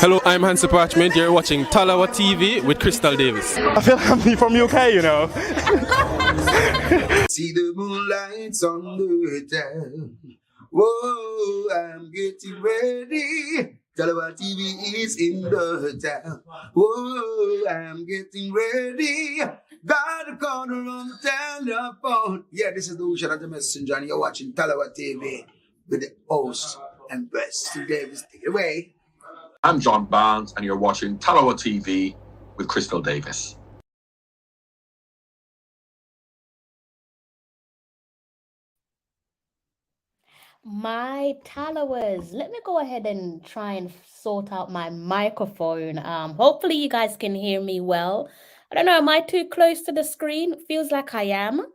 Hello, I'm Hansi Parchment. You're watching Talawa TV with Crystal Davis. I feel like I'm from UK, you know. See the moonlights on the town. Whoa, I'm getting ready. Talawa TV is in the town. Whoa, I'm getting ready. Got a corner on the telephone. Yeah, this is the Ocean of the Messenger, and you're watching Talawa TV with the host and best Davis. Take it away. I'm John Barnes, and you're watching Talawa TV with Crystal Davis. My Talowers, let me go ahead and try and sort out my microphone. Hopefully you guys can hear me well. I don't know, am I too close to the screen? Feels like I am.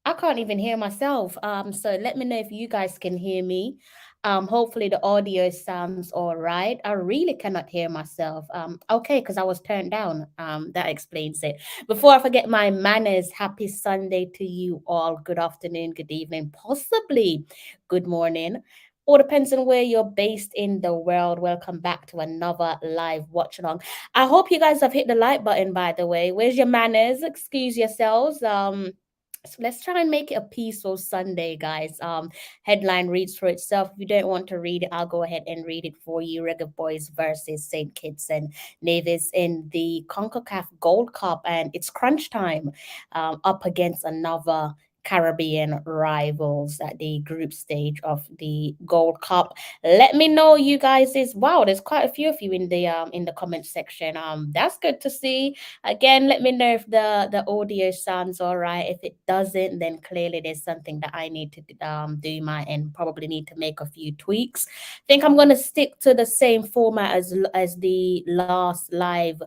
I can't even hear myself. So let me know if you guys can hear me. Hopefully the audio sounds all right. I really cannot hear myself. Okay, because I was turned down. That explains it. Before I forget my manners, happy Sunday to you all. Good afternoon, good evening, possibly good morning. Or depends on where you're based in the world. Welcome back to another live watch along. I hope you guys have hit the like button, by the way. Where's your manners? Excuse yourselves. So let's try and make it a peaceful Sunday, guys. Headline reads for itself. If you don't want to read it, I'll go ahead and read it for you. Reggae Boyz versus St. Kitts and Nevis in the Concacaf Gold Cup, and it's crunch time up against another Caribbean rivals at the group stage of the Gold Cup. Let me know, you guys. Wow, there's quite a few of you in the comment section. That's good to see. Again, let me know if the audio sounds all right. If it doesn't, then clearly there's something that I need to do my end. Probably need to make a few tweaks. I think I'm gonna stick to the same format as the last live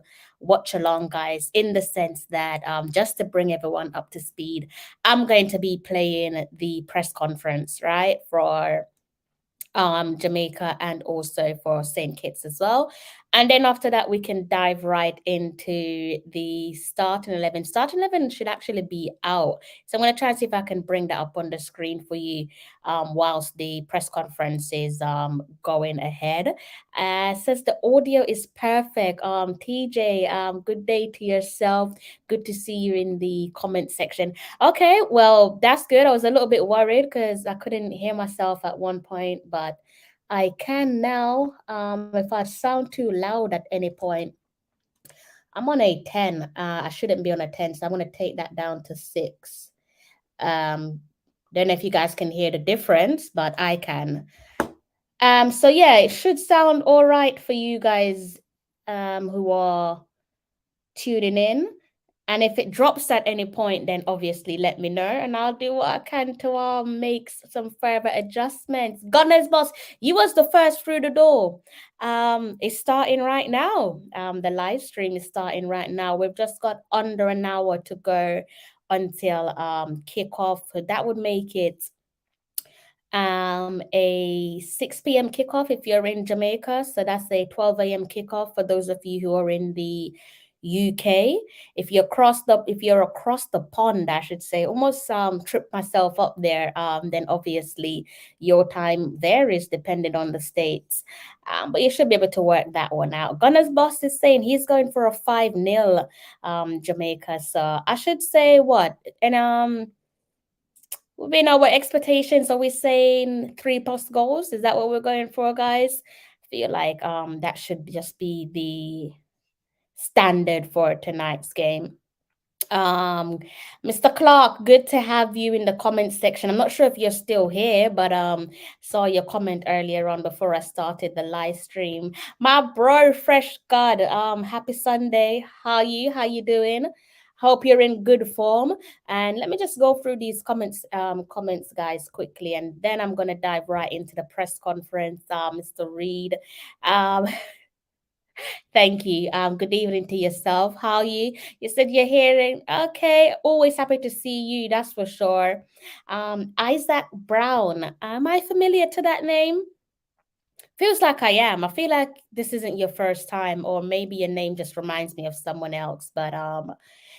watch along, guys, in the sense that just to bring everyone up to speed, I'm going to be playing the press conference, right, for Jamaica and also for St. Kitts as well. And then after that, we can dive right into the starting 11. Starting 11 should actually be out. So I'm going to try and see if I can bring that up on the screen for you whilst the press conference is going ahead. Says the audio is perfect. TJ, good day to yourself. Good to see you in the comment section. Okay, well, that's good. I was a little bit worried because I couldn't hear myself at one point, but I can now. If I sound too loud at any point, I'm on a 10. I shouldn't be on a 10, so I'm going to take that down to 6. Don't know if you guys can hear the difference, but I can. So yeah, it should sound all right for you guys who are tuning in. And if it drops at any point, then obviously let me know and I'll do what I can to make some further adjustments. Gunners boss, you was the first through the door. It's starting right now. The live stream is starting right now. We've just got under an hour to go until kickoff. So that would make it a 6 p.m. kickoff if you're in Jamaica. So that's a 12 a.m. kickoff for those of you who are in the UK. If you're across the pond, I should say, almost tripped myself up there. Then obviously your time varies depending on the states. But you should be able to work that one out. Gunner's boss is saying he's going for a 5-0 Jamaica. So I should say what? And within our expectations, are we saying 3+ goals? Is that what we're going for, guys? I feel like that should just be the standard for tonight's game. Mr. Clark, good to have you in the comment section. I'm not sure if you're still here, but saw your comment earlier on before I started the live stream. My bro, Fresh God, happy Sunday. How you doing? Hope you're in good form. And let me just go through these comments, guys, quickly, and then I'm gonna dive right into the press conference. Mr. Reed. Thank you. Good evening to yourself. How are you? You said you're hearing. Okay, always happy to see you, that's for sure. Isaac Brown. Am I familiar to that name? Feels like I am. I feel like this isn't your first time, or maybe your name just reminds me of someone else. But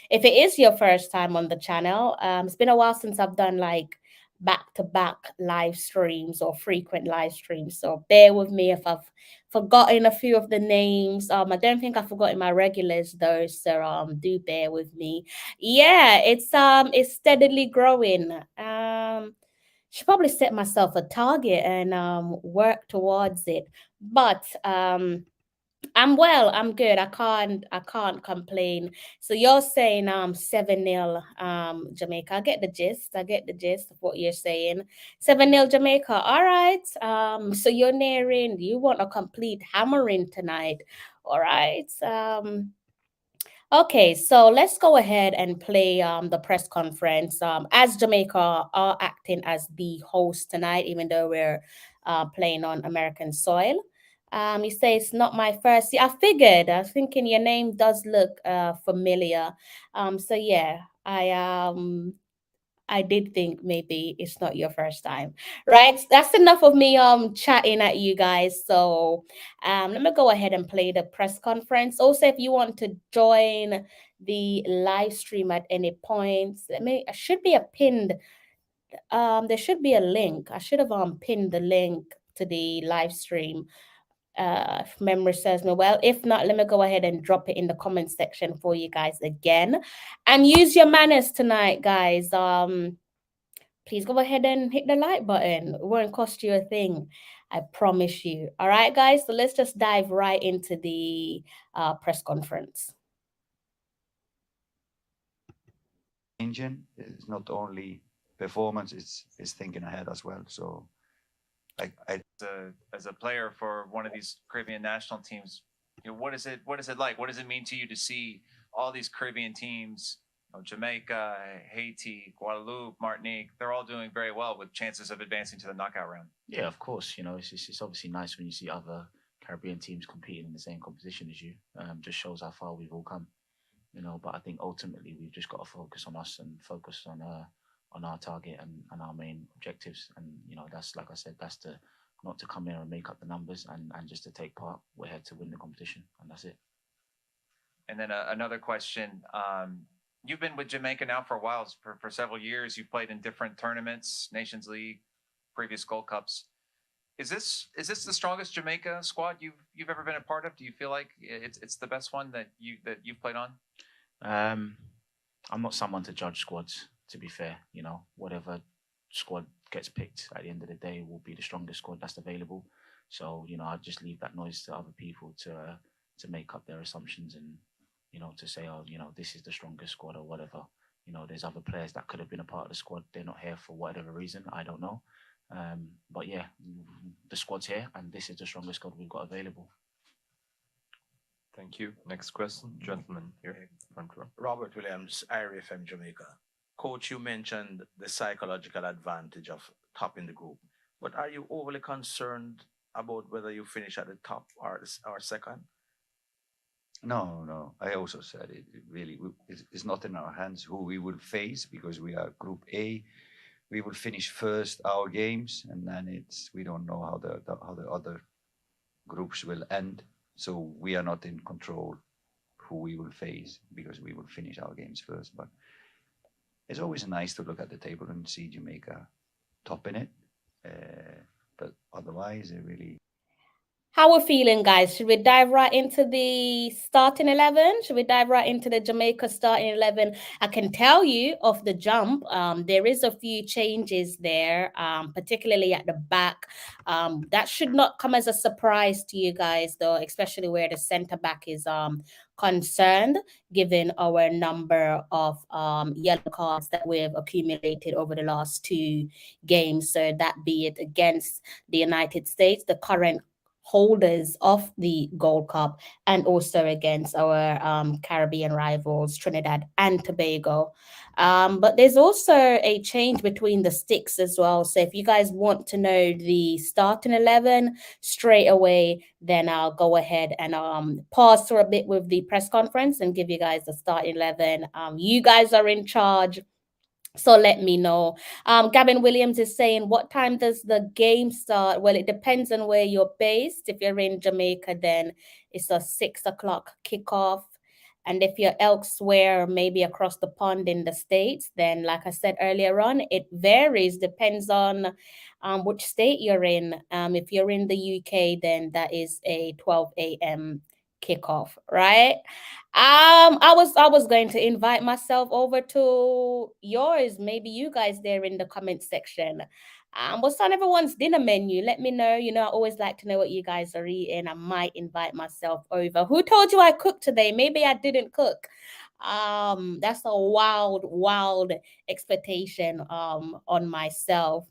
if it is your first time on the channel, it's been a while since I've done like back-to-back live streams or frequent live streams. So bear with me if I've forgotten a few of the names. I don't think I've forgotten my regulars though, so do bear with me. Yeah, it's steadily growing. Should probably set myself a target and work towards it. But I'm well, I'm good. I can't complain. So you're saying 7-0 Jamaica. I get the gist. I get the gist of what you're saying. 7-0 Jamaica. All right. So you're nearing, you want a complete hammering tonight. All right. Okay, so let's go ahead and play the press conference. As Jamaica are acting as the host tonight, even though we're playing on American soil. You say it's not my first. I figured. I was thinking your name does look familiar. So yeah, I did think maybe it's not your first time, right? That's enough of me chatting at you guys. So let me go ahead and play the press conference. Also, if you want to join the live stream at any point, I should be a pinned. There should be a link. I should have pinned the link to the live stream. If memory serves me well. If not, let me go ahead and drop it in the comment section for you guys again. And use your manners tonight, guys. Please go ahead and hit the like button. It won't cost you a thing. I promise you. All right, guys. So let's just dive right into the press conference. Engine is not only performance; it's thinking ahead as well. So, as a player for one of these Caribbean national teams, what is it like? What does it mean to you to see all these Caribbean teams, Jamaica, Haiti, Guadeloupe, Martinique, they're all doing very well with chances of advancing to the knockout round? Yeah, of course. It's obviously nice when you see other Caribbean teams competing in the same competition as you. Just shows how far we've all come. But I think ultimately we've just got to focus on us and focus on our target and our main objectives. And that's, like I said, that's not to come here and make up the numbers and just to take part. We're here to win the competition, and that's it. And then another question. You've been with Jamaica now for a while, for several years. You've played in different tournaments, Nations League, previous Gold Cups. Is this the strongest Jamaica squad you've ever been a part of? Do you feel like it's the best one that you've played on? I'm not someone to judge squads, to be fair. Whatever squad gets picked at the end of the day will be the strongest squad that's available. So I just leave that noise to other people to make up their assumptions and to say, oh, this is the strongest squad or whatever. There's other players that could have been a part of the squad. They're not here for whatever reason. I don't know. But yeah, the squad's here, and this is the strongest squad we've got available. Thank you. Next question, gentleman here, front row. Robert Williams, IRFM Jamaica. Coach, you mentioned the psychological advantage of topping the group, but are you overly concerned about whether you finish at the top or second? No. I also said it really it's not in our hands who we will face, because we are Group A. We will finish first our games, and then we don't know how the other groups will end. So we are not in control who we will face, because we will finish our games first. But it's always nice to look at the table and see Jamaica topping it. But otherwise, it really. How we're feeling, guys? Should we dive right into the starting 11? Should we dive right into the Jamaica starting 11? I can tell you off the jump, there is a few changes there, particularly at the back. That should not come as a surprise to you guys, though, especially where the centre back is concerned, given our number of yellow cards that we've accumulated over the last 2 games. So that be it against the United States, the current holders of the Gold Cup, and also against our Caribbean rivals, Trinidad and Tobago. But there's also a change between the sticks as well. So if you guys want to know the starting 11 straight away, then I'll go ahead and pause for a bit with the press conference and give you guys the starting 11. You guys are in charge, so let me know. Gavin Williams is saying, what time does the game start? Well, it depends on where you're based. If you're in Jamaica, then it's a 6 o'clock kickoff. And if you're elsewhere, maybe across the pond in the States, then like I said earlier on, it varies, depends on which state you're in. If you're in the UK, then that is a 12 a.m. kickoff, right? I was going to invite myself over to yours. Maybe you guys there in the comment section. What's on everyone's dinner menu? Let me know. You know, I always like to know what you guys are eating. I might invite myself over. Who told you I cooked today? Maybe I didn't cook. That's a wild expectation on myself.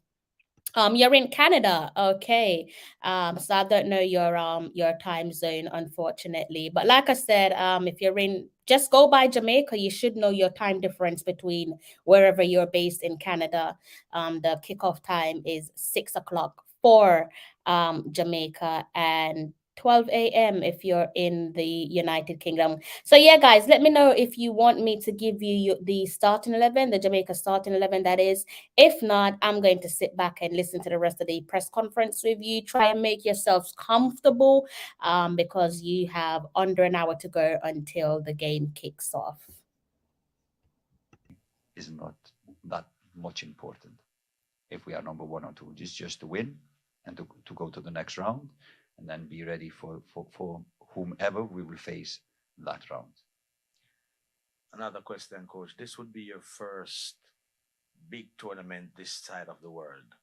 You're in Canada, okay. So I don't know your time zone, unfortunately. But like I said, if you're in, just go by Jamaica, you should know your time difference between wherever you're based in Canada. The kickoff time is 6 o'clock for Jamaica and 12 a.m. if you're in the United Kingdom. So yeah, guys, let me know if you want me to give you the starting 11, the Jamaica starting 11, that is. If not, I'm going to sit back and listen to the rest of the press conference with you. Try and make yourselves comfortable because you have under an hour to go until the game kicks off. Is not that much important. If we are number 1 or 2, it's just to win and to go to the next round, and then be ready for whomever we will face that round. Another question, Coach. This would be your first big tournament this side of the world.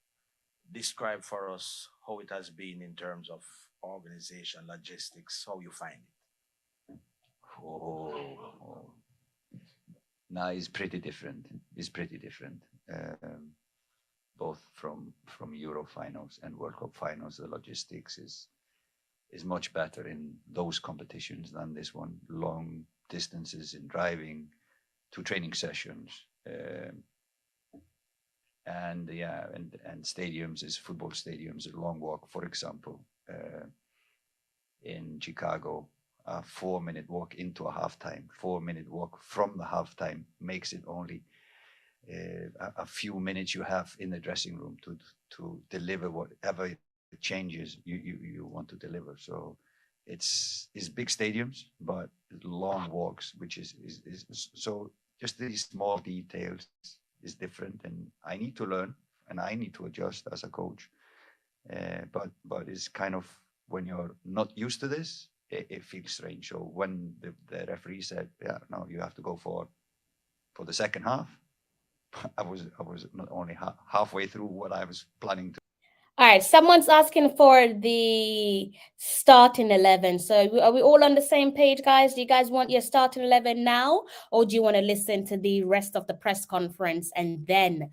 Describe for us how it has been in terms of organization, logistics, how you find it. Now it's pretty different. Both from Euro finals and World Cup finals, the logistics is much better in those competitions than this one. Long distances in driving, 2 training sessions, and stadiums is football stadiums. A long walk, for example, in Chicago, a 4-minute walk into a halftime, 4-minute walk from the halftime makes it only a few minutes you have in the dressing room to deliver whatever changes you want to deliver. So it's big stadiums, but long walks, which is so just these small details is different, and I need to learn and I need to adjust as a coach. But it's kind of, when you're not used to this, it feels strange. So when the referee said, "Yeah, no, you have to go for the second half," I was not only halfway through what I was planning to. All right, someone's asking for the starting 11. So are we all on the same page, guys? Do you guys want your starting 11 now, or do you want to listen to the rest of the press conference and then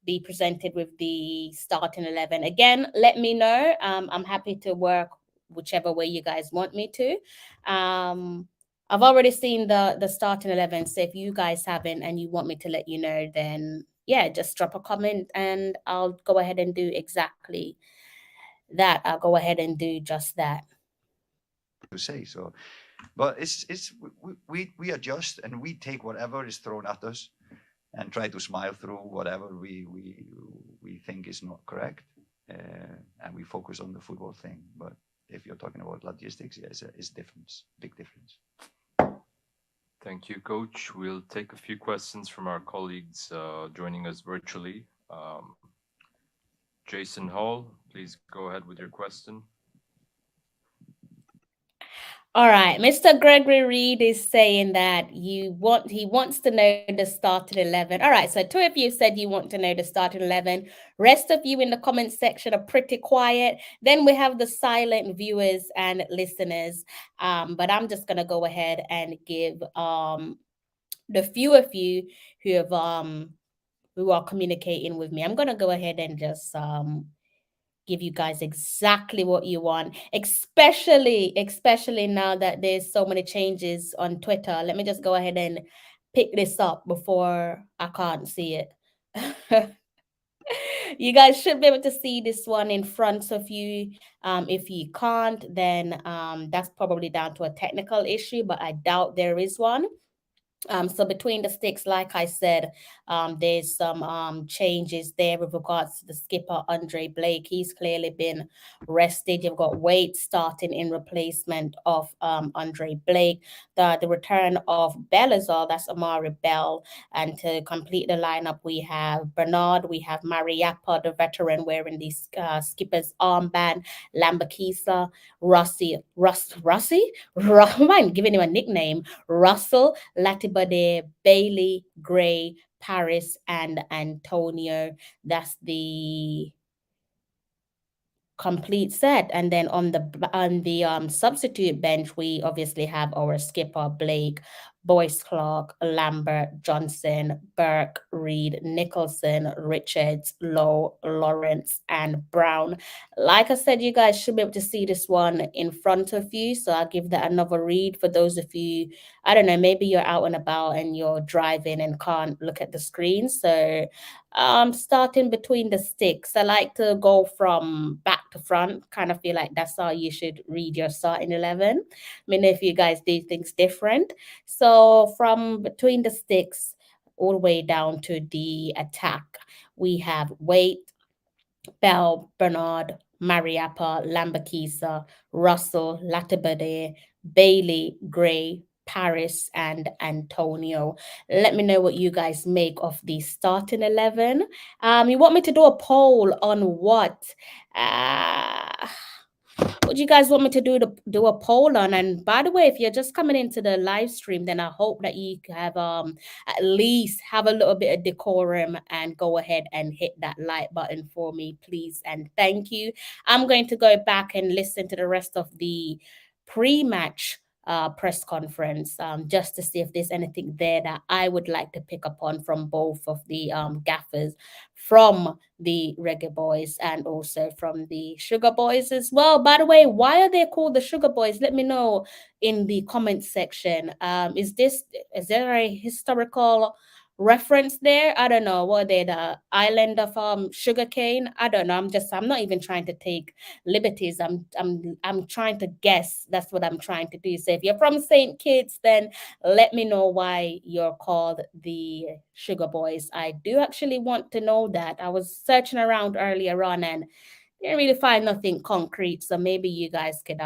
be presented with the starting 11? Again, let me know. I'm happy to work whichever way you guys want me to. I've already seen the starting 11, so if you guys haven't and you want me to let you know, then yeah, just drop a comment and I'll go ahead and do exactly that. I'll go ahead and do just that. To say so, but we adjust and we take whatever is thrown at us and try to smile through whatever we think is not correct, and we focus on the football thing. But if you're talking about logistics, yeah, it's difference, big difference. Thank you, Coach. We'll take a few questions from our colleagues joining us virtually. Jason Hall, please go ahead with your question. All right, Mr. Gregory Reed is saying that he wants to know the starting 11. All right, so 2 of you said you want to know the starting 11. Rest of you in the comment section are pretty quiet. Then we have the silent viewers and listeners. But I'm just gonna go ahead and give the few of you who are communicating with me, I'm gonna go ahead and just give you guys exactly what you want, especially now that there's so many changes on Twitter. Let me just go ahead and pick this up before I can't see it. You guys should be able to see this one in front of you. If you can't, then that's probably down to a technical issue, but I doubt there is one. So between the sticks, like I said, there's some changes there with regards to the skipper Andre Blake. He's clearly been rested. You've got Wade starting in replacement of Andre Blake. The return of Belazar, that's Amari Bell, and to complete the lineup, we have Bernard, we have Mariappa, the veteran, wearing the skipper's armband, Lambakisa, Russie, I'm giving him a nickname, Russell, Latibade, Bailey, Gray, Paris, and Antonio. That's the complete set. And then on the substitute bench, we obviously have our skipper Blake, Boyce, Clark, Lambert, Johnson, Burke, Reed, Nicholson, Richards, Lowe, Lawrence, and Brown. Like I said, you guys should be able to see this one in front of you, so I'll give that another read for those of you, I don't know, maybe you're out and about and you're driving and can't look at the screen. So starting between the sticks, I like to go from back to front. Kind of feel like that's how you should read your starting 11. I mean, if you guys do things different. So from between the sticks all the way down to the attack, we have Wade, Bell, Bernard, Mariappa, Lambakisa, Russell, Latibade, Bailey, Gray, Paris, and Antonio. Let me know what you guys make of the starting 11. You want me to do a poll on what? What do you guys want me to do a poll on? And by the way, if you're just coming into the live stream, then I hope that you have at least have a little bit of decorum and go ahead and hit that like button for me, please, and thank you. I'm going to go back and listen to the rest of the pre-match press conference, just to see if there's anything there that I would like to pick up on from both of the gaffers, from the Reggae Boys and also from the Sugar Boys as well. By the way, why are they called the Sugar Boys? Let me know in the comment section. Is there a historical reference there? I don't know. What are they, the island of sugarcane? I don't know. I'm not even trying to take liberties. I'm trying to guess. That's what I'm trying to do. So if you're from St. Kitts, then let me know why you're called the Sugar Boys. I do actually want to know that. I was searching around earlier on and didn't really find nothing concrete. So maybe you guys could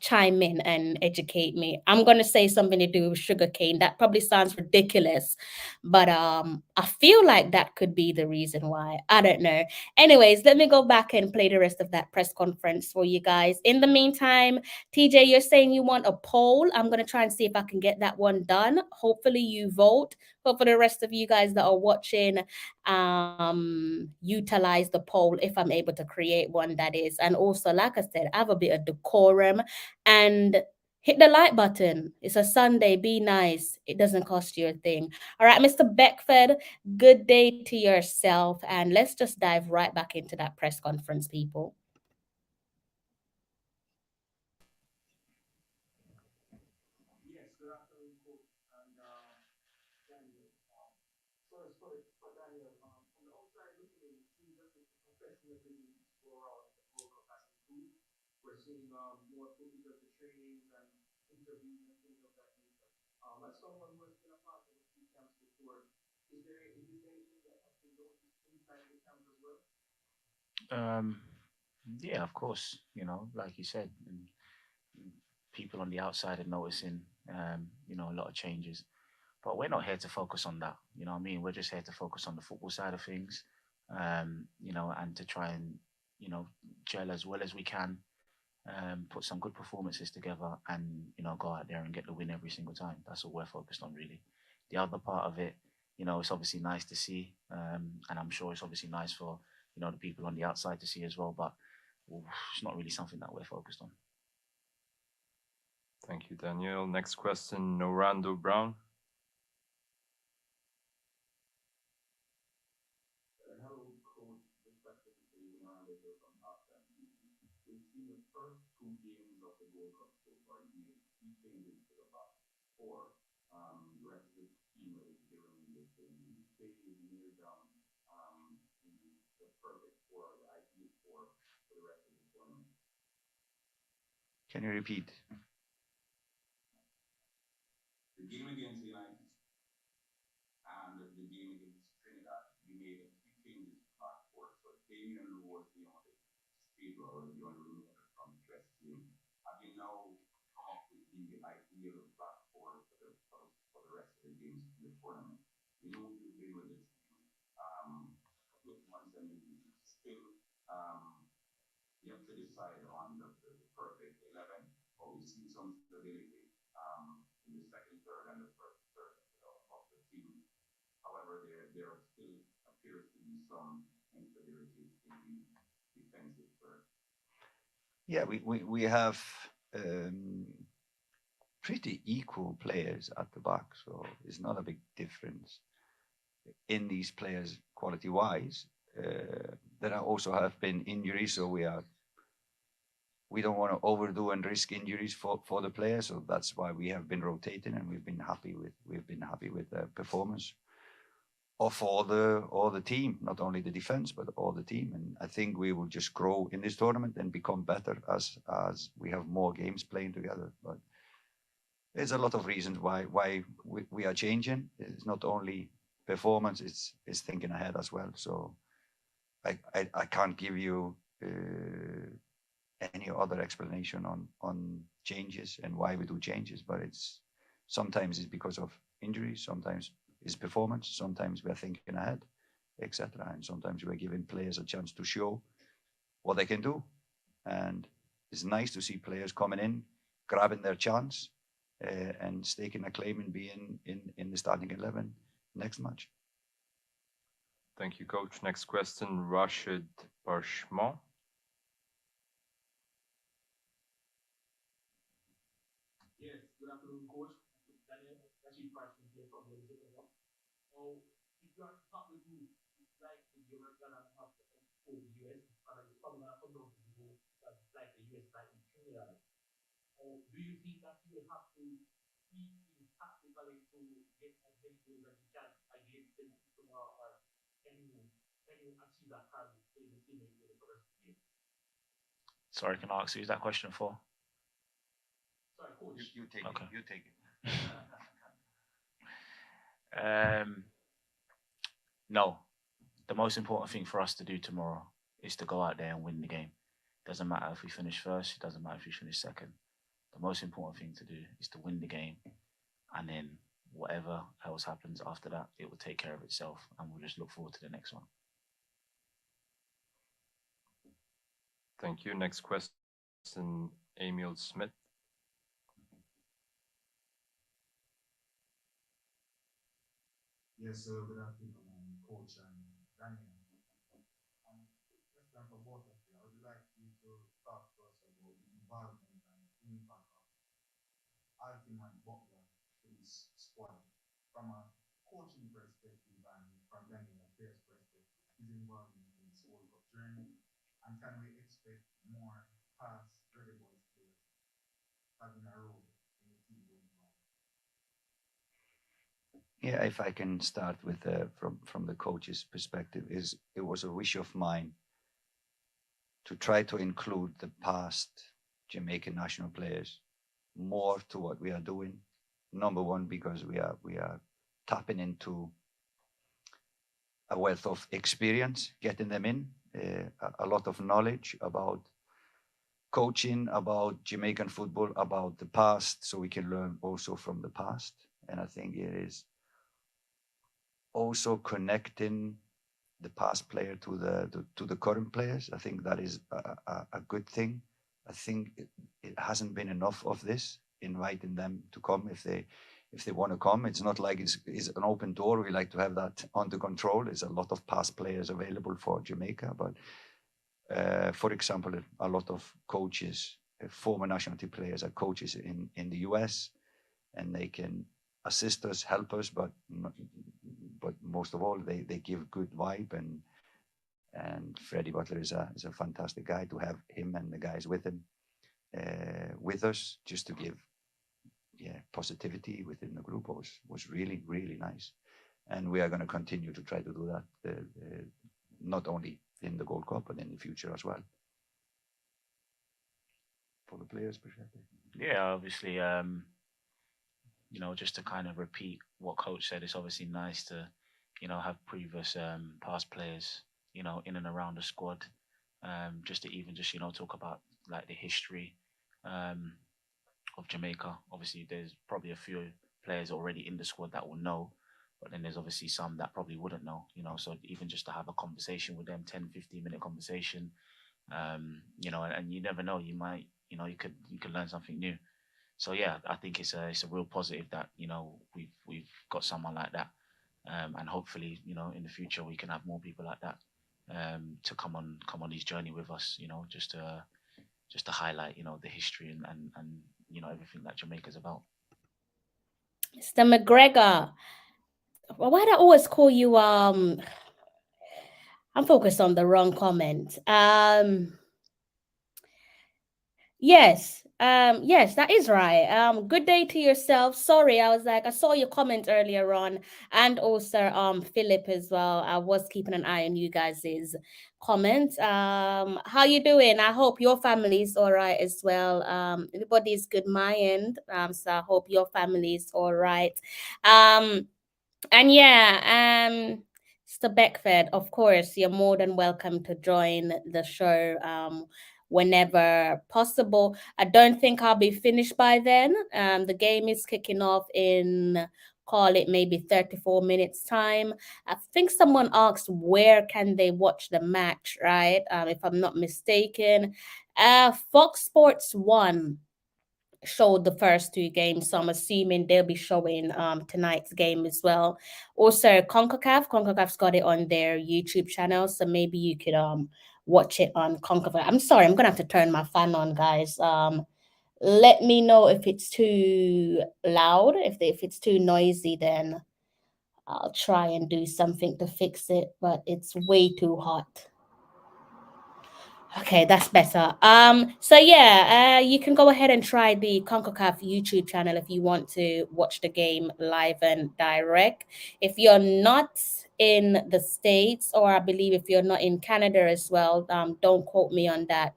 chime in and educate me. I'm gonna say something to do with sugarcane. That probably sounds ridiculous, but I feel like that could be the reason why. I don't know. Anyways, let me go back and play the rest of that press conference for you guys. In the meantime, TJ, you're saying you want a poll. I'm gonna try and see if I can get that one done. Hopefully you vote. But for the rest of you guys that are watching, utilize the poll if I'm able to create one, that is. And also, like I said, have a bit of decorum and hit the like button. It's a Sunday. Be nice. It doesn't cost you a thing. All right, Mr. Beckford, good day to yourself. And let's just dive right back into that press conference, people. We're seeing more footage of the trainings and interviews and things of that nature. As someone who has been a part of the two camps before, is there anything that has been noticed inside the camp as well? Yeah, of course. You know, like you said, people on the outside are noticing, a lot of changes. But we're not here to focus on that. You know what I mean? We're just here to focus on the football side of things, and to try and, gel as well as we can, put some good performances together and, go out there and get the win every single time. That's what we're focused on, really. The other part of it, it's obviously nice to see, and I'm sure it's obviously nice for, the people on the outside to see as well, but it's not really something that we're focused on. Thank you, Daniel. Next question, Norando Brown. Hello, coach. Respectively, Norando here from Halftime TV. We've seen the first two games of the Gold Cup so far. You made key changes to the back four. The rest of the team is doing this thing. You say you nailed down the perfect four, the ideal four for the rest of the tournament. Can you repeat? The game against United there still appears to be some instability in the defensive third. Yeah, we have pretty equal players at the back, so it's not a big difference in these players quality-wise. There also have been injuries, so we don't want to overdo and risk injuries for the players, so that's why we have been rotating, and we've been happy with the performance of all the team, not only the defense but all the team. And I think we will just grow in this tournament and become better as we have more games playing together. But there's a lot of reasons why we are changing. It's not only performance; it's thinking ahead as well. So I can't give you any other explanation on changes and why we do changes. But sometimes it's because of injuries, sometimes it's performance, sometimes we're thinking ahead, etc. And sometimes we're giving players a chance to show what they can do. And it's nice to see players coming in, grabbing their chance, and staking a claim and being in the starting 11 next match. Thank you, Coach. Next question, Rashid Parchment. Yes, good afternoon, Coach. Daniel, Rashid Parchment here from Boyz. So, if you are to top the group, it's like you're going to have to go to the US, and it's probably going to come down to the group, like the US, like in Trinidad. So, do you think that you will have to keep in tactically to get as many goals as you can against them tomorrow, or can you achieve that target in the teammate for the rest of the game? Sorry, can I ask who's that question for? Sorry, Coach. You take Okay. it. You take it. No, the most important thing for us to do tomorrow is to go out there and win the game. Doesn't matter if we finish first, it doesn't matter if we finish second. The most important thing to do is to win the game, and then whatever else happens after that, it will take care of itself, and we'll just look forward to the next one. Thank you. Next question, Emil Smith. Yes, good afternoon, Coach and Daniel. Question for both of you. I would like you to talk to us about the involvement and impact of Ultimate Butler to this squad from a coaching perspective and from Daniel, a player's perspective. His involvement in this World Cup journey, and can we expect more past Reggae Boyz players having a role in the team going forward? Yeah, if I can start with from the coach's perspective, it was a wish of mine to try to include the past Jamaican national players more to what we are doing. Number one, because we are tapping into a wealth of experience, getting them in, a lot of knowledge about coaching, about Jamaican football, about the past, so we can learn also from the past. And I think it is also connecting the past player to the current players. I think that is a good thing. I think it hasn't been enough of this, inviting them to come if they want to come. It's not like it's an open door. We like to have that under control. There's a lot of past players available for Jamaica, but for example, a lot of coaches, former national team players, are coaches in the US, and they can assist us, help us, but most of all, they give good vibe, and Freddie Butler is a fantastic guy. To have him and the guys with him with us, just to give positivity within the group, was really, really nice. And we are going to continue to try to do that, not only in the Gold Cup, but in the future as well. For the players' perspective. Yeah, obviously, just to kind of repeat what Coach said, it's obviously nice to, have previous past players, in and around the squad, just to even just, talk about like the history of Jamaica. Obviously, there's probably a few players already in the squad that will know, but then there's obviously some that probably wouldn't know, so even just to have a conversation with them, 10-15 minute conversation, and you never know, you might, you could learn something new. So yeah, I think it's a real positive that we've got someone like that And hopefully, in the future we can have more people like that to come on this journey with us. Just to highlight, the history and everything that Jamaica's about. Mr. McGregor, why do I always call you? I'm focused on the wrong comment. Yes, yes, that is right. Good day to yourself. Sorry, I saw your comment earlier on, and also Philip as well. I was keeping an eye on you guys' comments. How you doing? I hope your family's all right as well. Everybody's good my end. So I hope your family's all right. And yeah, Mr. Beckford, of course, you're more than welcome to join the show whenever possible. I don't think I'll be finished by then. The game is kicking off in, call it maybe 34 minutes time. I think someone asked where can they watch the match, right? If I'm not mistaken. Fox Sports 1 showed the first two games, so I'm assuming they'll be showing tonight's game as well. Also, Concacaf's got it on their YouTube channel, so maybe you could watch it on Concacaf. I'm sorry, I'm gonna have to turn my fan on, guys. Let me know if it's too loud. If it's too noisy, then I'll try and do something to fix it, but it's way too hot. Okay, that's better. So yeah, you can go ahead and try the Concacaf YouTube channel if you want to watch the game live and direct. If you're not in the States, or I believe if you're not in Canada as well, don't quote me on that.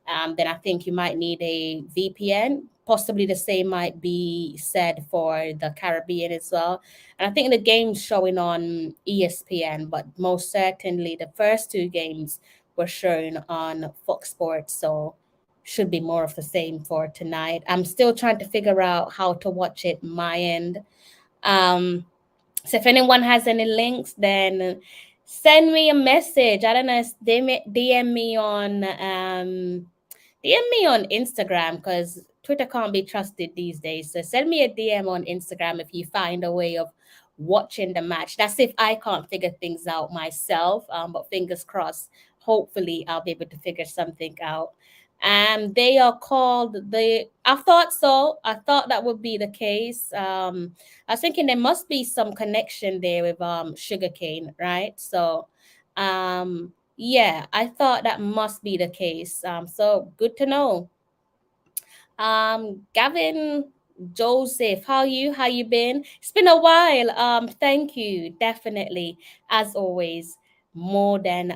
Then I think you might need a VPN. Possibly the same might be said for the Caribbean as well. And I think the game's showing on ESPN, but most certainly the first two games were shown on Fox Sports, so should be more of the same for tonight. I'm still trying to figure out how to watch it my end. So if anyone has any links, then send me a message. I don't know, DM me on Instagram, because Twitter can't be trusted these days. So send me a DM on Instagram if you find a way of watching the match. That's if I can't figure things out myself. But fingers crossed, hopefully I'll be able to figure something out. They are called I thought so. I thought that would be the case. I was thinking there must be some connection there with sugarcane, right? So yeah, I thought that must be the case. So good to know. Gavin Joseph, how you been? It's been a while. Thank you, definitely, as always. More than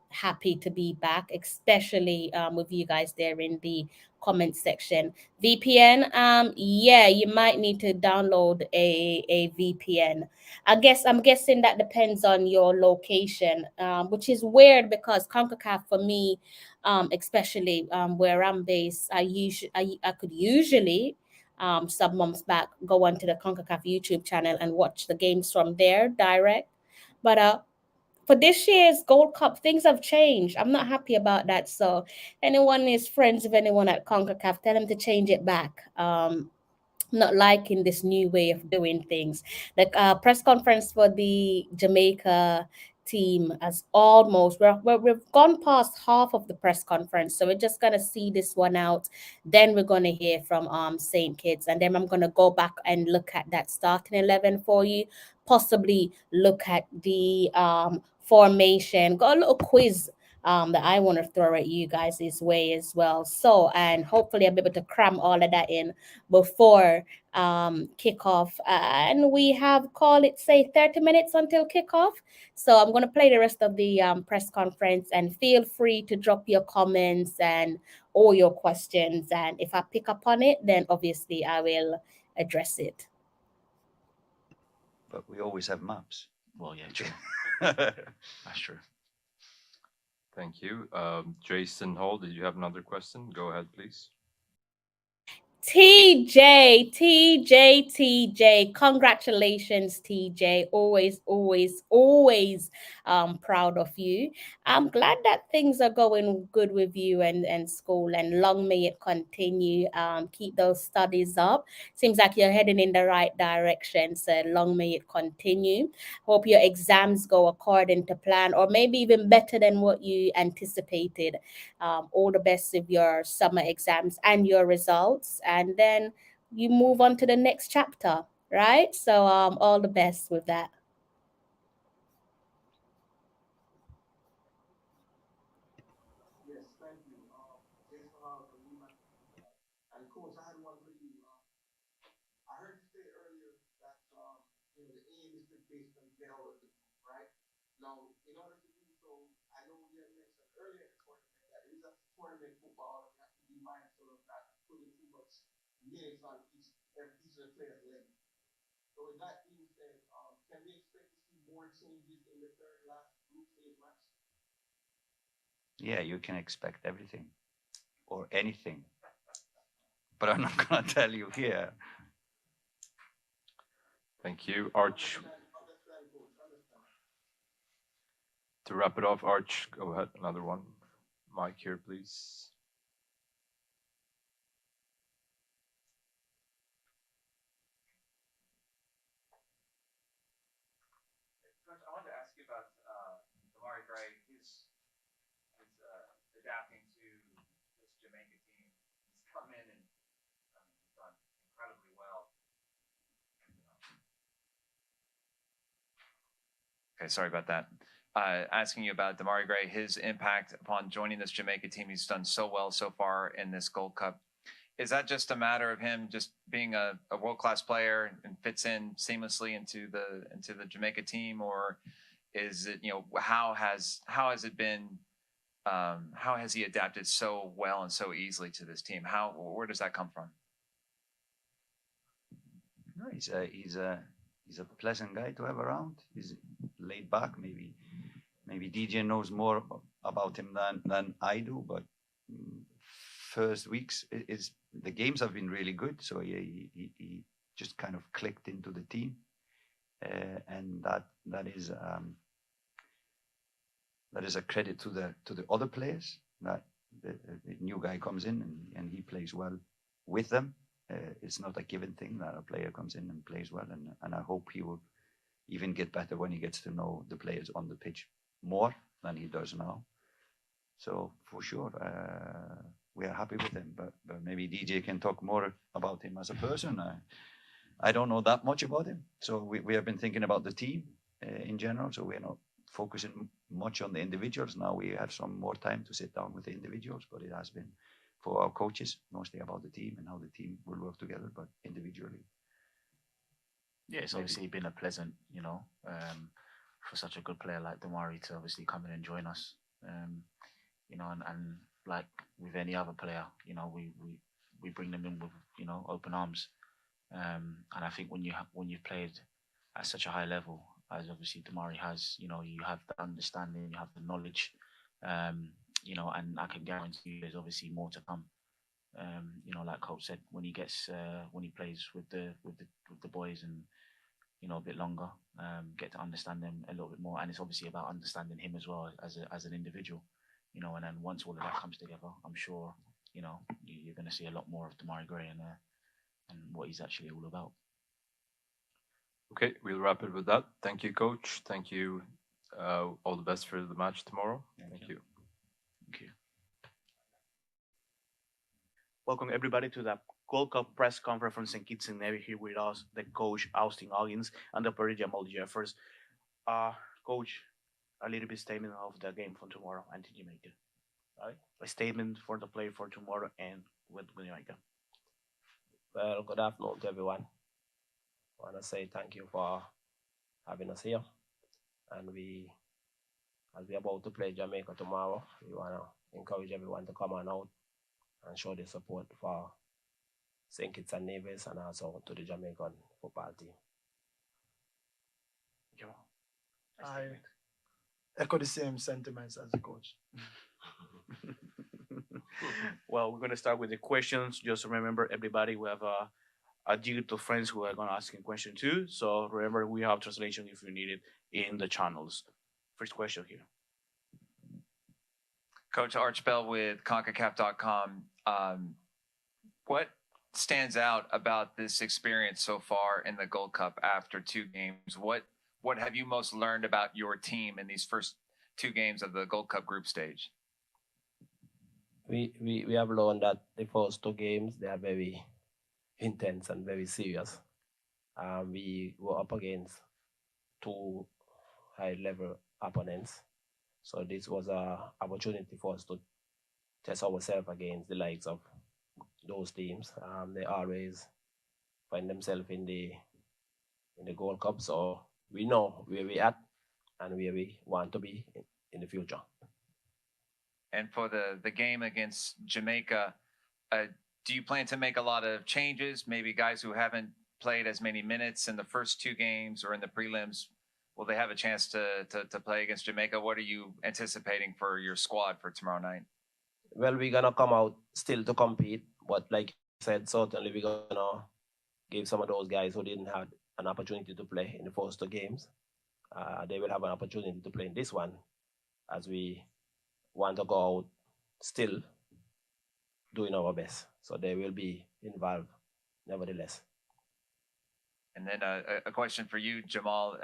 happy to be back, especially with you guys there in the comment section. VPN, yeah, you might need to download a VPN. I'm guessing that depends on your location, which is weird because CONCACAF for me, especially where I'm based, I could usually some months back go onto the CONCACAF YouTube channel and watch the games from there direct. But for this year's Gold Cup, things have changed. I'm not happy about that. So anyone is friends with anyone at CONCACAF, tell them to change it back. Not liking this new way of doing things. The press conference for the Jamaica team has almost we've gone past half of the press conference, so we're just gonna see this one out. Then we're gonna hear from Saint Kitts, and then I'm gonna go back and look at that starting 11 for you. Possibly look at the formation. Got a little quiz that I want to throw at you guys this way as well. So, and hopefully I'll be able to cram all of that in before kickoff. And we have, call it, say 30 minutes until kickoff. So I'm going to play the rest of the press conference, and feel free to drop your comments and all your questions. And if I pick up on it, then obviously I will address it. But we always have maps. Well, yeah, true. That's true. Thank you. Jason Hall, did you have another question? Go ahead, please. TJ. Congratulations, TJ. Always proud of you. I'm glad that things are going good with you and school, and long may it continue. Keep those studies up. Seems like you're heading in the right direction, so long may it continue. Hope your exams go according to plan, or maybe even better than what you anticipated. All the best with your summer exams and your results, and then you move on to the next chapter, right? So all the best with that. Yes, thank you. Yes, and coach, I had one for you. I heard you say earlier that the aim is to basically get out of the group, right? Now, in order to do so, I know you had mentioned earlier in the tournament that it is a tournament football, and you have to be mindful of not putting too much minutes on each of the players' legs. So, with that being said, can we expect to see more changes in the third last group stage match? Yeah, you can expect everything or anything, but I'm not gonna tell you here. Thank you, Arch. To wrap it off, Arch, go ahead. Another one. Mike here, please. Coach, I wanted to ask you about Damari Gray. He's adapting to this Jamaica team. He's come in and he's done incredibly well. Okay, sorry about that. Asking you about Damari Gray, his impact upon joining this Jamaica team. He's done so well so far in this Gold Cup. Is that just a matter of him just being a world-class player and fits in seamlessly into the Jamaica team, or is it, how has it been? How has he adapted so well and so easily to this team? Where does that come from? No, he's a pleasant guy to have around. He's laid back. Maybe DJ knows more about him than I do, but first weeks the games have been really good. So he just kind of clicked into the team, and that is a credit to the other players, that the new guy comes in and he plays well with them. It's not a given thing that a player comes in and plays well, and I hope he will even get better when he gets to know the players on the pitch more than he does now. So for sure, we are happy with him, but maybe DJ can talk more about him as a person. I don't know that much about him, so we have been thinking about the team in general, so we're not focusing much on the individuals. Now we have some more time to sit down with the individuals, but it has been for our coaches mostly about the team and how the team will work together, but individually. Yeah, it's obviously been a pleasant, for such a good player like Damari to obviously come in and join us. And like with any other player, we bring them in with open arms. And I think when you've played at such a high level as obviously Damari has, you have the understanding, you have the knowledge, and I can guarantee you there's obviously more to come. Like Coach said, when he plays with the boys and a bit longer, get to understand them a little bit more, and it's obviously about understanding him as well as an individual, and then once all of that comes together, I'm sure you're going to see a lot more of Damari Gray and what he's actually all about. Okay, we'll wrap it with that. Thank you, Coach. Thank you. All the best for the match tomorrow. Thank you. Thank you. Welcome everybody to the Gold Cup press conference from St. Kitts and Nevis. Here with us, the coach Austin Hoggins and the player Jamal Jeffers. Coach, a little bit statement of the game for tomorrow and Jamaica. Right? A statement for the play for tomorrow and with Jamaica. Well, good afternoon to everyone. I want to say thank you for having us here. And as we're about to play Jamaica tomorrow, we want to encourage everyone to come on out and show the support for St. Kitts and Nevis and also to the Jamaican football team. I echo the same sentiments as the coach. Well, we're gonna start with the questions. Just remember, everybody, we have a digital friends who are gonna ask a question too. So remember, we have translation if you need it in the channels. First question here. Coach Archbell with Concacaf.com. What stands out about this experience so far in the Gold Cup after 2 games? What have you most learned about your team in these first 2 games of the Gold Cup group stage? We have learned that the first 2 games, they are very intense and very serious. We were up against 2 high-level opponents. So this was an opportunity for us to test ourselves against the likes of those teams. They always find themselves in the Gold Cup, so we know where we at and where we want to be in the future. And for the game against Jamaica, do you plan to make a lot of changes? Maybe guys who haven't played as many minutes in the first 2 games or in the prelims, will they have a chance to play against Jamaica? What are you anticipating for your squad for tomorrow night? Well, we're gonna come out still to compete, but like you said, certainly we're gonna give some of those guys who didn't have an opportunity to play in the first 2 games. They will have an opportunity to play in this one, as we want to go out still doing our best. So they will be involved nevertheless. And then a question for you, Jamal.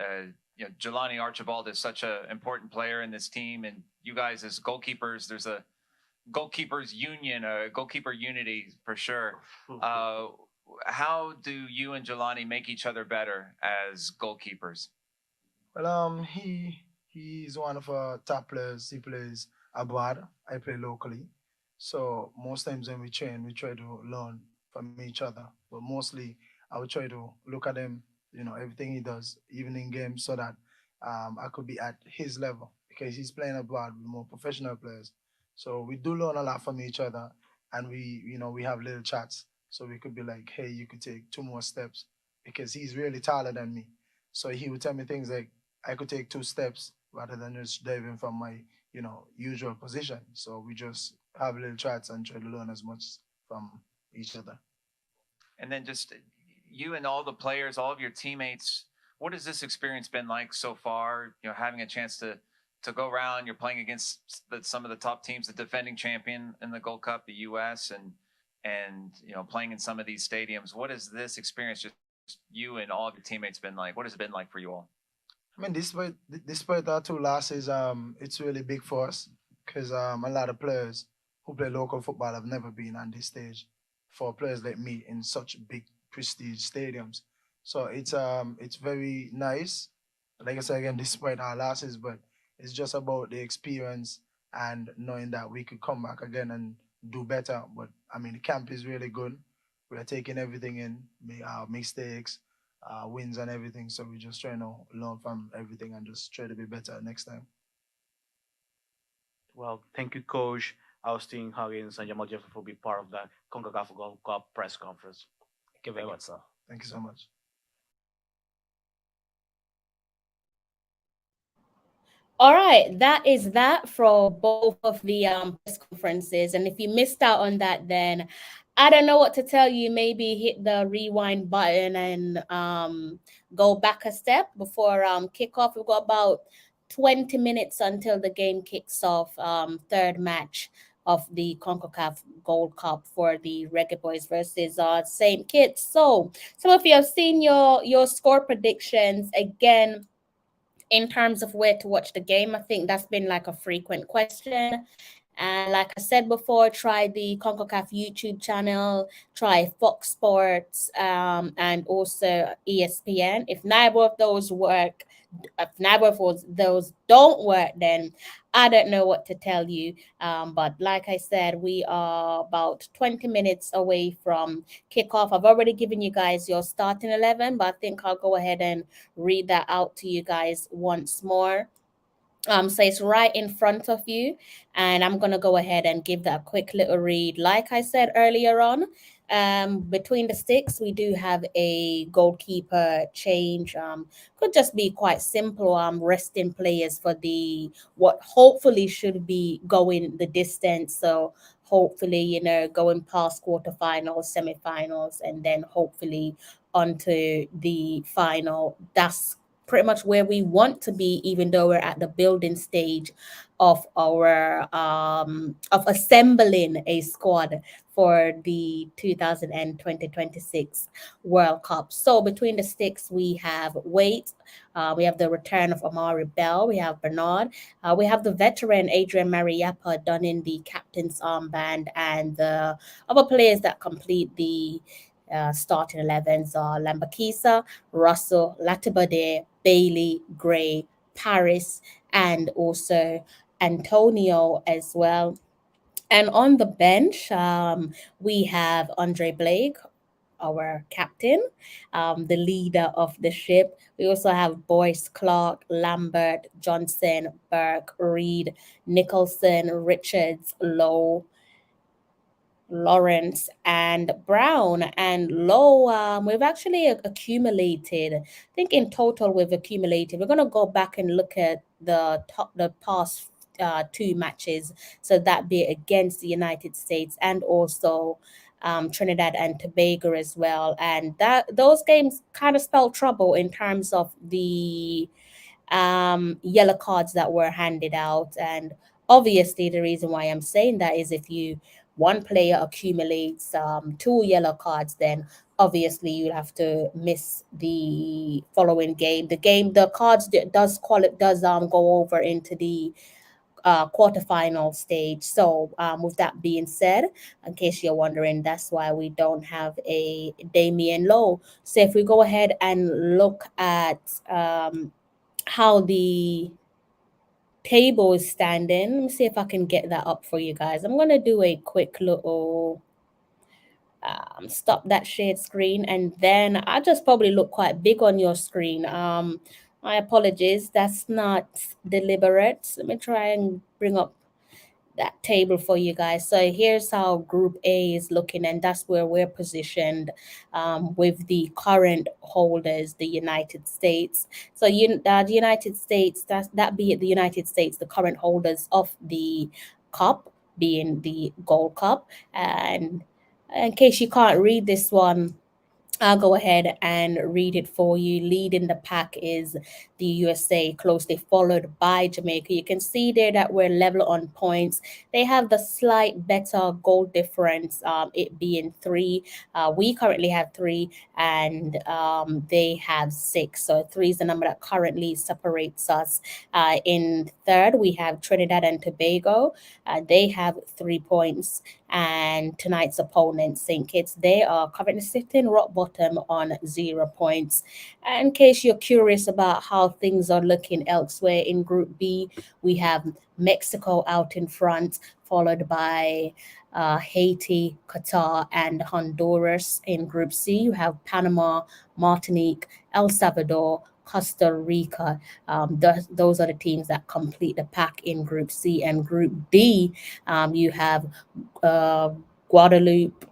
Jelani Archibald is such an important player in this team, and you guys as goalkeepers, there's a goalkeepers union, a goalkeeper unity for sure. How do you and Jelani make each other better as goalkeepers? Well, he's one of our top players. He plays abroad. I play locally. So most times when we train, we try to learn from each other. But mostly I would try to look at him, everything he does, even in games, so that I could be at his level, because he's playing abroad with more professional players. So we do learn a lot from each other, and we have little chats. So we could be like, hey, you could take 2 more steps, because he's really taller than me. So he would tell me things like I could take 2 steps rather than just diving from my, usual position. So we just have little chats and try to learn as much from each other. And then just you and all the players, all of your teammates, what has this experience been like so far? Having a chance to go around, you're playing against some of the top teams, the defending champion in the Gold Cup, the U.S., and playing in some of these stadiums. What has this experience, just you and all of your teammates, been like? What has it been like for you all? I mean, despite our 2 losses, it's really big for us, because a lot of players who play local football have never been on this stage for players like me in such big prestige stadiums. So it's very nice. Like I said again, despite our losses, but it's just about the experience and knowing that we could come back again and do better. But I mean, the camp is really good. We are taking everything in, our mistakes, wins and everything. So we're just trying to learn from everything and just try to be better next time. Well, thank you, Coach Austin Huggins and Jamal Jeffrey, for being part of the Concacaf Gold Cup press conference. Thank you very much, sir. Thank you so much. All right, that is that for both of the press conferences. And if you missed out on that, then I don't know what to tell you. Maybe hit the rewind button and go back a step before kickoff. We've got about 20 minutes until the game kicks off, 3rd match of the Concacaf Gold Cup for the Reggae Boyz versus St. Kitts. So some of you have seen your score predictions. Again, in terms of where to watch the game, I think that's been like a frequent question. And like I said before, try the Concacaf YouTube channel, try Fox Sports, and also ESPN. If neither of those work, if neither of those don't work, then I don't know what to tell you. But like I said, we are about 20 minutes away from kickoff. I've already given you guys your starting 11, but I think I'll go ahead and read that out to you guys once more. So it's right in front of you, and I'm going to go ahead and give that a quick little read. Like I said earlier on, between the sticks, we do have a goalkeeper change. Could just be quite simple, resting players for what hopefully should be going the distance. So hopefully, going past quarterfinals, semifinals, and then hopefully onto the final. That's pretty much where we want to be, even though we're at the building stage of our of assembling a squad for the 2026 World Cup. So between the sticks, we have Wait, we have the return of Amari Bell, we have Bernard, we have the veteran Adrian Mariappa donning the captain's armband, and the other players that complete the starting 11s are Lambakisa, Russell, Latibade, Bailey, Gray, Paris, and also Antonio as well. And on the bench, we have Andre Blake, our captain, the leader of the ship. We also have Boyce, Clark, Lambert, Johnson, Burke, Reed, Nicholson, Richards, Lowe, Lawrence, and Brown. And Low, we've actually accumulated, I think in total we've accumulated, we're going to go back and look at the past two matches. So that be against the United States and also Trinidad and Tobago as well. And those games kind of spell trouble in terms of the yellow cards that were handed out. And obviously, the reason why I'm saying that is if one player accumulates two yellow cards, then obviously you'll have to miss the following game. The cards does go over into the quarterfinal stage. So with that being said, in case you're wondering, that's why we don't have a Damian Lowe. So if we go ahead and look at how the table is standing, let me see if I can get that up for you guys. I'm going to do a quick little stop that shared screen, and then I just probably look quite big on your screen. My apologies, that's not deliberate. Let me try and bring up that table for you guys. So here's how Group A is looking, and that's where we're positioned with the current holders, the United States. So the United States, that be it the United States, the current holders of the cup, being the Gold Cup. And in case you can't read this one, I'll go ahead and read it for you. Leading the pack is the USA, closely followed by Jamaica. You can see there that we're level on points. They have the slight better goal difference, it being 3. We currently have 3, and they have 6. So 3 is the number that currently separates us. In third, we have Trinidad and Tobago. They have 3 points. And tonight's opponent, St. Kitts, they are currently sitting rock bottom on 0 points. In case you're curious about how things are looking elsewhere in Group B, we have Mexico out in front, followed by Haiti, Qatar, and Honduras. In Group C, you have Panama, Martinique, El Salvador, Costa Rica. Those are the teams that complete the pack in Group C. And Group D, you have Guadeloupe,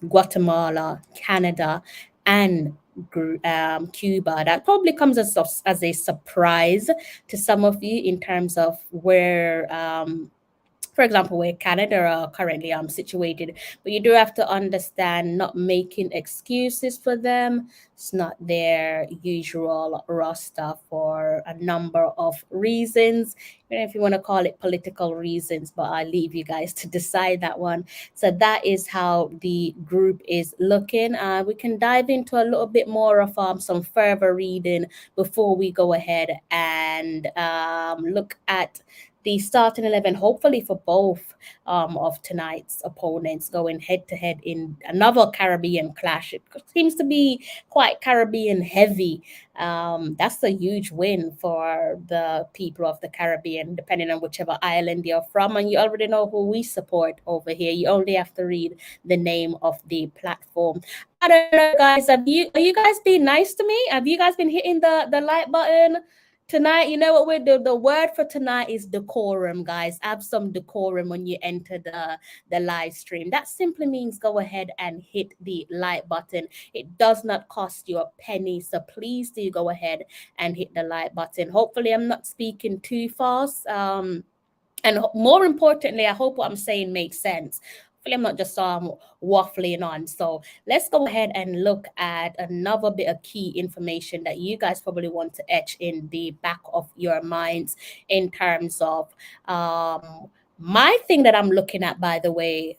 Guatemala, Canada, and Cuba. That probably comes as a surprise to some of you in terms of where for example, where Canada are currently situated. But you do have to understand, not making excuses for them. It's not their usual roster for a number of reasons. If you want to call it political reasons, but I leave you guys to decide that one. So that is how the group is looking. We can dive into a little bit more of some further reading before we go ahead and look at the starting 11, hopefully for both of tonight's opponents going head to head in another Caribbean clash. It seems to be quite Caribbean heavy. That's a huge win for the people of the Caribbean, depending on whichever island you're from. And you already know who we support over here. You only have to read the name of the platform. I don't know, guys. Are you guys being nice to me? Have you guys been hitting the like button? Tonight, you know what we're doing? The word for tonight is decorum, guys. Have some decorum when you enter the live stream. That simply means go ahead and hit the like button. It does not cost you a penny, so please do go ahead and hit the like button. Hopefully, I'm not speaking too fast. And more importantly, I hope what I'm saying makes sense. Hopefully, I'm not just waffling on. So let's go ahead and look at another bit of key information that you guys probably want to etch in the back of your minds in terms of my thing that I'm looking at, by the way,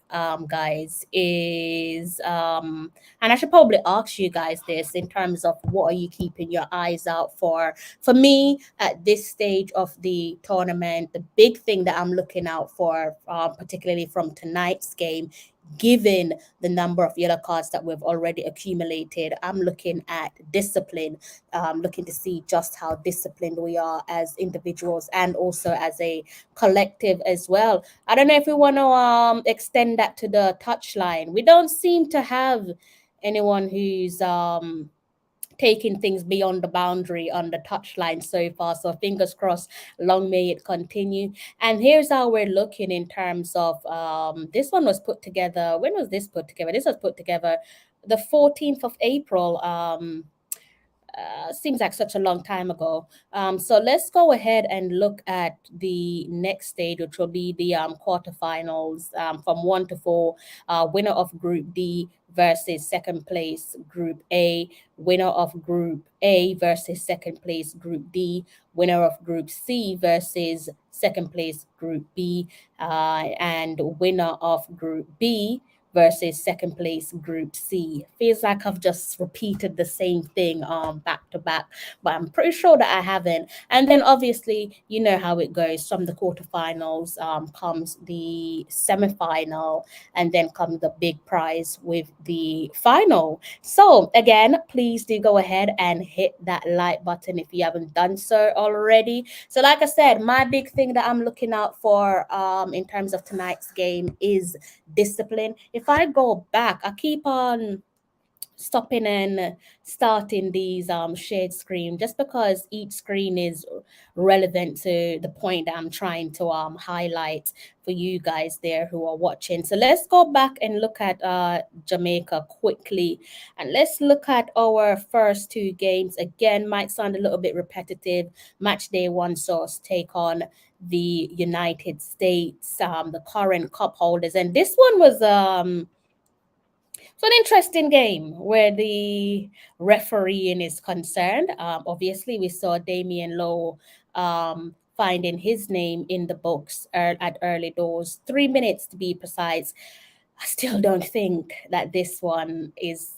guys, is and I should probably ask you guys this in terms of what are you keeping your eyes out for. For me, at this stage of the tournament, the big thing that I'm looking out for, particularly from tonight's game, given the number of yellow cards that we've already accumulated, I'm looking at discipline, looking to see just how disciplined we are as individuals and also as a collective as well. I don't know if we want to extend that to the touchline. We don't seem to have anyone who's taking things beyond the boundary on the touchline so far. So fingers crossed, long may it continue. And here's how we're looking in terms of this one was put together. When was this put together? This was put together the 14th of April. Seems like such a long time ago. So let's go ahead and look at the next stage, which will be the quarterfinals from 1 to 4. Winner of Group D versus second place Group A. Winner of Group A versus second place Group D. Winner of Group C versus second place Group B. And winner of Group B versus second place Group C. Feels like I've just repeated the same thing back to back, but I'm pretty sure that I haven't. And then obviously, you know how it goes. From the quarterfinals comes the semifinal, and then comes the big prize with the final. So again, please do go ahead and hit that like button if you haven't done so already. So like I said, my big thing that I'm looking out for in terms of tonight's game is discipline. If I go back, I keep on stopping and starting these shared screen just because each screen is relevant to the point that I'm trying to highlight for you guys there who are watching. So let's go back and look at Jamaica quickly, and let's look at our first two games. Again, might sound a little bit repetitive. Match day one saw us take on the United States, the current cup holders, and this one was so an interesting game where the refereeing is concerned. Obviously, we saw Damian Lowe finding his name in the books at early doors, 3 minutes to be precise. I still don't think that this one is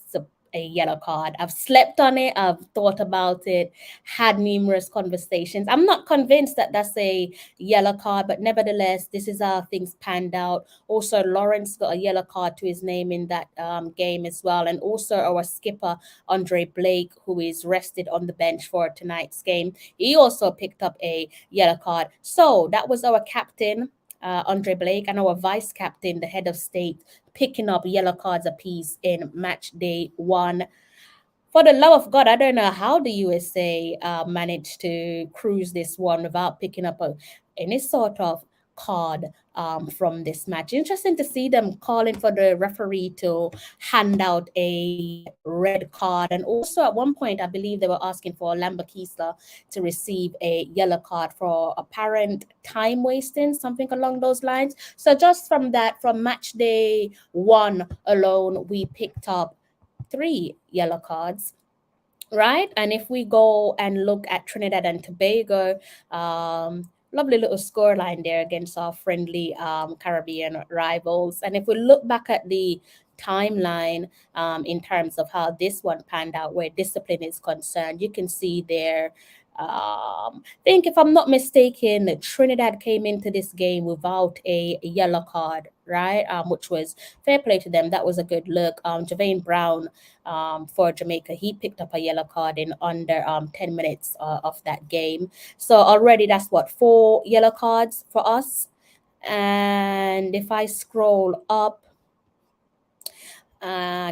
a yellow card. I've slept on it. I've thought about it, had numerous conversations. I'm not convinced that that's a yellow card, but nevertheless, this is how things panned out. Also, Lawrence got a yellow card to his name in that game as well. And also our skipper, Andre Blake, who is rested on the bench for tonight's game, he also picked up a yellow card. So that was our captain, Andre Blake, and our vice captain, the head of state, picking up yellow cards apiece in match day one. For the love of God, I don't know how the USA managed to cruise this one without picking up any sort of card from this match. Interesting to see them calling for the referee to hand out a red card. And also at one point, I believe they were asking for Lambakisa to receive a yellow card for apparent time wasting, something along those lines. So just from that, from match day one alone, we picked up 3 yellow cards, right? And if we go and look at Trinidad and Tobago, lovely little scoreline there against our friendly Caribbean rivals. And if we look back at the timeline in terms of how this one panned out, where discipline is concerned, you can see there. I think if I'm not mistaken, Trinidad came into this game without a yellow card, right? Which was fair play to them. That was a good look. Javane Brown for Jamaica, he picked up a yellow card in under 10 minutes of that game. So already that's what, 4 yellow cards for us. And if I scroll up,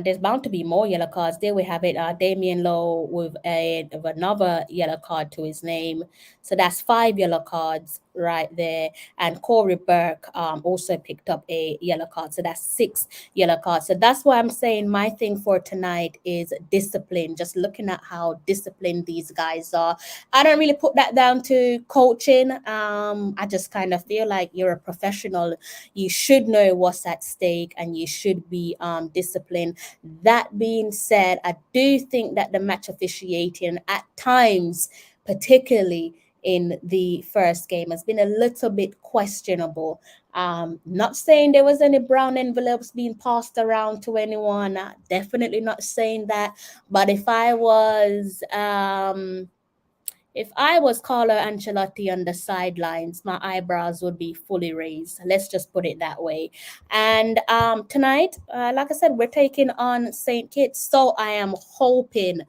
There's bound to be more yellow cards. There we have it. Damian Lowe with another yellow card to his name. So that's 5 yellow cards right there. And Corey Burke also picked up a yellow card. So that's 6 yellow cards. So that's why I'm saying my thing for tonight is discipline. Just looking at how disciplined these guys are. I don't really put that down to coaching. I just kind of feel like you're a professional. You should know what's at stake and you should be disciplined. That being said, I do think that the match officiating at times, particularly in the first game, has been a little bit questionable. Not saying there was any brown envelopes being passed around to anyone. Definitely not saying that. But if I was Carlo Ancelotti on the sidelines, my eyebrows would be fully raised. Let's just put it that way. And tonight, like I said, we're taking on St. Kitts. So I am hoping.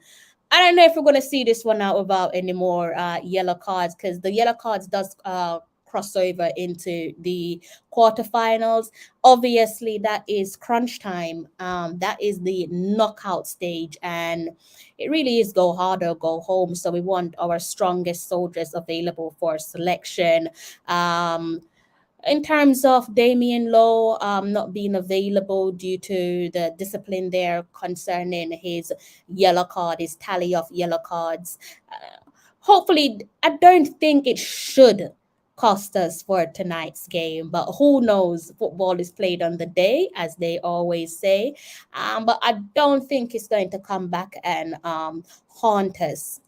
I don't know if we're going to see this one out without any more yellow cards, because the yellow cards does cross over into the quarterfinals. Obviously, that is crunch time. That is the knockout stage, and it really is go hard or go home. So we want our strongest soldiers available for selection. In terms of Damian Lowe not being available due to the discipline there concerning his yellow card, his tally of yellow cards, hopefully, I don't think it should cost us for tonight's game, but who knows? Football is played on the day, as they always say. But I don't think it's going to come back and haunt us.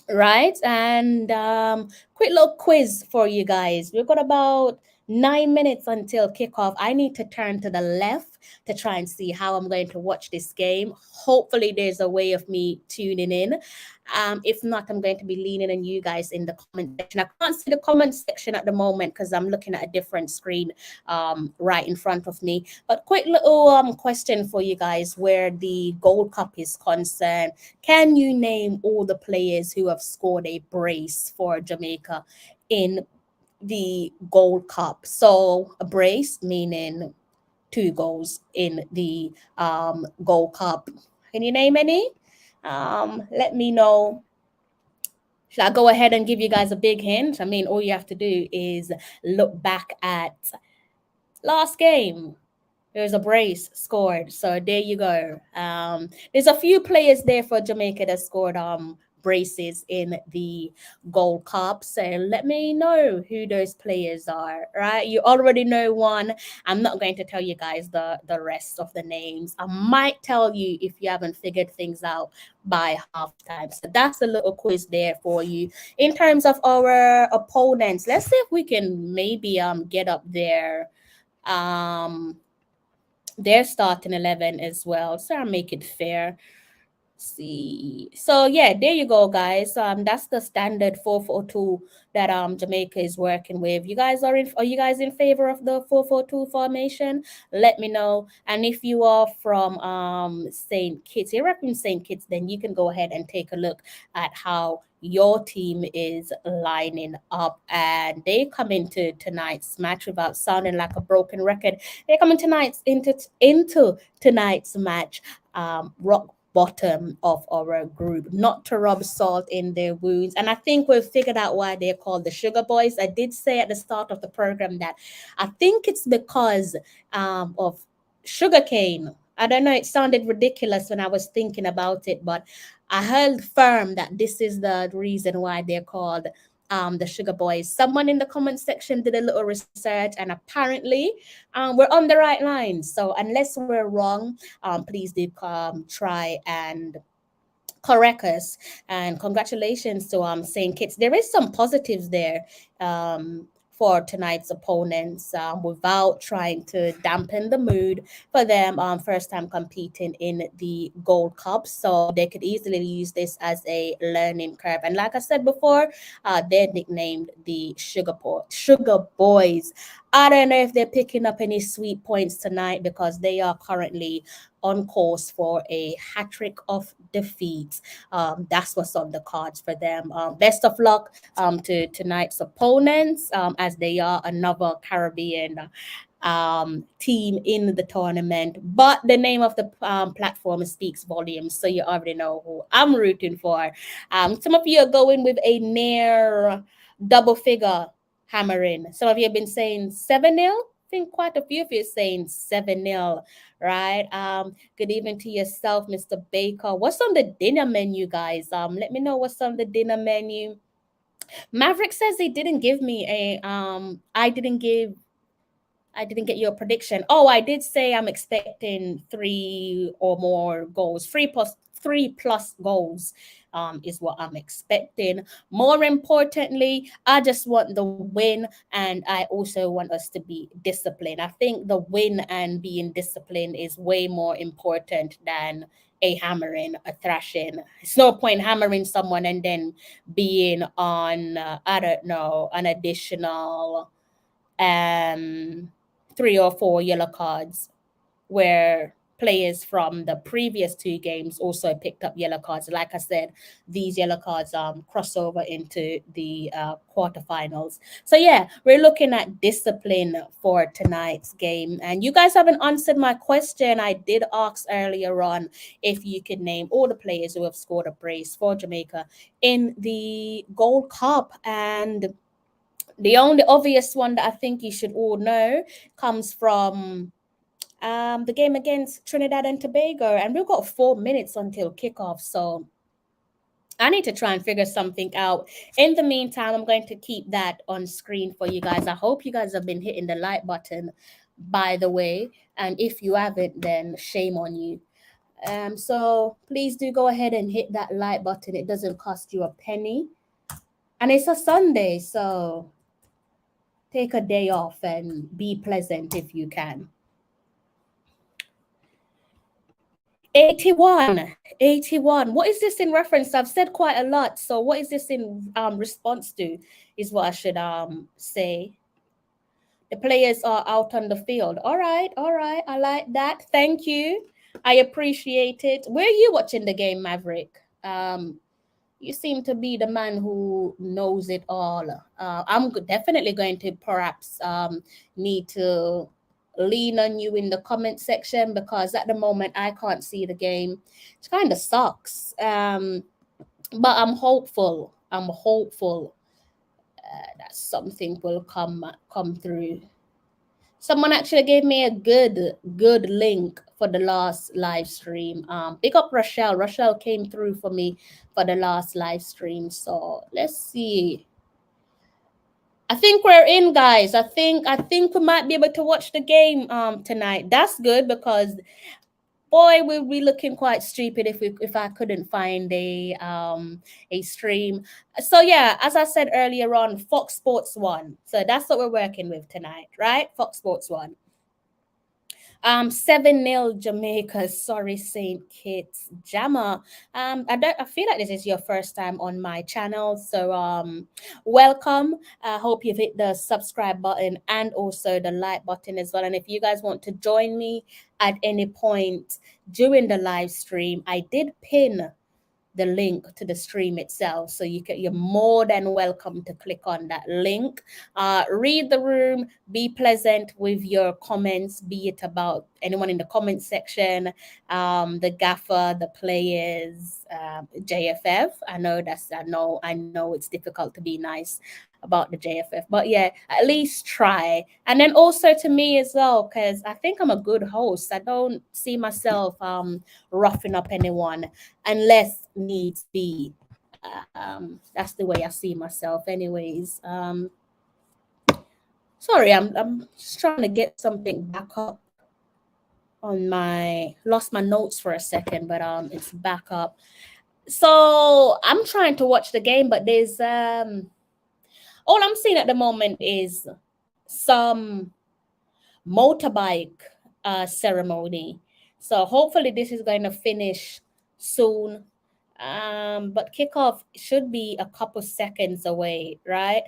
Right? And quick little quiz for you guys. We've got about 9 minutes until kickoff. I need to turn to the left to try and see how I'm going to watch this game. Hopefully, there's a way of me tuning in. If not, I'm going to be leaning on you guys in the comment section. I can't see the comment section at the moment because I'm looking at a different screen right in front of me. But quick little question for you guys where the Gold Cup is concerned. Can you name all the players who have scored a brace for Jamaica in the Gold Cup? So a brace meaning 2 goals in the Gold Cup. Can you name any? Let me know. Should I go ahead and give you guys a big hint? I mean, all you have to do is look back at last game. There's a brace scored. So there you go. There's a few players there for Jamaica that scored braces in the Gold Cup. So let me know who those players are, right? You already know one. I'm not going to tell you guys the rest of the names. I might tell you if you haven't figured things out by halftime. So that's a little quiz there for you. In terms of our opponents, let's see if we can maybe get up their starting 11 as well. So I'll make it fair. See. So yeah, there you go, guys. That's the standard 4-4-2 that Jamaica is working with. Are you guys in favor of the 4-4-2 formation? Let me know. And if you are from St. Kitts, you're repping St. Kitts, then you can go ahead and take a look at how your team is lining up. And they come into tonight's match without sounding like a broken record. They come into tonight's match rock bottom of our group, not to rub salt in their wounds. And I think we've figured out why they're called the Sugar Boys. I did say at the start of the program that I think it's because of sugarcane. I don't know, it sounded ridiculous when I was thinking about it, but I held firm that this is the reason why they're called the Sugar Boys. Someone in the comment section did a little research, and apparently we're on the right lines. So unless we're wrong, please do try and correct us. And congratulations to St. Kitts. There is some positives there for tonight's opponents without trying to dampen the mood for them first time competing in the Gold Cup. So they could easily use this as a learning curve. And like I said before, they're nicknamed the Sugar Boys. I don't know if they're picking up any sweet points tonight because they are currently on course for a hat trick of defeats. That's what's on the cards for them. Best of luck to tonight's opponents as they are another Caribbean team in the tournament, but the name of the platform speaks volumes, so you already know who I'm rooting for. Some of you are going with a near double figure hammering. Some of you have been saying 7-0. I think quite a few of you are saying 7-0, right? Good evening to yourself, Mr. Baker. What's on the dinner menu, guys? Let me know what's on the dinner menu. Maverick says he didn't give me a I didn't get your prediction. Oh, I did say I'm expecting 3 or more goals. 3 plus goals is what I'm expecting. More importantly, I just want the win, and I also want us to be disciplined. I think the win and being disciplined is way more important than a hammering, a thrashing. It's no point hammering someone and then being on, I don't know, an additional 3 or 4 yellow cards, where players from the previous 2 games also picked up yellow cards. Like I said, these yellow cards cross over into the quarterfinals. So yeah, we're looking at discipline for tonight's game. And you guys haven't answered my question. I did ask earlier on if you could name all the players who have scored a brace for Jamaica in the Gold Cup. And the only obvious one that I think you should all know comes from the game against Trinidad and Tobago. And we've got 4 minutes until kickoff. So I need to try and figure something out. In the meantime, I'm going to keep that on screen for you guys. I hope you guys have been hitting the like button, by the way. And if you haven't, then shame on you. So please do go ahead and hit that like button. It doesn't cost you a penny. And it's a Sunday, so take a day off and be pleasant if you can. 81. What is this in reference? I've said quite a lot. So what is this in response to is what I should say. The players are out on the field. All right. I like that. Thank you. I appreciate it. Where are you watching the game, Maverick? You seem to be the man who knows it all. I'm definitely going to perhaps need to lean on you in the comment section, because at the moment I can't see the game. It kind of sucks. But I'm hopeful. That something will come through. Someone actually gave me a good link for the last live stream. Big up Rochelle. Rochelle came through for me for the last live stream. So let's see. I think we're in, guys. I think we might be able to watch the game tonight. That's good, because boy, we'll be looking quite stupid if I couldn't find a stream. So yeah, as I said earlier on, Fox Sports 1. So that's what we're working with tonight, right? Fox Sports 1. 7-0 Jamaica. Sorry, St. Kitts. Jammer. I feel like this is your first time on my channel, so welcome. I hope you've hit the subscribe button and also the like button as well. And if you guys want to join me at any point during the live stream, I did pin the link to the stream itself, so you're more than welcome to click on that link. Read the room, be pleasant with your comments, be it about anyone in the comment section, the gaffer, the players, JFF. I know it's difficult to be nice about the JFF, but yeah, at least try. And then also to me as well, because I think I'm a good host. I don't see myself roughing up anyone unless needs be. That's the way I see myself anyways. Sorry, I'm just trying to get something back up on lost my notes for a second, but it's back up. So I'm trying to watch the game, but there's all I'm seeing at the moment is some motorbike ceremony. So hopefully this is going to finish soon. But kickoff should be a couple seconds away, right?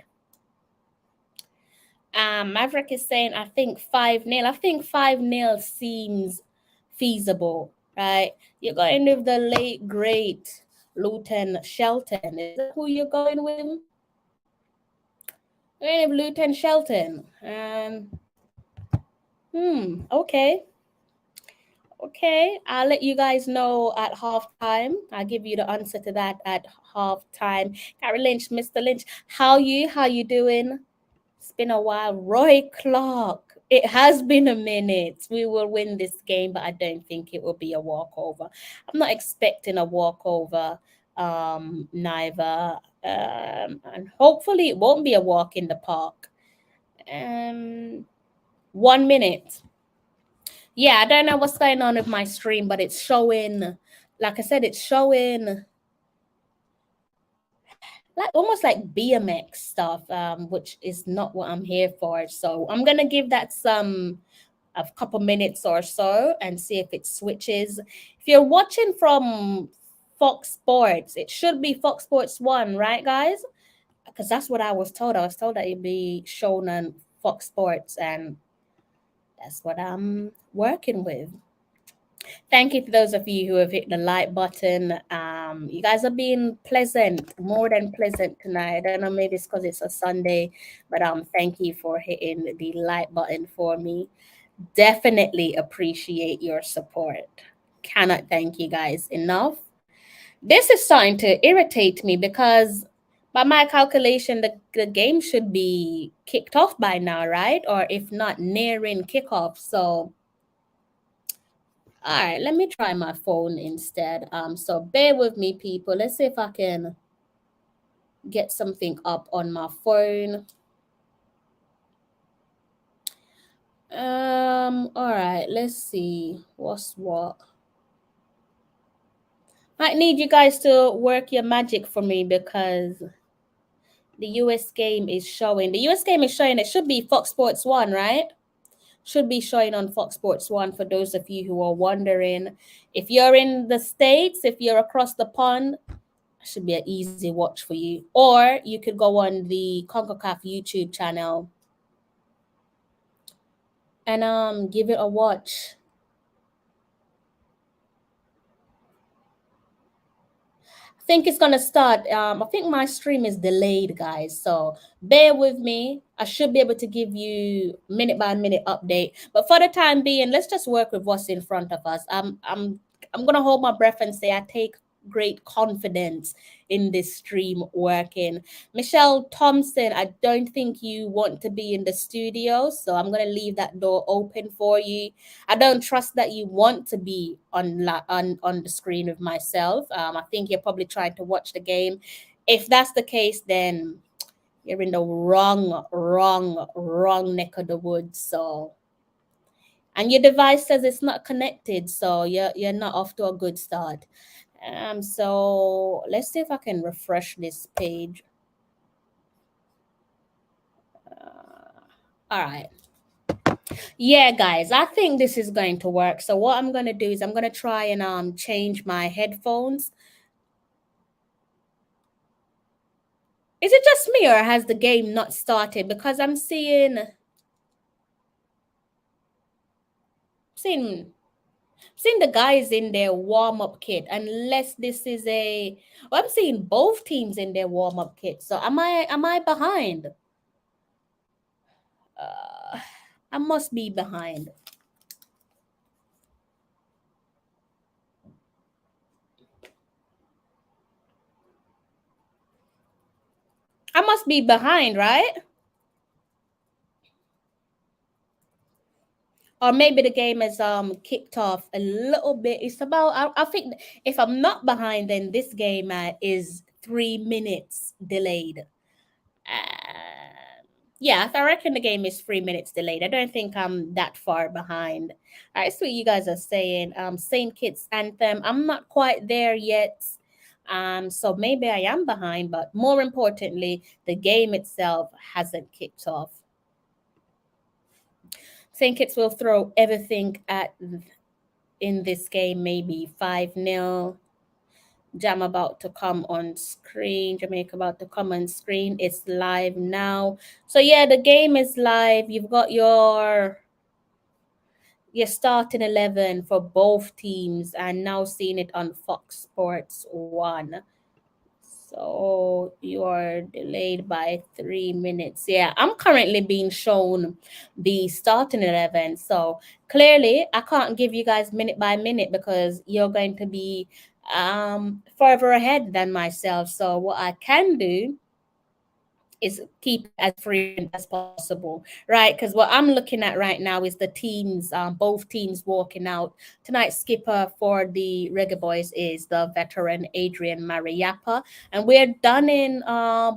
Maverick is saying, I think 5-0. I think 5-0 seems feasible, right? You're going with the late, great Luton Shelton. Is that who you're going with? You're going with Luton Shelton. Okay. Okay, I'll let you guys know at halftime. I'll give you the answer to that at halftime. Gary Lynch, Mr. Lynch, how you doing? It's been a while. Roy Clark, it has been a minute. We will win this game, but I don't think it will be a walkover. I'm not expecting a walkover, neither. And hopefully it won't be a walk in the park. 1 minute. Yeah, I don't know what's going on with my stream, but it's showing, like I said, it's showing like almost like BMX stuff, which is not what I'm here for. So I'm gonna give that a couple minutes or so and see if it switches. If you're watching from Fox Sports, it should be Fox Sports 1, right, guys? Because that's what I was told. I was told that it'd be shown on Fox Sports, and that's what I'm working with. Thank you to those of you who have hit the like button. You guys are being pleasant, more than pleasant tonight. I don't know, maybe it's because it's a Sunday, but thank you for hitting the like button for me. Definitely appreciate your support. Cannot thank you guys enough. This is starting to irritate me because by my calculation, the game should be kicked off by now, right? Or if not, nearing kickoff. So all right, let me try my phone instead. So bear with me, people. Let's see if I can get something up on my phone. All right, let's see what's what. Might need you guys to work your magic for me because the US game is showing. The US game is showing. It should be Fox Sports 1, right? Should be showing on Fox Sports 1 for those of you who are wondering. If you're in the States, if you're across the pond, should be an easy watch for you. Or you could go on the Concacaf YouTube channel and give it a watch. I think it's gonna start. I think my stream is delayed, guys. So bear with me. I should be able to give you minute by minute update. But for the time being, let's just work with what's in front of us. I'm gonna hold my breath and say I take great confidence in this stream working. Michelle Thompson, I don't think you want to be in the studio, so I'm gonna leave that door open for you. I don't trust that you want to be on the screen with myself. I think you're probably trying to watch the game. If that's the case, then you're in the wrong neck of the woods. So, and your device says it's not connected, so you're not off to a good start. So let's see if I can refresh this page. All right. Yeah, guys, I think this is going to work. So what I'm going to do is I'm going to try and change my headphones. Is it just me or has the game not started? Because I'm seeing the guys in their warm-up kit, unless this is I'm seeing both teams in their warm-up kit. So am I behind? I must be behind. I must be behind, right? Or maybe the game is kicked off a little bit. It's about I think if I'm not behind, then this game is 3 minutes delayed. Yeah, I reckon the game is 3 minutes delayed. I don't think I'm that far behind. All right, so what you guys are saying. Saint Kitts Anthem. I'm not quite there yet. So maybe I am behind, but more importantly, the game itself hasn't kicked off. Saint Kitts will throw everything in this game, maybe 5-0. Jam about to come on screen. Jamaica about to come on screen. It's live now. So yeah, the game is live. You've got your starting 11 for both teams, and now seeing it on Fox Sports 1. So you are delayed by 3 minutes. Yeah, I'm currently being shown the starting 11. So clearly, I can't give you guys minute by minute because you're going to be further ahead than myself. So what I can do is keep it as frequent as possible, right? Because what I'm looking at right now is the teams, both teams walking out. Tonight's skipper for the Reggae Boys is the veteran Adrian Mariappa, and we're donning our,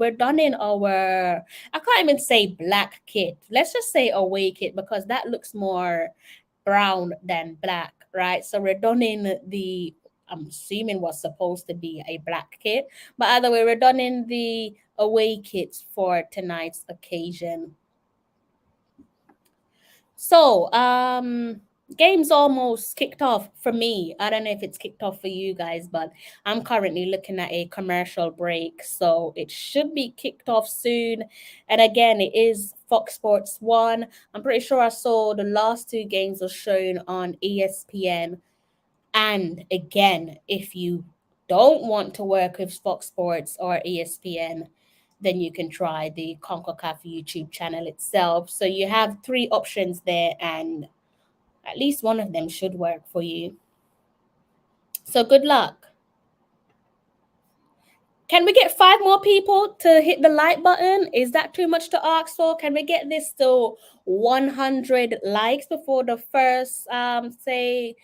I can't even say black kit. Let's just say away kit because that looks more brown than black, right? So we're donning the, I'm assuming what's supposed to be a black kit, but either way, we're donning the away kits for tonight's occasion. So, game's almost kicked off for me. I don't know if it's kicked off for you guys, but I'm currently looking at a commercial break, so it should be kicked off soon. And again, it is Fox Sports 1. I'm pretty sure I saw the last two games were shown on ESPN. And again, if you don't want to work with Fox Sports or ESPN, then you can try the Concacaf YouTube channel itself. So you have three options there, and at least one of them should work for you. So good luck. Can we get 5 more people to hit the like button? Is that too much to ask for? Can we get this to 100 likes before the first, say,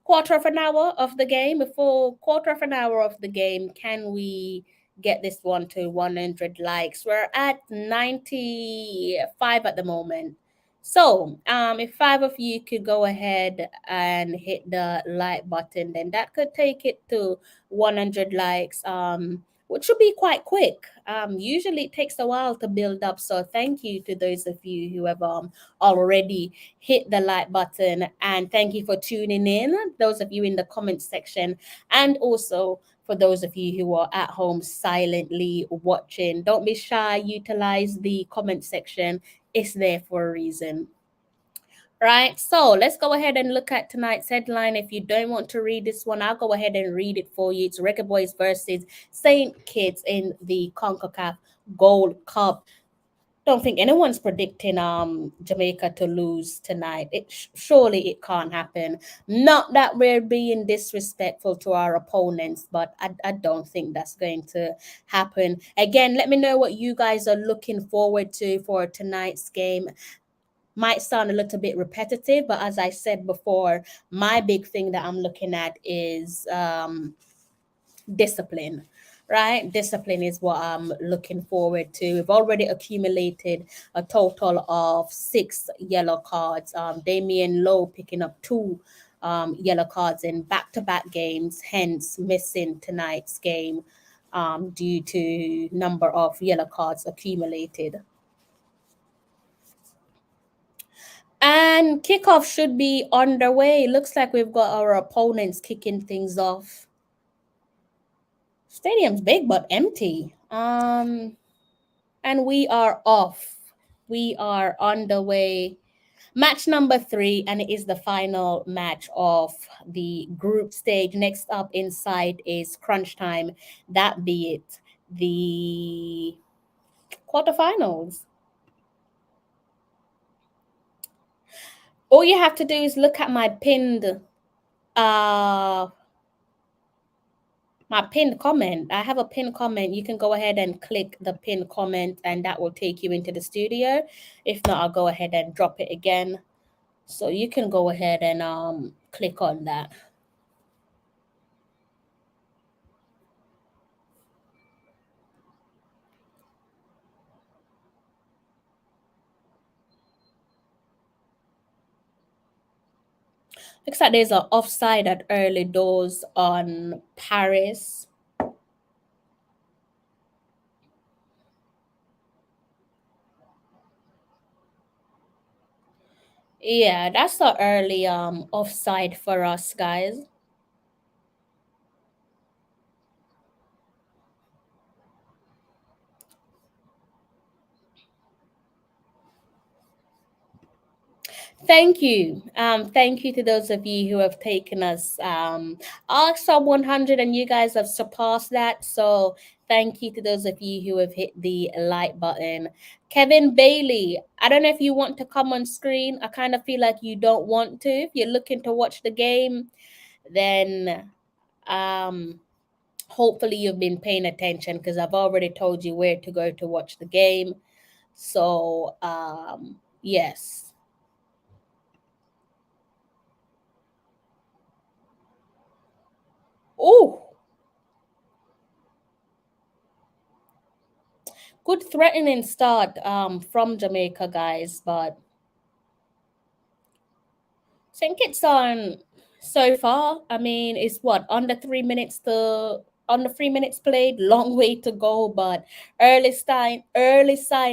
quarter of an hour of the game? Before quarter of an hour of the game, can we get this one to 100 likes? We're at 95 at the moment. So if 5 of you could go ahead and hit the like button, then that could take it to 100 likes, which should be quite quick. Usually it takes a while to build up. So thank you to those of you who have already hit the like button, and thank you for tuning in, those of you in the comment section, and also for those of you who are at home silently watching. Don't be shy, utilize the comment section, it's there for a reason. Right, so let's go ahead and look at tonight's headline. If you don't want to read this one, I'll go ahead and read it for you. It's Reggae Boys versus Saint Kitts in the Concacaf Gold Cup. Don't think anyone's predicting Jamaica to lose tonight. Surely it can't happen. Not that we're being disrespectful to our opponents, but I don't think that's going to happen. Again, let me know what you guys are looking forward to for tonight's game. Might sound a little bit repetitive, but as I said before, my big thing that I'm looking at is discipline. Right? Discipline is what I'm looking forward to. We've already accumulated a total of 6 yellow cards. Damian Lowe picking up 2 yellow cards in back-to-back games, hence missing tonight's game due to number of yellow cards accumulated. And kickoff should be underway. Looks like we've got our opponents kicking things off. Stadium's big but empty. And we are off. We are on the way. Match number 3, and it is the final match of the group stage. Next up inside is crunch time. That be it, the quarterfinals. All you have to do is look at my pinned comment. I have a pinned comment. You can go ahead and click the pinned comment, and that will take you into the studio. If not, I'll go ahead and drop it again. So you can go ahead and click on that. Looks like there's an offside at early doors on Paris. Yeah, that's the early offside for us, guys. thank you. Thank you to those of you who have taken us our sub 100, and you guys have surpassed that. So thank you to those of you who have hit the like button. Kevin Bailey, I don't know if you want to come on screen. I kind of feel like you don't want to. If you're looking to watch the game, then hopefully you've been paying attention, because I've already told you where to go to watch the game. So yes. Oh, good threatening start from Jamaica, guys, but I think it's on so far. I mean, it's what, under 3 minutes played, long way to go, but early sign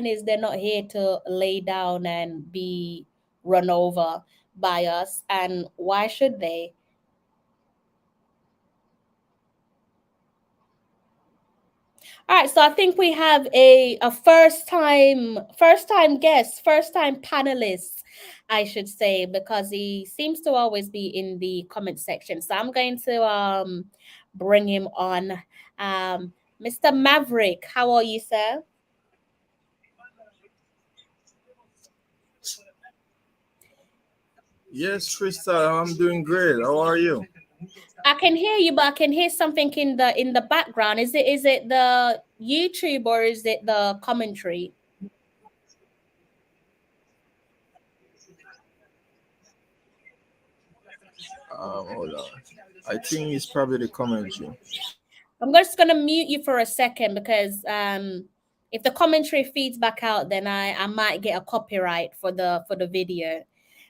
is they're not here to lay down and be run over by us, and why should they? All right, so I think we have a first time guest, first time panelist, I should say, because he seems to always be in the comment section. So I'm going to bring him on. Mr. Maverick, how are you, sir? Yes, Crystal, I'm doing great. How are you? I can hear you, but I can hear something in the background. Is it the YouTube or is it the commentary? Hold on. I think it's probably the commentary. I'm just gonna mute you for a second, because if the commentary feeds back out, then I might get a copyright for the video.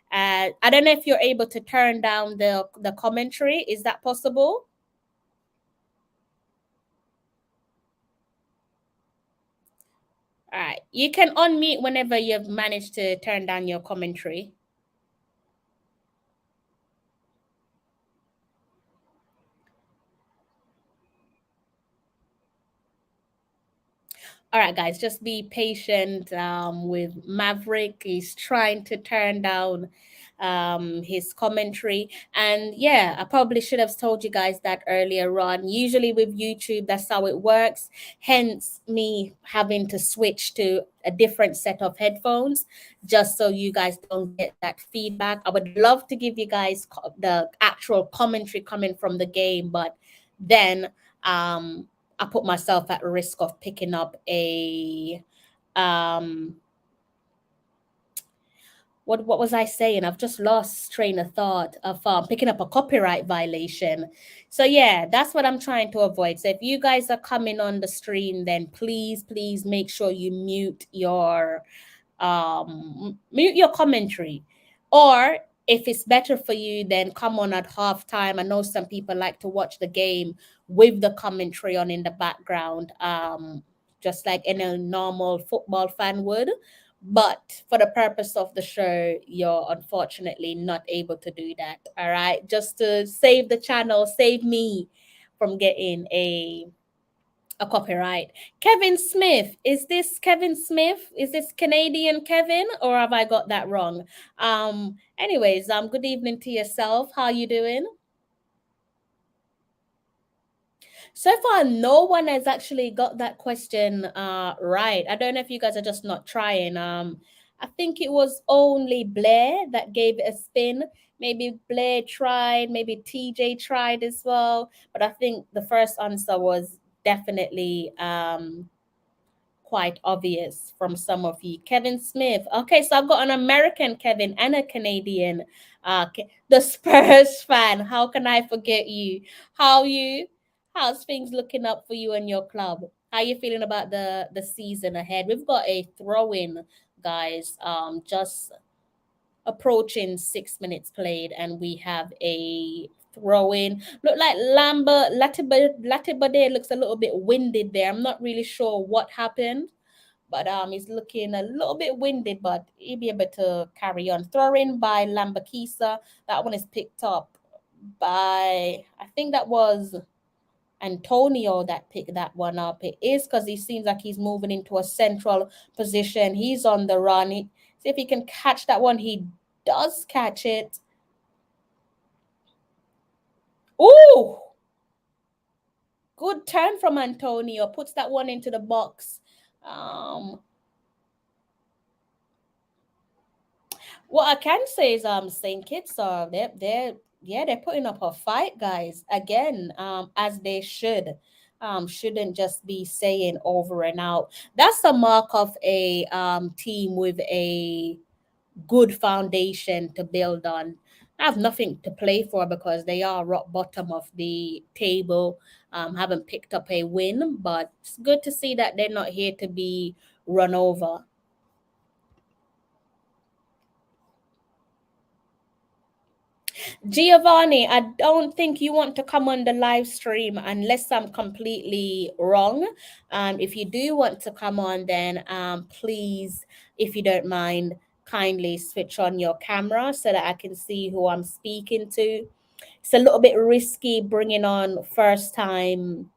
I don't know if you're able to turn down the commentary. Is that possible? All right, you can unmute whenever you've managed to turn down your commentary. All right, guys, just be patient with Maverick. He's trying to turn down his commentary. And yeah, I probably should have told you guys that earlier on. Usually with YouTube, that's how it works. Hence me having to switch to a different set of headphones, just so you guys don't get that feedback. I would love to give you guys the actual commentary coming from the game, but then I put myself at risk of picking up a what was I saying? I've just lost train of thought of picking up a copyright violation. So yeah, that's what I'm trying to avoid. So if you guys are coming on the stream, then please make sure you mute your commentary. Or if it's better for you, then come on at halftime. I know some people like to watch the game with the commentary on in the background, just like any normal football fan would. But for the purpose of the show, you're unfortunately not able to do that. All right. Just to save the channel, save me from getting a copyright. Kevin Smith. Is this Kevin Smith? Is this Canadian Kevin, or have I got that wrong? Anyways, good evening to yourself. How you doing? So far, no one has actually got that question right. I don't know if you guys are just not trying. I think it was only Blair that gave it a spin. Maybe Blair tried, maybe TJ tried as well. But I think the first answer was definitely quite obvious from some of you. Kevin Smith. Okay, so I've got an American Kevin and a Canadian. The Spurs fan. How can I forget you? How's things looking up for you and your club? How you feeling about the season ahead? We've got a throw-in, guys. Just approaching 6 minutes played, and we have a throw in. Look like Latibade looks a little bit winded there. I'm not really sure what happened, but he's looking a little bit winded, but he'll be able to carry on. Throw in by Lambakisa. That one is picked up by, I think that was Antonio that picked that one up. It is, because he seems like he's moving into a central position. He's on the run. See if he can catch that one. He does catch it. Ooh! Good turn from Antonio. Puts that one into the box. What I can say is St. Kitts are they're putting up a fight, guys. Again, as they should. Shouldn't just be saying over and out. That's a mark of a team with a good foundation to build on. I have nothing to play for because they are rock bottom of the table. Haven't picked up a win, but it's good to see that they're not here to be run over. Giovanni, I don't think you want to come on the live stream unless I'm completely wrong. If you do want to come on, then please, if you don't mind, kindly switch on your camera so that I can see who I'm speaking to. It's a little bit risky bringing on first time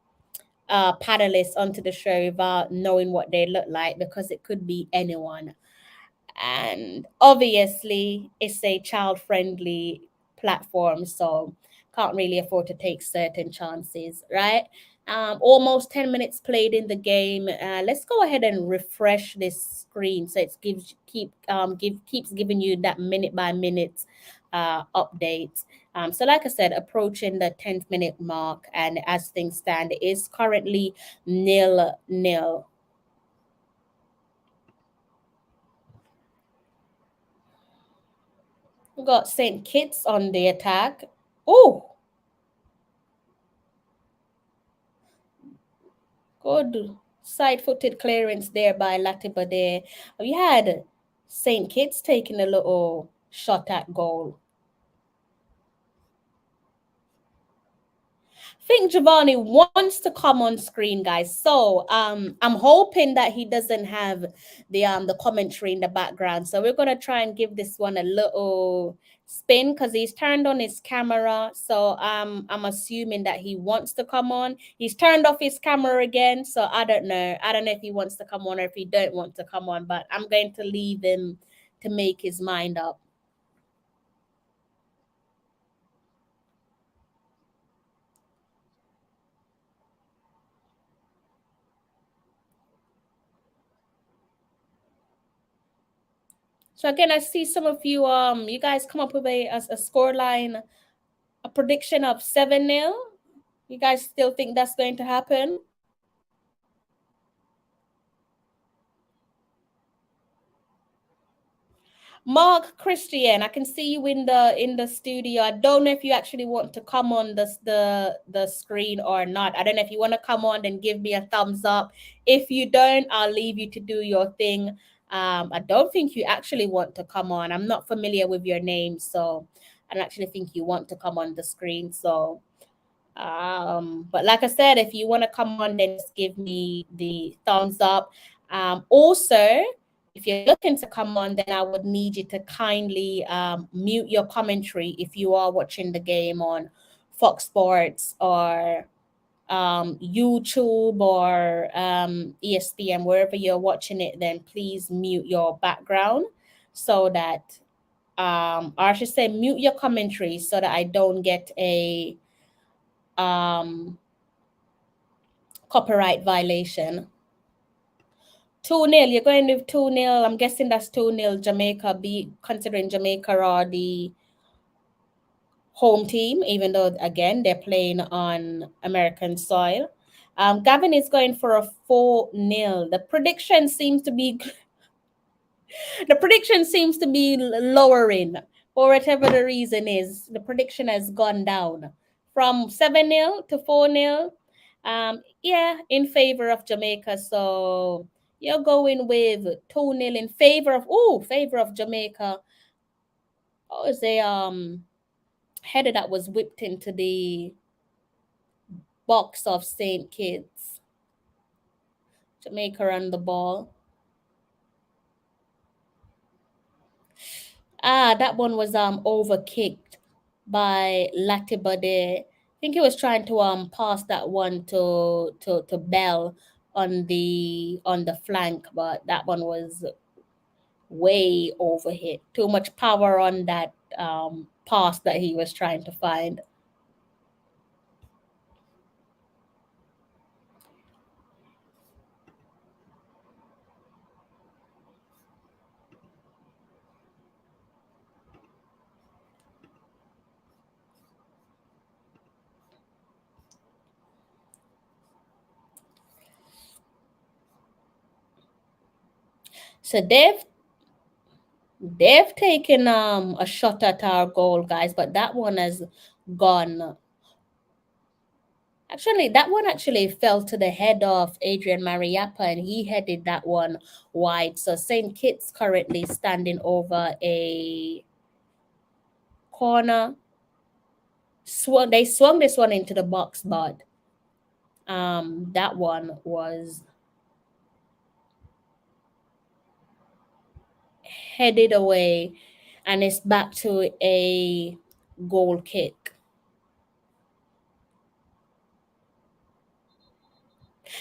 panelists onto the show without knowing what they look like because it could be anyone. And obviously, it's a child friendly platform, so can't really afford to take certain chances, right? Almost 10 minutes played in the game. Let's go ahead and refresh this screen so it keeps giving you that minute by minute update. So like I said, approaching the 10th minute mark, and as things stand, it is currently 0-0. We got St. Kitts on the attack. Oh, good side-footed clearance there by Latibade. We had St. Kitts taking a little shot at goal. I think Giovanni wants to come on screen, guys. So I'm hoping that he doesn't have the commentary in the background. So we're gonna try and give this one a little spin because he's turned on his camera. So I'm assuming that he wants to come on. He's turned off his camera again. So I don't know. I don't know if he wants to come on or if he don't want to come on, but I'm going to leave him to make his mind up. So again, I see some of you you guys come up with a score line, a prediction of 7-0. You guys still think that's going to happen? Mark Christian, I can see you in the studio. I don't know if you actually want to come on the screen or not. I don't know if you want to come on, then give me a thumbs up. If you don't, I'll leave you to do your thing. I don't think you actually want to come on. I'm not familiar with your name, so I don't actually think you want to come on the screen. So, but like I said, if you want to come on, then just give me the thumbs up. Also, if you're looking to come on, then I would need you to kindly mute your commentary if you are watching the game on Fox Sports or YouTube or ESPN, wherever you're watching it, then please mute your background so that, or I should say mute your commentary so that I don't get a copyright violation. 2-0, you're going with 2-0. I'm guessing that's 2-0 Jamaica, considering Jamaica are the home team, even though, again, they're playing on American soil. Gavin is going for a 4-0. The prediction seems to be lowering for whatever the reason is. The prediction has gone down from 7-0 to 4-0. Yeah, in favor of Jamaica. So you're going with 2-0 in favor of Jamaica. Oh, is a header that was whipped into the box of St. Kitts. Jamaica on the ball. That one was overkicked by Latibade. I think he was trying to pass that one to Bell on the flank, but that one was way overhit. Too much power on that pass that he was trying to find. So they've taken a shot at our goal, guys, but that one has gone. Actually, that one actually fell to the head of Adrian Mariappa, and he headed that one wide. So St. Kitts currently standing over a corner. They swung this one into the box, but that one was headed away, and it's back to a goal kick.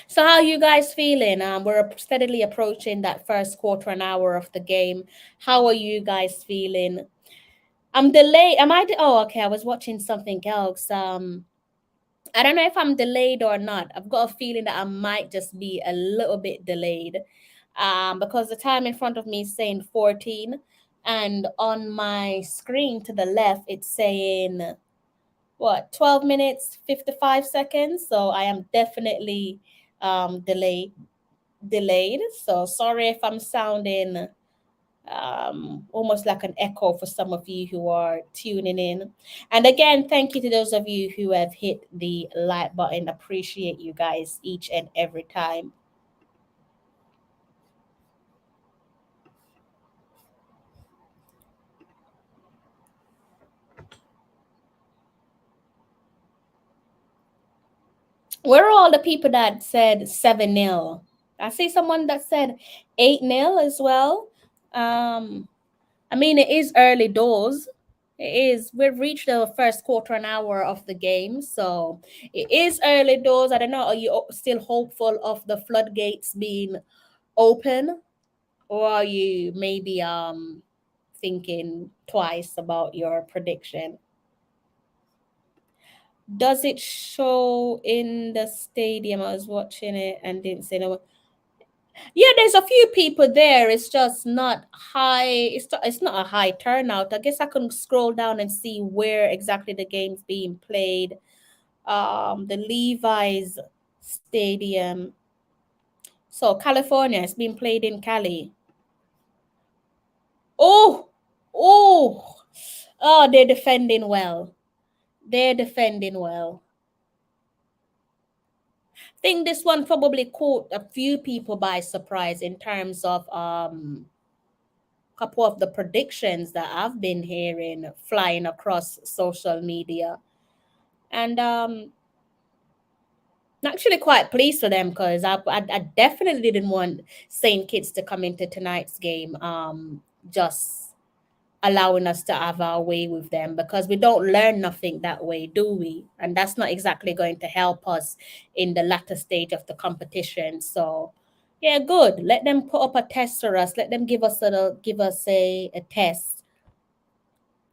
So how you guys feeling? We're steadily approaching that first quarter an hour of the game. How are you guys feeling? I'm delayed. Oh, okay. I was watching something else. I don't know if I'm delayed or not. I've got a feeling that I might just be a little bit delayed. Because the time in front of me is saying 14, and on my screen to the left it's saying what, 12 minutes 55 seconds. So I am definitely delayed. So sorry if I'm sounding almost like an echo for some of you who are tuning in. And again, thank you to those of you who have hit the like button. Appreciate you guys each and every time. Where are all the people that said 7-0? I see someone that said 8-0 as well. I mean, it is early doors. It is. We've reached the first quarter an hour of the game, so it is early doors. I don't know. Are you still hopeful of the floodgates being open, or are you maybe thinking twice about your prediction? Does it show in the stadium? I was watching it and didn't see no. Yeah, there's a few people there. It's just not high. It's not a high turnout. I guess I can scroll down and see where exactly the game's being played. The Levi's Stadium. So California, it's being played in Cali. Oh, they're defending well. They're defending well. I think this one probably caught a few people by surprise in terms of couple of the predictions that I've been hearing flying across social media. And I'm actually quite pleased for them, because I definitely didn't want St. Kitts to come into tonight's game just allowing us to have our way with them, because we don't learn nothing that way, do we? And that's not exactly going to help us in the latter stage of the competition. So yeah, good. Let them put up a test for us. Let them give us a test.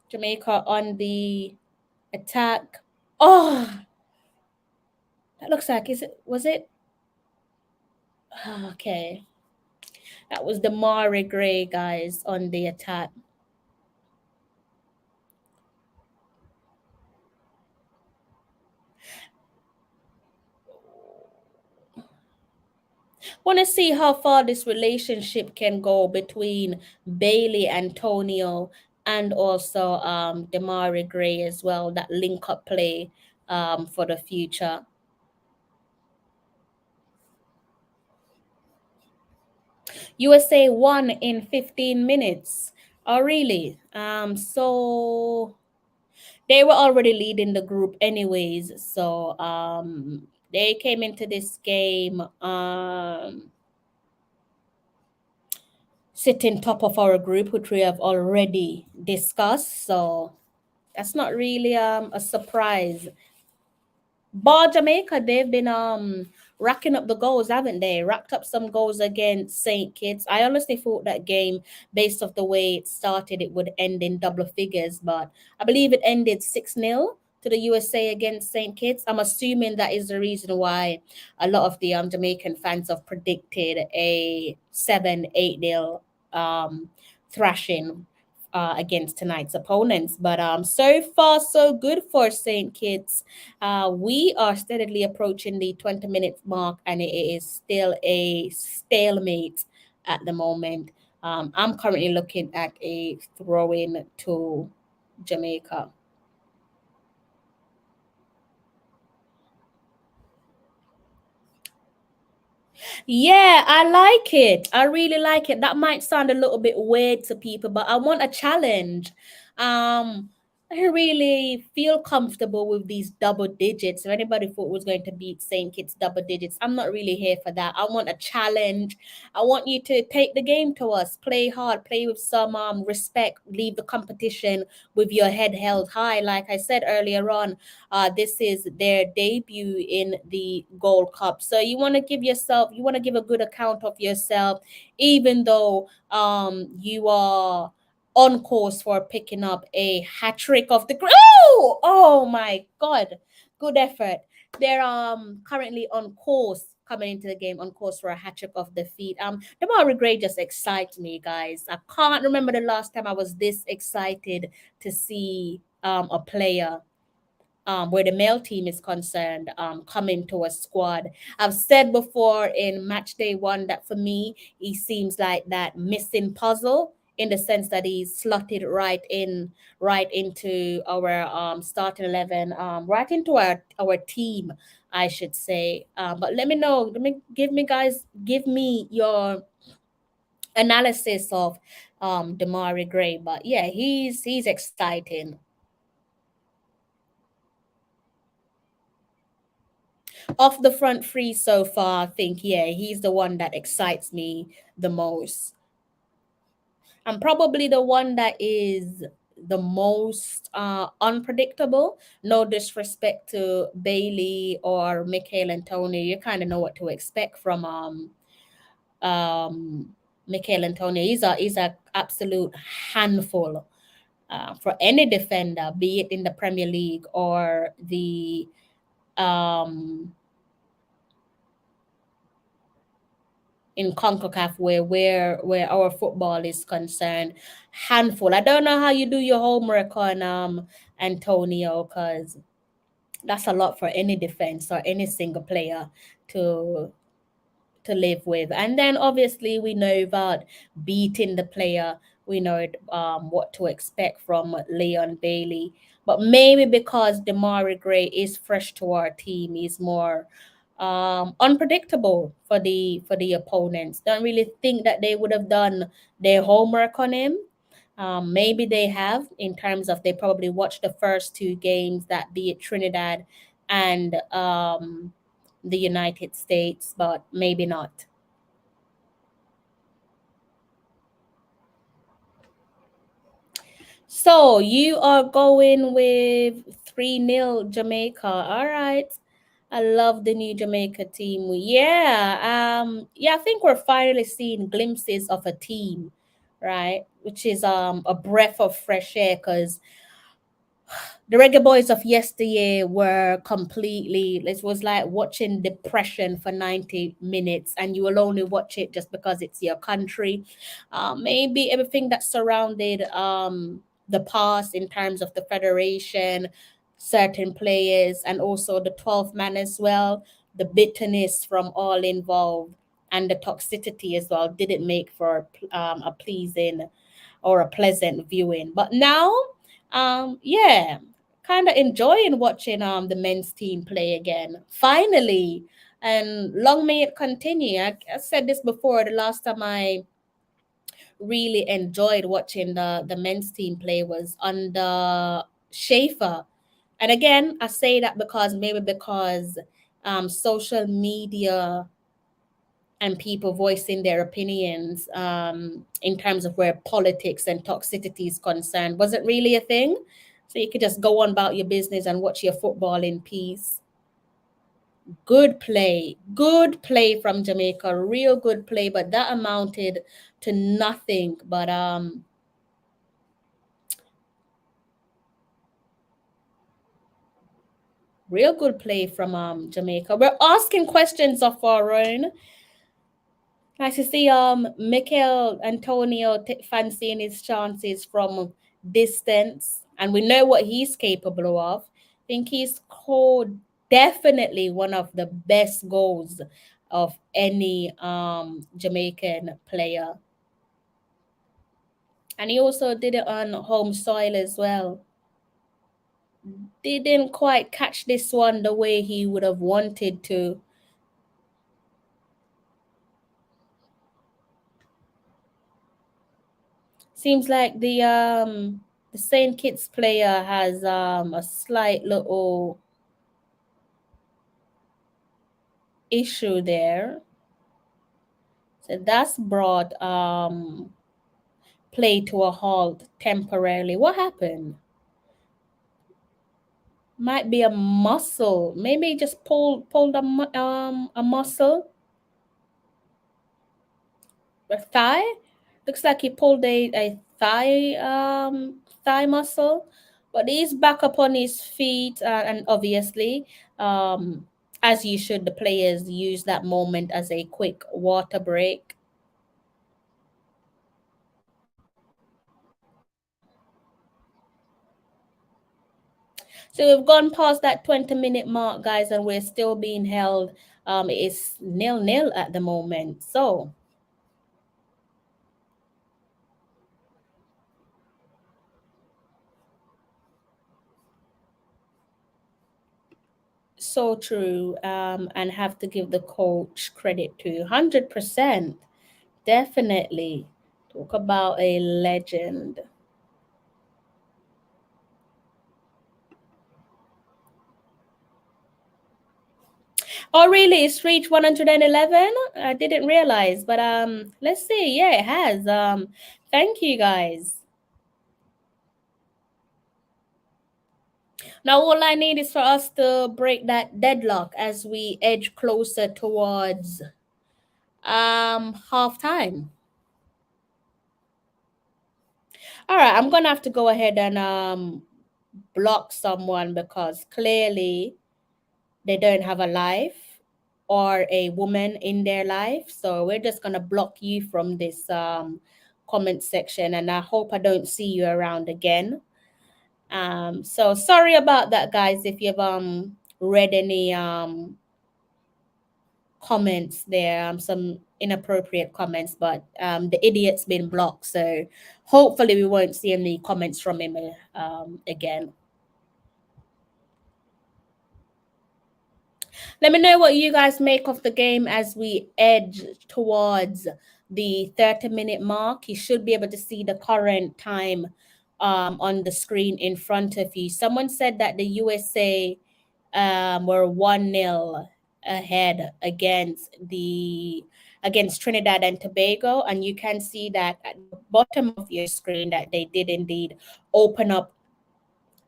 Jamaica on the attack. Oh, that looks like, was it? Okay. That was the Mari Gray guys on the attack. Want to see how far this relationship can go between Bailey, Antonio, and also Demari Gray as well. That link up play for the future. USA won in 15 minutes. Oh, really? So they were already leading the group anyways. So they came into this game sitting top of our group, which we have already discussed. So that's not really a surprise. bar Jamaica, they've been racking up the goals, haven't they? Racked up some goals against St. Kitts. I honestly thought that game, based off the way it started, it would end in double figures, but I believe it ended 6-0 to the USA against St. Kitts. I'm assuming that is the reason why a lot of the Jamaican fans have predicted a 7-8-0 thrashing against tonight's opponents. But so far, so good for St. Kitts. We are steadily approaching the 20-minute mark, and it is still a stalemate at the moment. I'm currently looking at a throw-in to Jamaica. Yeah, I like it. I really like it. That might sound a little bit weird to people, but I want a challenge. Um, I really feel comfortable with these double digits. If anybody thought was going to beat St. Kitts double digits, I'm not really here for that. I want a challenge. I want you to take the game to us, play hard, play with some respect, leave the competition with your head held high. Like I said earlier on, this is their debut in the Gold Cup. So you want to you want to give a good account of yourself, even though you are on course for picking up a hat trick of the oh my god, good effort. They're currently on course coming into the game on course for a hat trick of defeat. Damari Gray just excites me, guys. I can't remember the last time I was this excited to see a player where the male team is concerned, come into a squad. I've said before in match day one that for me, he seems like that missing puzzle in the sense that he's slotted right into our starting 11, right into our team, I should say. But let me know, give me your analysis of Damari Gray. But yeah, he's exciting. Off the front three so far, I think, yeah, he's the one that excites me the most. And probably the one that is the most unpredictable. No disrespect to Bailey or Michael Antonio. You kind of know what to expect from Michael Antonio. He's a absolute handful for any defender, be it in the Premier League or the in Concacaf where our football is concerned. Handful. I don't know how you do your homework on Antonio, because that's a lot for any defense or any single player to live with. And then obviously we know about beating the player. We know what to expect from Leon Bailey. But maybe because Damari Gray is fresh to our team, he's more unpredictable for the opponents. Don't really think that they would have done their homework on him. Maybe they have, in terms of they probably watched the first two games, that be it Trinidad and the United States, but maybe not. So you are going with 3-0 Jamaica. All right. I love the new Jamaica team. Yeah, I think we're finally seeing glimpses of a team, right? Which is a breath of fresh air, because the Reggae Boys of yesteryear were completely, it was like watching depression for 90 minutes, and you will only watch it just because it's your country. Maybe everything that surrounded the past in terms of the federation, certain players, and also the 12th man as well, the bitterness from all involved, and the toxicity as well didn't make for a pleasing or a pleasant viewing. But now, yeah, kind of enjoying watching the men's team play again. Finally, and long may it continue. I said this before. The last time I really enjoyed watching the men's team play was under Schaefer. And again, I say that because social media and people voicing their opinions in terms of where politics and toxicity is concerned wasn't really a thing. So you could just go on about your business and watch your football in peace. Good play from Jamaica, real good play, but that amounted to nothing. But real good play from Jamaica. We're asking questions of our own. Nice to see Mikel Antonio fancying his chances from distance, and we know what he's capable of. I think he's scored definitely one of the best goals of any Jamaican player, and he also did it on home soil as well. Didn't quite catch this one the way he would have wanted to. Seems like the Saint Kitts player has a slight little issue there. So that's brought play to a halt temporarily. What happened? Might be a muscle. Maybe just pulled a muscle. A thigh? Looks like he pulled a thigh muscle. But he's back up on his feet, and obviously, as you should, the players use that moment as a quick water break. So we've gone past that 20-minute mark, guys, and we're still being held. It's 0-0 at the moment. So true, and have to give the coach credit to 100%. Definitely. Talk about a legend. Oh, really? It's reached 111? I didn't realize, but let's see. Yeah, it has. Thank you, guys. Now all I need is for us to break that deadlock as we edge closer towards halftime. All right, I'm gonna have to go ahead and block someone because clearly they don't have a life or a woman in their life. So we're just gonna block you from this comment section, and I hope I don't see you around again. So sorry about that, guys, if you've read any comments there, some inappropriate comments, but the idiot's been blocked, so hopefully we won't see any comments from him again. Let me know what you guys make of the game as we edge towards the 30-minute mark. You should be able to see the current time on the screen in front of you. Someone said that the USA were 1-0 ahead against Trinidad and Tobago, and you can see that at the bottom of your screen that they did indeed open up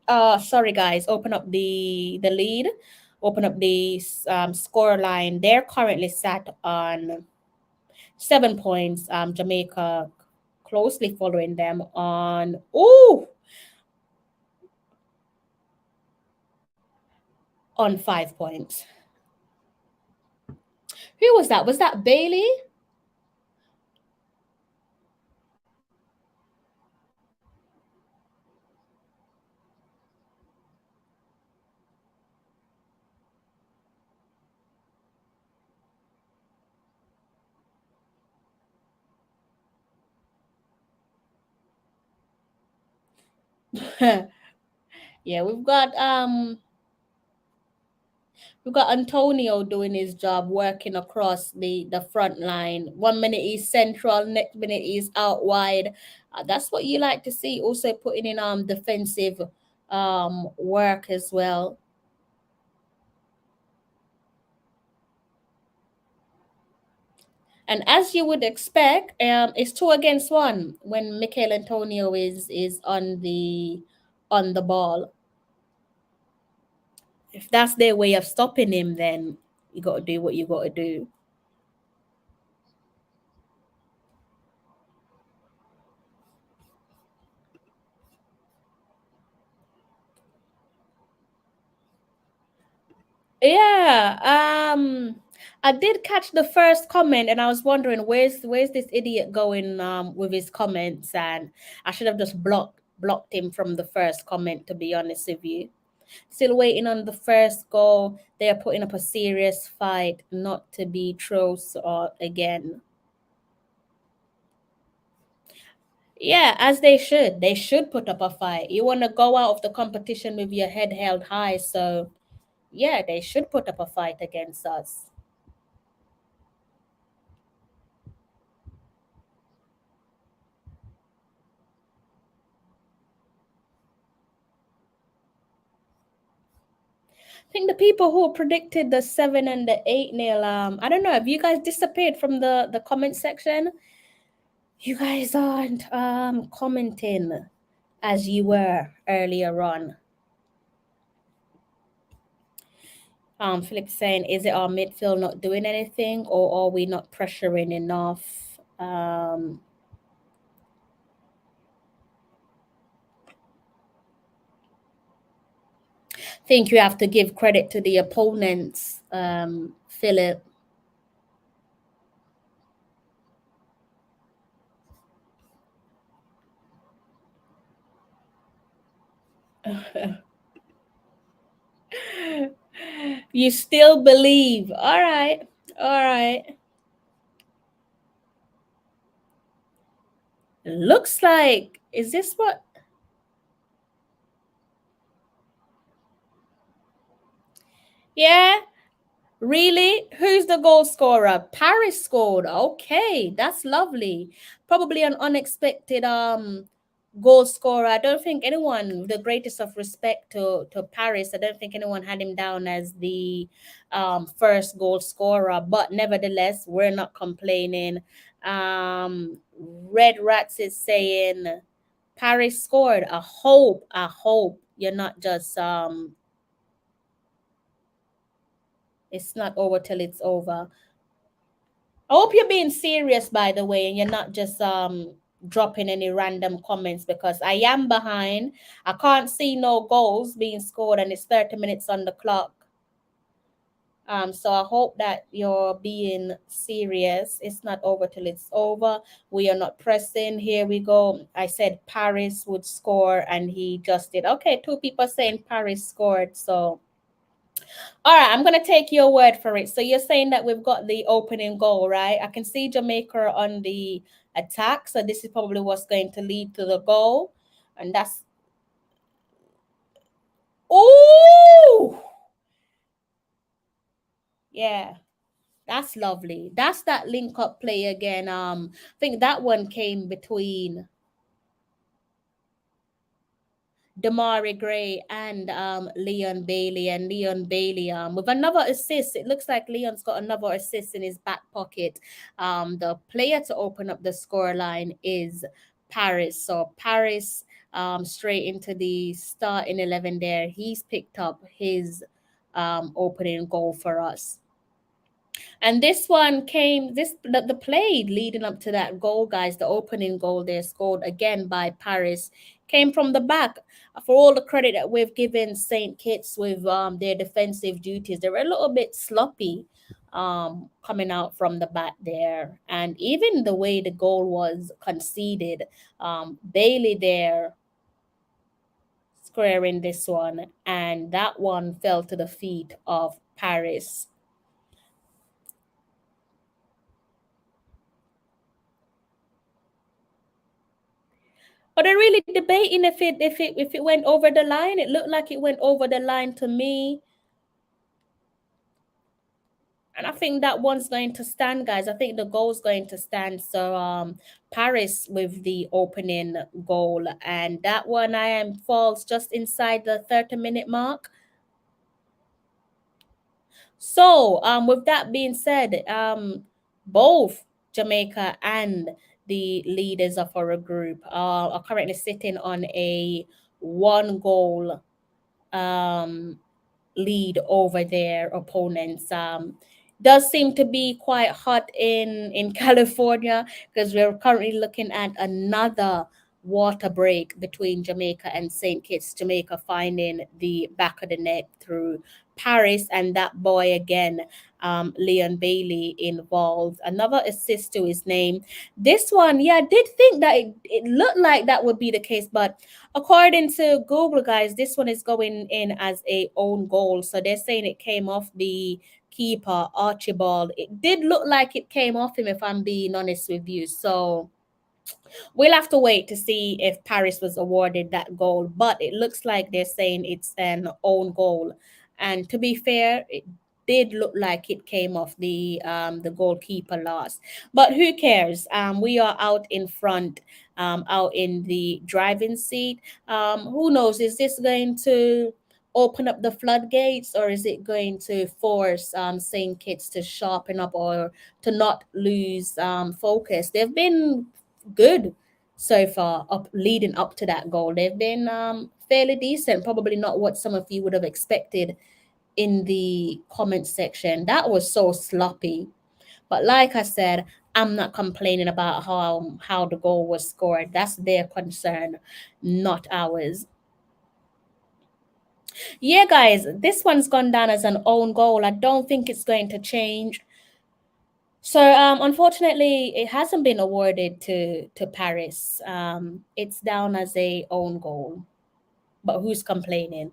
open up the lead, open up the score line. They're currently sat on 7 points. Jamaica closely following them on on 5 points. Who was that? Was that Bailey? Yeah, we've got Antonio doing his job, working across the front line. 1 minute he's central, next minute he's out wide. That's what you like to see. Also putting in defensive work as well. And as you would expect, it's 2 against 1 when Mikel Antonio is on the ball. If that's their way of stopping him, then You got to do what you got to do. Yeah, I did catch the first comment, and I was wondering where's this idiot going with his comments, and I should have just blocked him from the first comment, to be honest with you. Still waiting on the first goal. They are putting up a serious fight, not to be throws again. Yeah, as they should. They should put up a fight. You want to go out of the competition with your head held high, so yeah, they should put up a fight against us. I think the people who predicted the 7 and the 8-0, I don't know, have you guys disappeared from the comment section? You guys aren't commenting as you were earlier on. Philip saying, is it our midfield not doing anything, or are we not pressuring enough? Think you have to give credit to the opponents, Philip. You still believe. All right. All right. Looks like, is this what? Yeah. Really? Who's the goal scorer? Paris scored. Okay, that's lovely. Probably an unexpected goal scorer. I don't think anyone, the greatest of respect to Paris, I don't think anyone had him down as the first goal scorer. But nevertheless, we're not complaining. Red Rats is saying Paris scored. I hope you're not just it's not over till it's over. I hope you're being serious, by the way, and you're not just dropping any random comments, because I am behind. I can't see no goals being scored, and it's 30 minutes on the clock. So I hope that you're being serious. It's not over till it's over. We are not pressing. Here we go. I said Paris would score, and he just did. Okay, 2 people saying Paris scored. So all right, I'm going to take your word for it. So you're saying that we've got the opening goal, right? I can see Jamaica on the attack. So this is probably what's going to lead to the goal. And that's... Oh! Yeah, that's lovely. That's that link-up play again. I think that one came between Damari Gray and Leon Bailey. And Leon Bailey with another assist. It looks like Leon's got another assist in his back pocket. The player to open up the scoreline is Paris. So Paris straight into the starting 11 there. He's picked up his opening goal for us. And this one came, the play leading up to that goal, guys, the opening goal there, scored again by Paris, came from the back. For all the credit that we've given St. Kitts with their defensive duties, they were a little bit sloppy coming out from the back there. And even the way the goal was conceded, Bailey there squaring this one, and that one fell to the feet of Paris. But they're really debating if it went over the line. It looked like it went over the line to me. And I think that one's going to stand, guys. I think the goal's going to stand. So Paris with the opening goal. And that one falls just inside the 30-minute mark. So with that being said, both Jamaica and the leaders of our group are currently sitting on a 1-goal lead over their opponents. Does seem to be quite hot in California because we're currently looking at another water break between Jamaica and St. Kitts. Jamaica finding the back of the net through Paris, and that boy again, Leon Bailey, involved. Another assist to his name. This one, yeah, I did think that it looked like that would be the case, but according to Google, guys, this one is going in as a own goal. So they're saying it came off the keeper, Archibald. It did look like it came off him, if I'm being honest with you. So we'll have to wait to see if Paris was awarded that goal, but it looks like they're saying it's an own goal. And to be fair, it did look like it came off the goalkeeper last. But who cares? We are out in front, out in the driving seat. Who knows? Is this going to open up the floodgates, or is it going to force St. Kitts to sharpen up or to not lose focus? They've been good so far up leading up to that goal. They've been fairly decent, probably not what some of you would have expected in the comment section. That was so sloppy, but like I said, I'm not complaining about how the goal was scored. That's their concern, not ours. Yeah, guys, this one's gone down as an own goal. I don't think it's going to change. So unfortunately, it hasn't been awarded to Paris. It's down as a own goal. But who's complaining?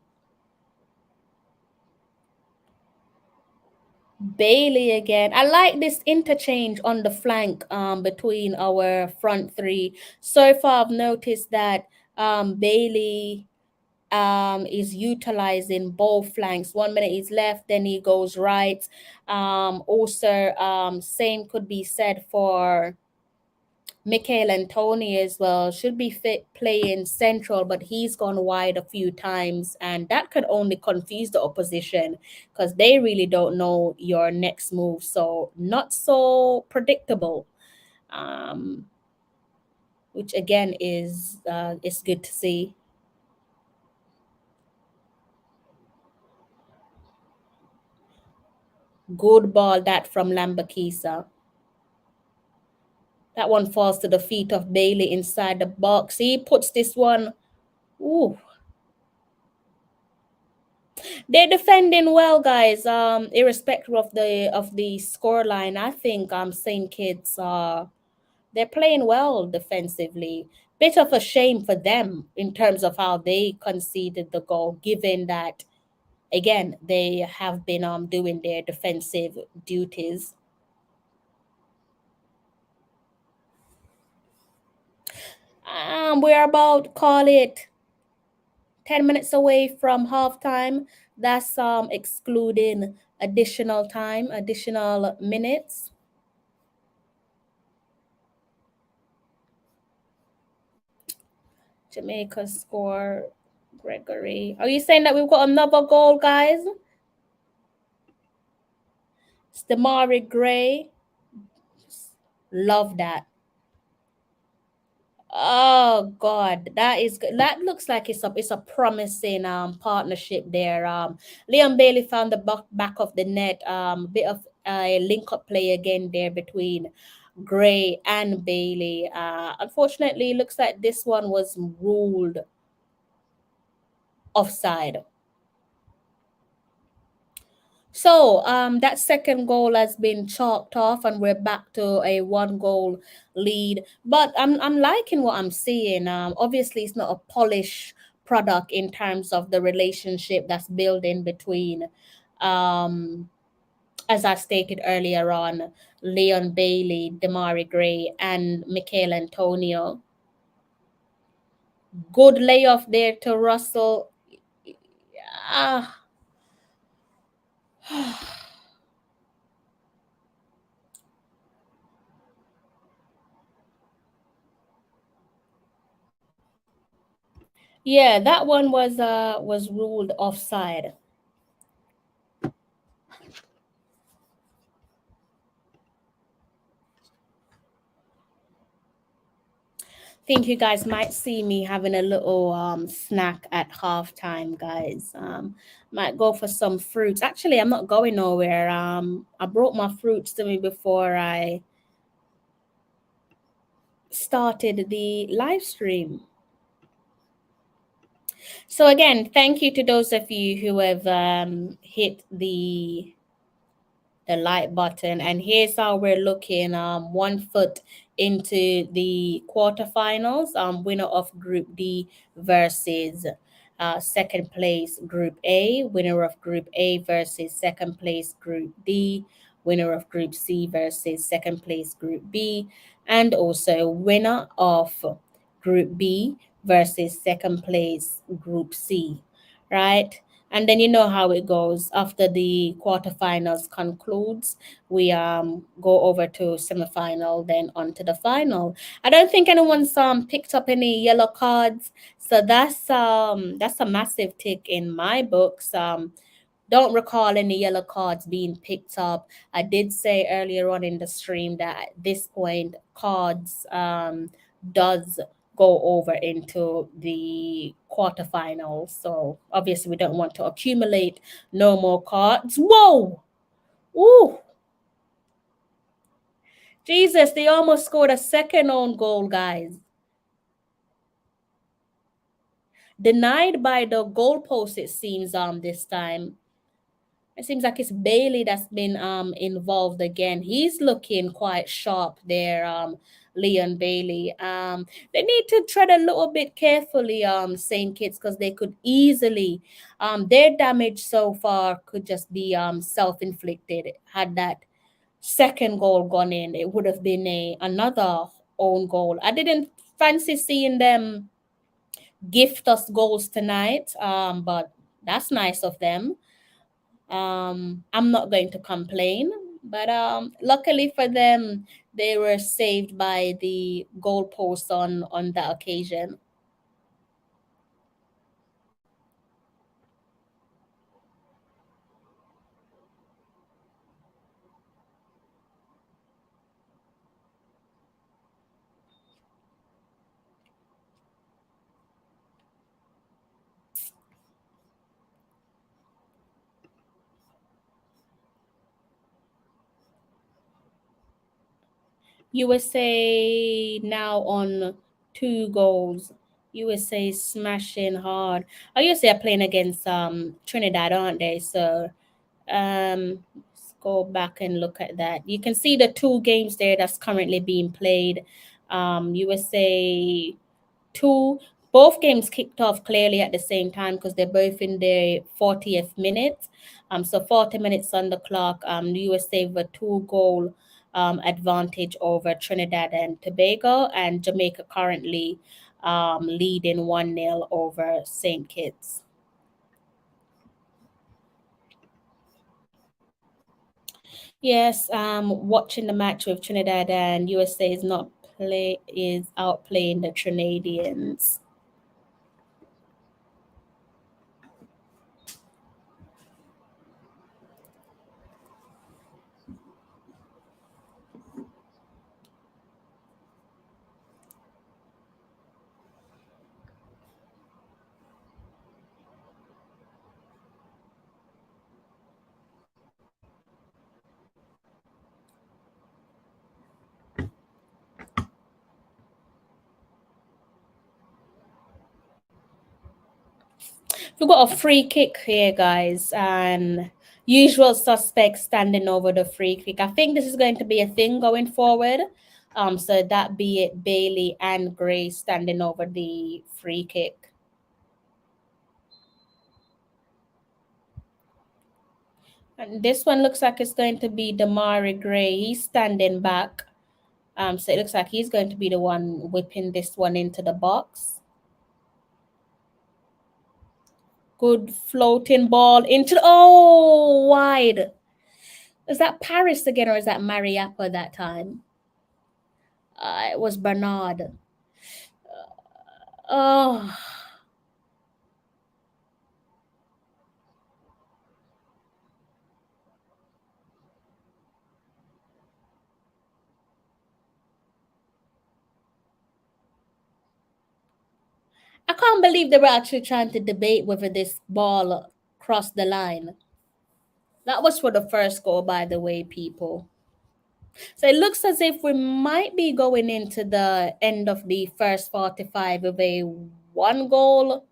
Bailey again. I like this interchange on the flank between our front three. So far, I've noticed that Bailey is utilizing both flanks. 1 minute he's left, then he goes right. Also, same could be said for Michael Antoni as well. Should be fit playing central, but he's gone wide a few times, and that could only confuse the opposition because they really don't know your next move. So not so predictable. Which again is good to see. Good ball that from Lambakisa. That one falls to the feet of Bailey inside the box. He puts this one. Ooh. They're defending well, guys. Irrespective of the score line, I think St. Kitts they're playing well defensively. Bit of a shame for them in terms of how they conceded the goal, given that again they have been doing their defensive duties. We're about, call it 10 minutes away from halftime. That's excluding additional time, additional minutes. Jamaica score. Gregory. Are you saying that we've got another goal, guys? It's Damari Gray. Love that. Oh God, that is good. That looks like it's a promising partnership there. Leon Bailey found the back of the net. Bit of a link up play again there between Gray and Bailey. Unfortunately, looks like this one was ruled offside. So that second goal has been chalked off, and we're back to a 1-goal lead. But I'm liking what I'm seeing. Obviously, it's not a polished product in terms of the relationship that's building between, as I stated earlier on, Leon Bailey, Damari Gray, and Michael Antonio. Good layoff there to Russell. Yeah, that one was ruled offside. think you guys might see me having a little snack at halftime, guys. Might go for some fruits. Actually, I'm not going nowhere. I brought my fruits to me before I started the live stream. So again, thank you to those of you who have hit the like button, and here's how we're looking 1 foot into the quarterfinals. Winner of Group D versus second place Group A, winner of Group A versus second place Group D, winner of Group C versus second place Group B, and also winner of Group B versus second place Group C, right? And then you know how it goes. After the quarterfinals concludes, we go over to semifinal, then on to the final. I don't think anyone's picked up any yellow cards, so that's a massive tick in my books. Don't recall any yellow cards being picked up. I did say earlier on in the stream that at this point, cards does go over into the quarterfinals. So obviously we don't want to accumulate no more cards. Whoa! Ooh! Jesus, they almost scored a second own goal, guys. Denied by the goalpost, it seems, this time. It seems like it's Bailey that's been involved again. He's looking quite sharp there, Leon Bailey. They need to tread a little bit carefully, St. Kitts, because they could easily their damage so far could just be self-inflicted. Had that second goal gone in, it would have been another own goal. I didn't fancy seeing them gift us goals tonight, but that's nice of them. I'm not going to complain, but luckily for them, they were saved by the goalpost on that occasion. USA now on 2 goals. USA smashing hard. Oh, USA are playing against Trinidad, aren't they? So let's go back and look at that. You can see the 2 games there that's currently being played. USA 2, both games kicked off clearly at the same time because they're both in their 40th minute. So 40 minutes on the clock. The USA with a 2-goal advantage over Trinidad and Tobago, and Jamaica currently leading 1-0 over St. Kitts. Yes, watching the match with Trinidad and USA is outplaying the Trinidadians. We've got a free kick here, guys, and usual suspects standing over the free kick. I think this is going to be a thing going forward. So that be it Bailey and Gray standing over the free kick. And this one looks like it's going to be Damari Gray. He's standing back. So it looks like he's going to be the one whipping this one into the box. Good floating ball into, oh, wide. Is that Paris again, or is that Mariappa that time? It was Bernard. Oh. I can't believe they were actually trying to debate whether this ball crossed the line. That was for the first goal, by the way, people. So it looks as if we might be going into the end of the first 45 with a 1-goal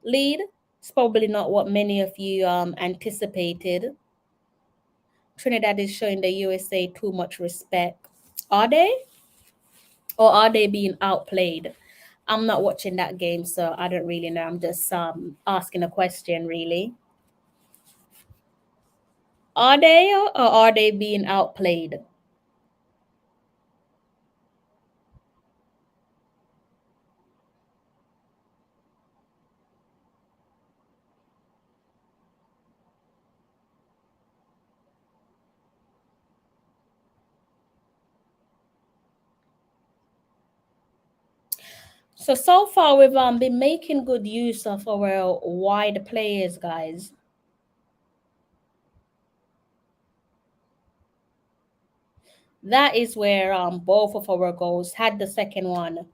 lead. It's probably not what many of you anticipated. Trinidad is showing the USA too much respect. Are they? Or are they being outplayed? I'm not watching that game, so I don't really know. I'm just asking a question, really. Are they, or are they being outplayed? So far we've been making good use of our wide players, guys. That is where both of our goals, had the second one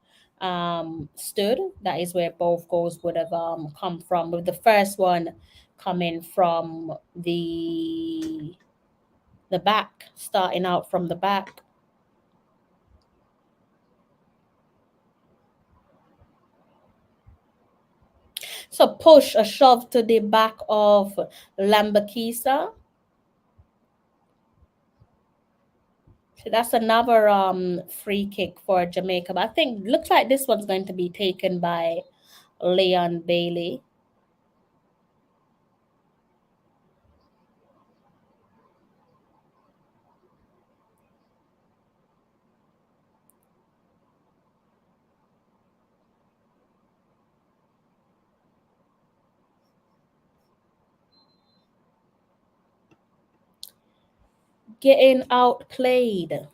stood, that is where both goals would have come from, with the first one coming from the back, starting out from the back. So push, a shove to the back of Lambakisa. So that's another free kick for Jamaica. But I think looks like this one's going to be taken by Leon Bailey. Getting outplayed.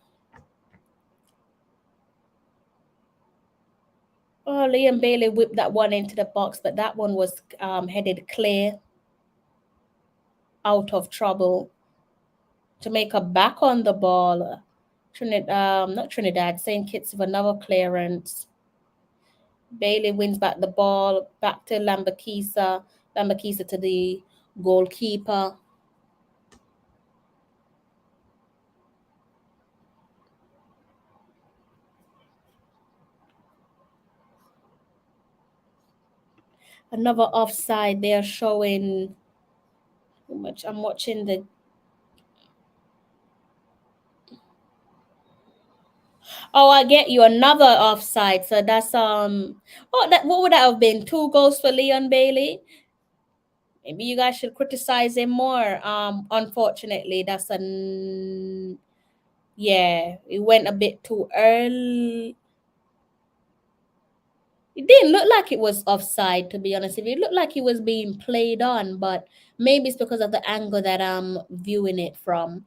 Oh, Liam Bailey whipped that one into the box, but that one was headed clear, out of trouble. Jamaica back on the ball. Not Trinidad, St. Kitts with another clearance. Bailey wins back the ball, back to Lambakisa. Lambakisa to the goalkeeper. Another offside. They are showing how much. I'm watching the. Oh, I get you. Another offside. So that's Oh, that what would that have been? 2 goals for Leon Bailey. Maybe you guys should criticize him more. Unfortunately, that's yeah. It went a bit too early. It didn't look like it was offside, to be honest. It looked like he was being played on, but maybe it's because of the angle that I'm viewing it from.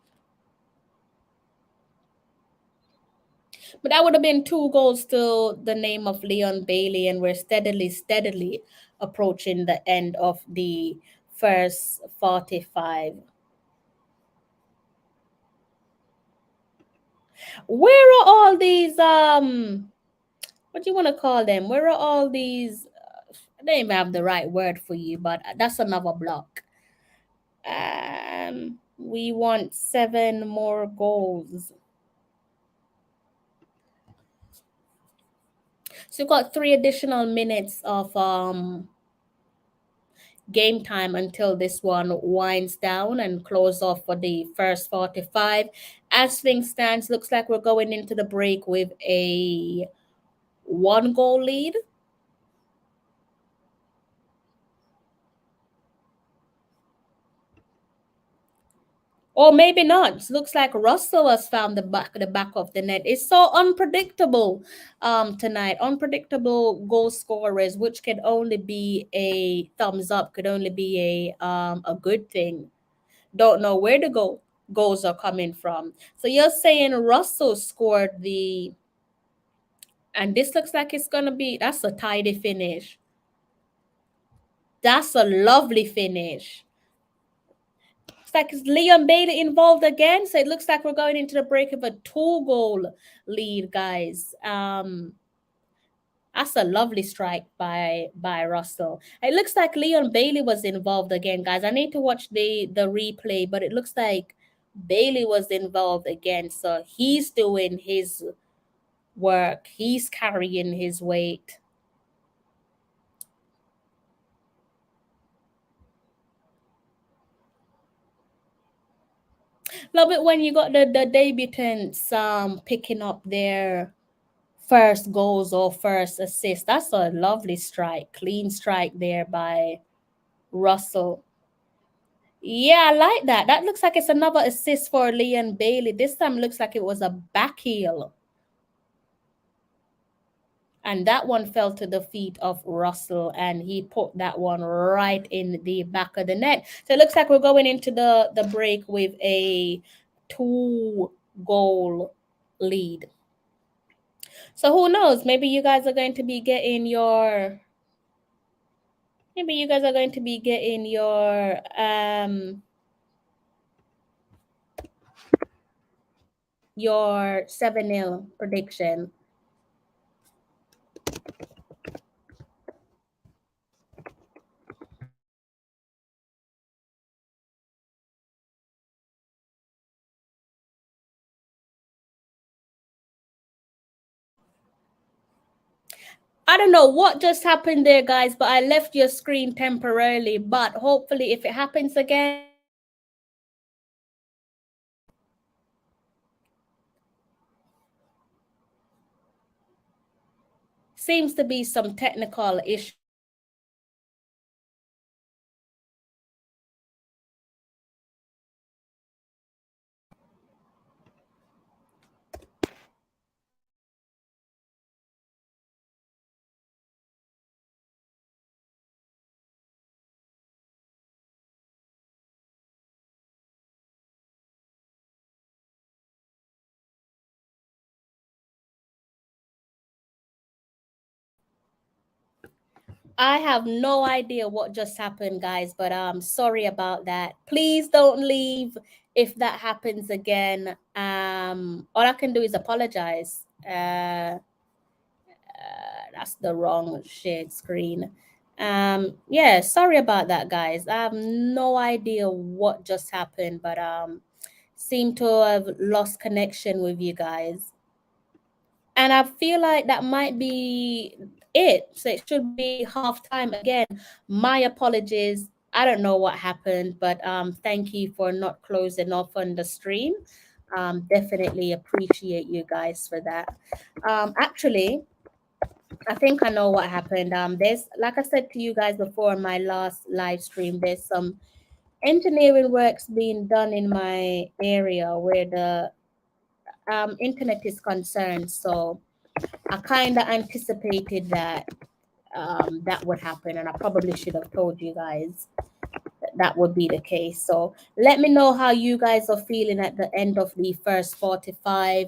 But that would have been 2 goals to the name of Leon Bailey, and we're steadily approaching the end of the first 45. Where are all these what do you want to call them? Where are all these I don't even have the right word for you, but that's another block. We want 7 more goals. So we've got 3 additional minutes of game time until this one winds down and close off for the first 45. As things stands, looks like we're going into the break with a 1-goal lead. Or maybe not. It looks like Russell has found the back of the net. It's so unpredictable tonight. Unpredictable goal scorers, which can only be a thumbs up, could only be a good thing. Don't know where the goals are coming from. So you're saying Russell scored the, and this looks like it's gonna be, that's a tidy finish. That's a lovely finish. It's like it's Leon Bailey involved again. So it looks like we're going into the break of a 2-goal lead, guys. That's a lovely strike by Russell. It looks like Leon Bailey was involved again, guys. I need to watch the replay, but it looks like Bailey was involved again. So he's doing his work. He's carrying his weight. Love it when you got the debutants picking up their first goals or first assist. That's a lovely strike, clean strike there by Russell. Yeah, I like that. That looks like it's another assist for Leon Bailey. This time looks like it was a back heel. And that one fell to the feet of Russell, and he put that one right in the back of the net. So it looks like we're going into the break with a 2-goal lead. So who knows? Maybe you guys are going to be getting your your 7-0 prediction. I don't know what just happened there, guys, but I left your screen temporarily. But hopefully, if it happens again, seems to be some technical issue. I have no idea what just happened, guys, but sorry about that. Please don't leave if that happens again. All I can do is apologize. That's the wrong shared screen. Yeah, sorry about that, guys. I have no idea what just happened, but seem to have lost connection with you guys. And I feel like that might be it. So it should be halftime again. My apologies. I don't know what happened, but thank you for not closing off on the stream. Definitely appreciate you guys for that. Actually, I think I know what happened. There's, like I said to you guys before in my last live stream, there's some engineering works being done in my area where the internet is concerned. So I kind of anticipated that that would happen, and I probably should have told you guys that would be the case. So let me know how you guys are feeling at the end of the first 45.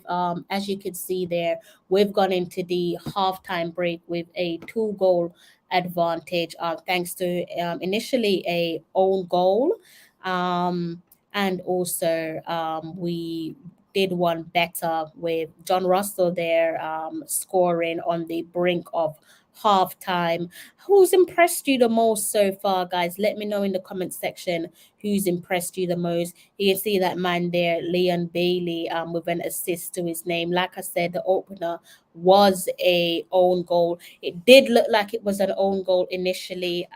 As you can see there, we've gone into the halftime break with a 2-goal advantage, thanks to initially a own goal, and also we did one better with John Russell there scoring on the brink of halftime. Who's impressed you the most so far, guys? Let me know in the comment section who's impressed you the most. You can see that man there, Leon Bailey, with an assist to his name. Like I said, the opener was a own goal. It did look like it was an own goal initially,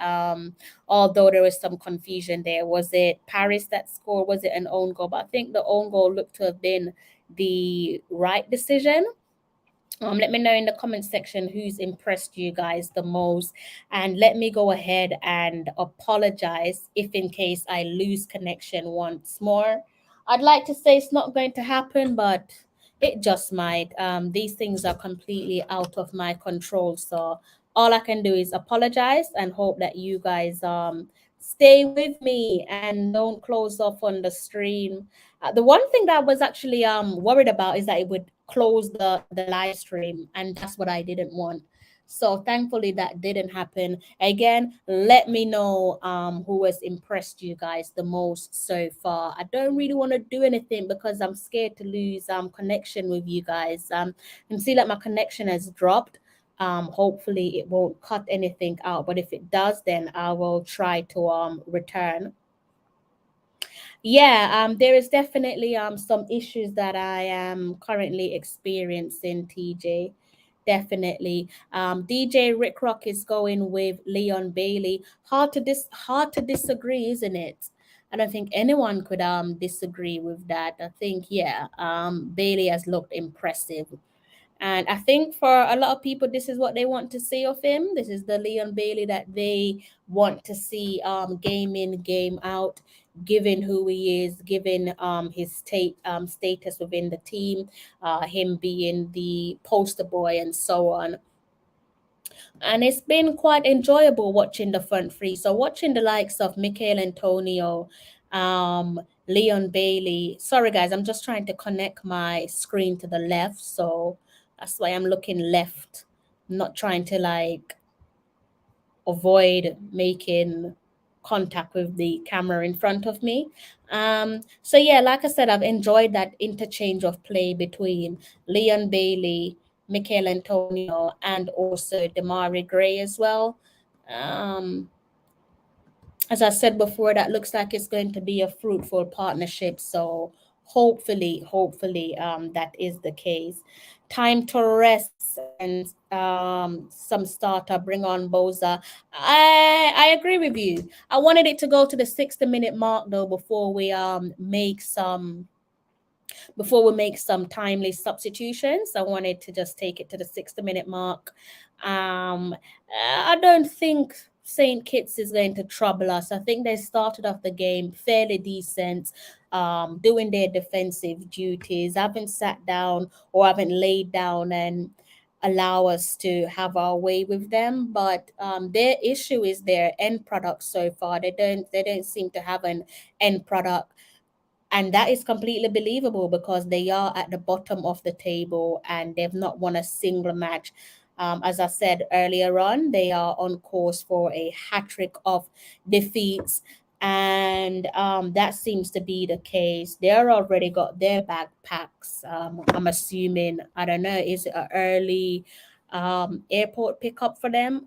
although there was some confusion there. Was it Paris that scored? Was it an own goal? But I think the own goal looked to have been the right decision. Let me know in the comment section who's impressed you guys the most, and let me go ahead and apologize if in case I lose connection once more. I'd like to say it's not going to happen, but it just might. These things are completely out of my control, so all I can do is apologize and hope that you guys stay with me and don't close off on the stream. The one thing that I was actually worried about is that it would close the live stream, and that's what I didn't want. So thankfully that didn't happen. Again, let me know who has impressed you guys the most so far. I don't really want to do anything because I'm scared to lose connection with you guys. You can see that my connection has dropped, Hopefully it won't cut anything out, but if it does, then I will try to return. Yeah, there is definitely some issues that I am currently experiencing, TJ. Definitely. DJ Rick Rock is going with Leon Bailey. Hard to disagree, isn't it? I don't think anyone could disagree with that. I think, yeah, Bailey has looked impressive. And I think for a lot of people, this is what they want to see of him. This is the Leon Bailey that they want to see game in, game out, given who he is, given his status within the team, him being the poster boy and so on. And it's been quite enjoyable watching the front three. So watching the likes of Michael Antonio, Leon Bailey. Sorry guys, I'm just trying to connect my screen to the left, so that's why I'm looking left. I'm not trying to like avoid making contact with the camera in front of me. So yeah, like I said, I've enjoyed that interchange of play between Leon Bailey, Michael Antonio, and also Damari Gray as well. Um, as I said before, that looks like it's going to be a fruitful partnership. So hopefully, that is the case. Time to rest and some starter. Bring on Boza. I agree with you. I wanted it to go to the 60-minute mark though before we make some timely substitutions. I wanted to just take it to the 60-minute mark. I don't think St. Kitts is going to trouble us. I think they started off the game fairly decent, doing their defensive duties, haven't sat down or haven't laid down and allow us to have our way with them. But their issue is their end product so far. They don't seem to have an end product. And that is completely believable because they are at the bottom of the table and they've not won a single match. As I said earlier on, they are on course for a hat trick of defeats. And that seems to be the case. They're already got their backpacks. I'm assuming, I don't know, is it an early airport pickup for them?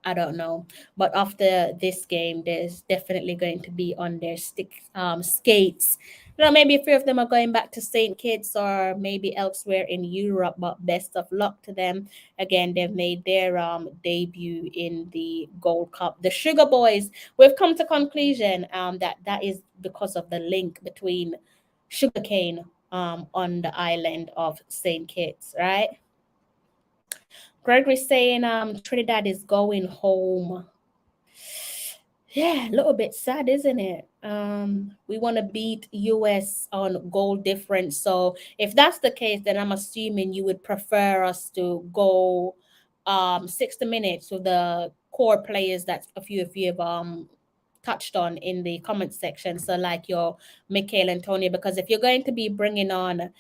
I don't know. But after this game, there's definitely going to be on their skates. Maybe a few of them are going back to St. Kitts or maybe elsewhere in Europe, but best of luck to them. Again, they've made their debut in the Gold Cup. The Sugar Boys, we've come to conclusion that is because of the link between sugarcane on the island of St. Kitts, right? Gregory saying Trinidad is going home. Yeah, a little bit sad, isn't it? We want to beat US on goal difference. So if that's the case, then I'm assuming you would prefer us to go 60 minutes with the core players that a few of you have touched on in the comment section. So like your Michael Antonio, because if you're going to be bringing on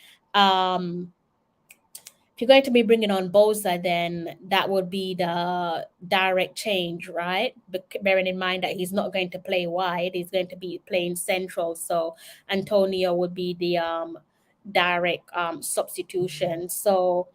Boza, then that would be the direct change, right? But bearing in mind that he's not going to play wide, he's going to be playing central. So Antonio would be the direct substitution. So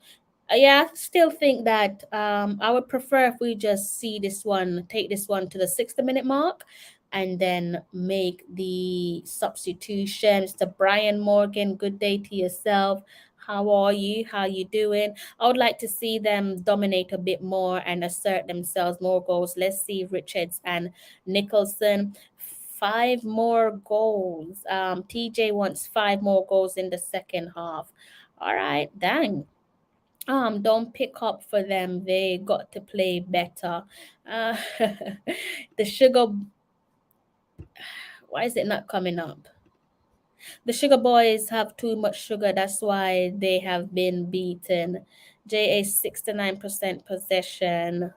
yeah, I still think that I would prefer if we just take this one to the 60-minute mark and then make the substitutions. To Brian Morgan, good day to yourself. How are you? How you doing? I would like to see them dominate a bit more and assert themselves, more goals. Let's see Richards and Nicholson. 5 more goals. TJ wants 5 more goals in the second half. All right, dang. Don't pick up for them. They got to play better. The sugar, why is it not coming up? The Sugar Boys have too much sugar. That's why they have been beaten. JA 69% possession.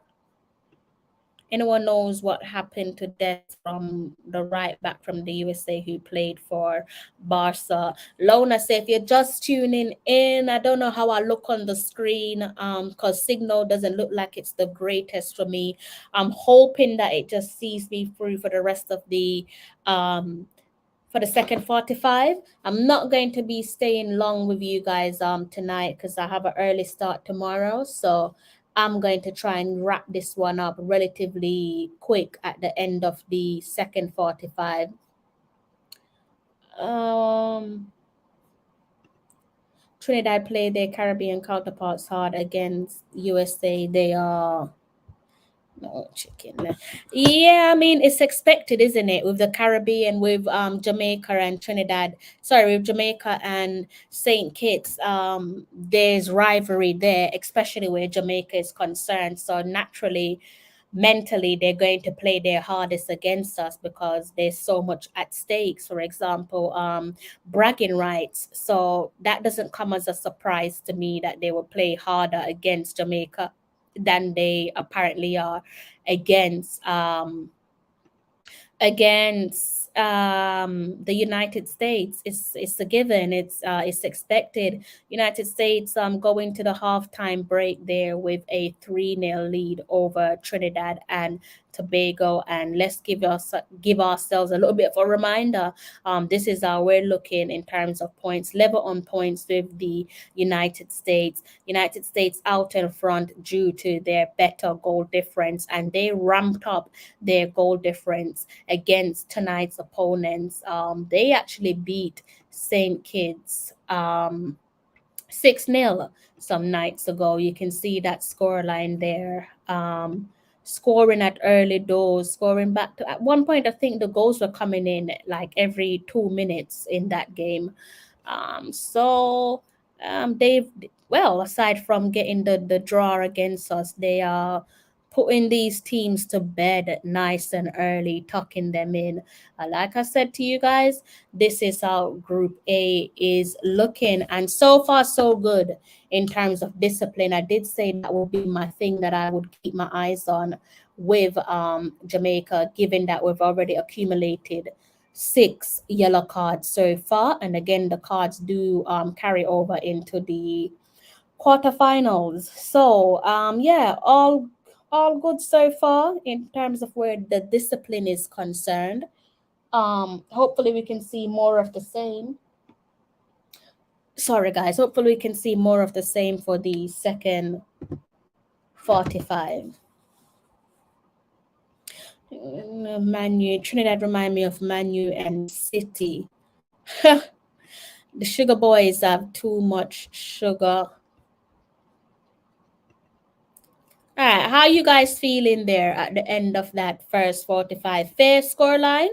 Anyone knows what happened to Des from the right back from the USA who played for Barca? Lona say if you're just tuning in, I don't know how I look on the screen because signal doesn't look like it's the greatest for me. I'm hoping that it just sees me through for the rest of the for the second 45. I'm not going to be staying long with you guys tonight because I have an early start tomorrow. So I'm going to try and wrap this one up relatively quick at the end of the second 45. Trinidad play their Caribbean counterparts hard against USA. They are no chicken. Yeah, I mean it's expected, isn't it? With the Caribbean, with Jamaica and Trinidad. Sorry, with Jamaica and Saint Kitts, there's rivalry there, especially where Jamaica is concerned. So naturally, mentally, they're going to play their hardest against us because there's so much at stakes. For example, bragging rights. So that doesn't come as a surprise to me that they will play harder against Jamaica than they apparently are against the United States. It's a given. It's expected. United States going to the halftime break there with a 3-0 lead over Trinidad and Tobago. And let's give ourselves a little bit of a reminder. This is how we're looking in terms of points, level on points with the United States. United States out in front due to their better goal difference, and they ramped up their goal difference against tonight's opponents. They actually beat St. Kitts 6-0 some nights ago. You can see that scoreline there. Scoring at early doors, scoring back to, at one point I think the goals were coming in like every 2 minutes in that game. They've, well, aside from getting the draw against us, they are putting these teams to bed nice and early, tucking them in. Like I said to you guys, this is how Group A is looking, and so far so good in terms of discipline. I did say that would be my thing that I would keep my eyes on with Jamaica, given that we've already accumulated 6 yellow cards so far, and again the cards do carry over into the quarterfinals. So yeah, all good so far in terms of where the discipline is concerned. Hopefully we can see more of the same. Sorry guys, hopefully we can see more of the same for the second 45. Manu, Trinidad remind me of Manu and City. The Sugar Boys have too much sugar. All right, how you guys feeling there at the end of that first 45? Fair scoreline,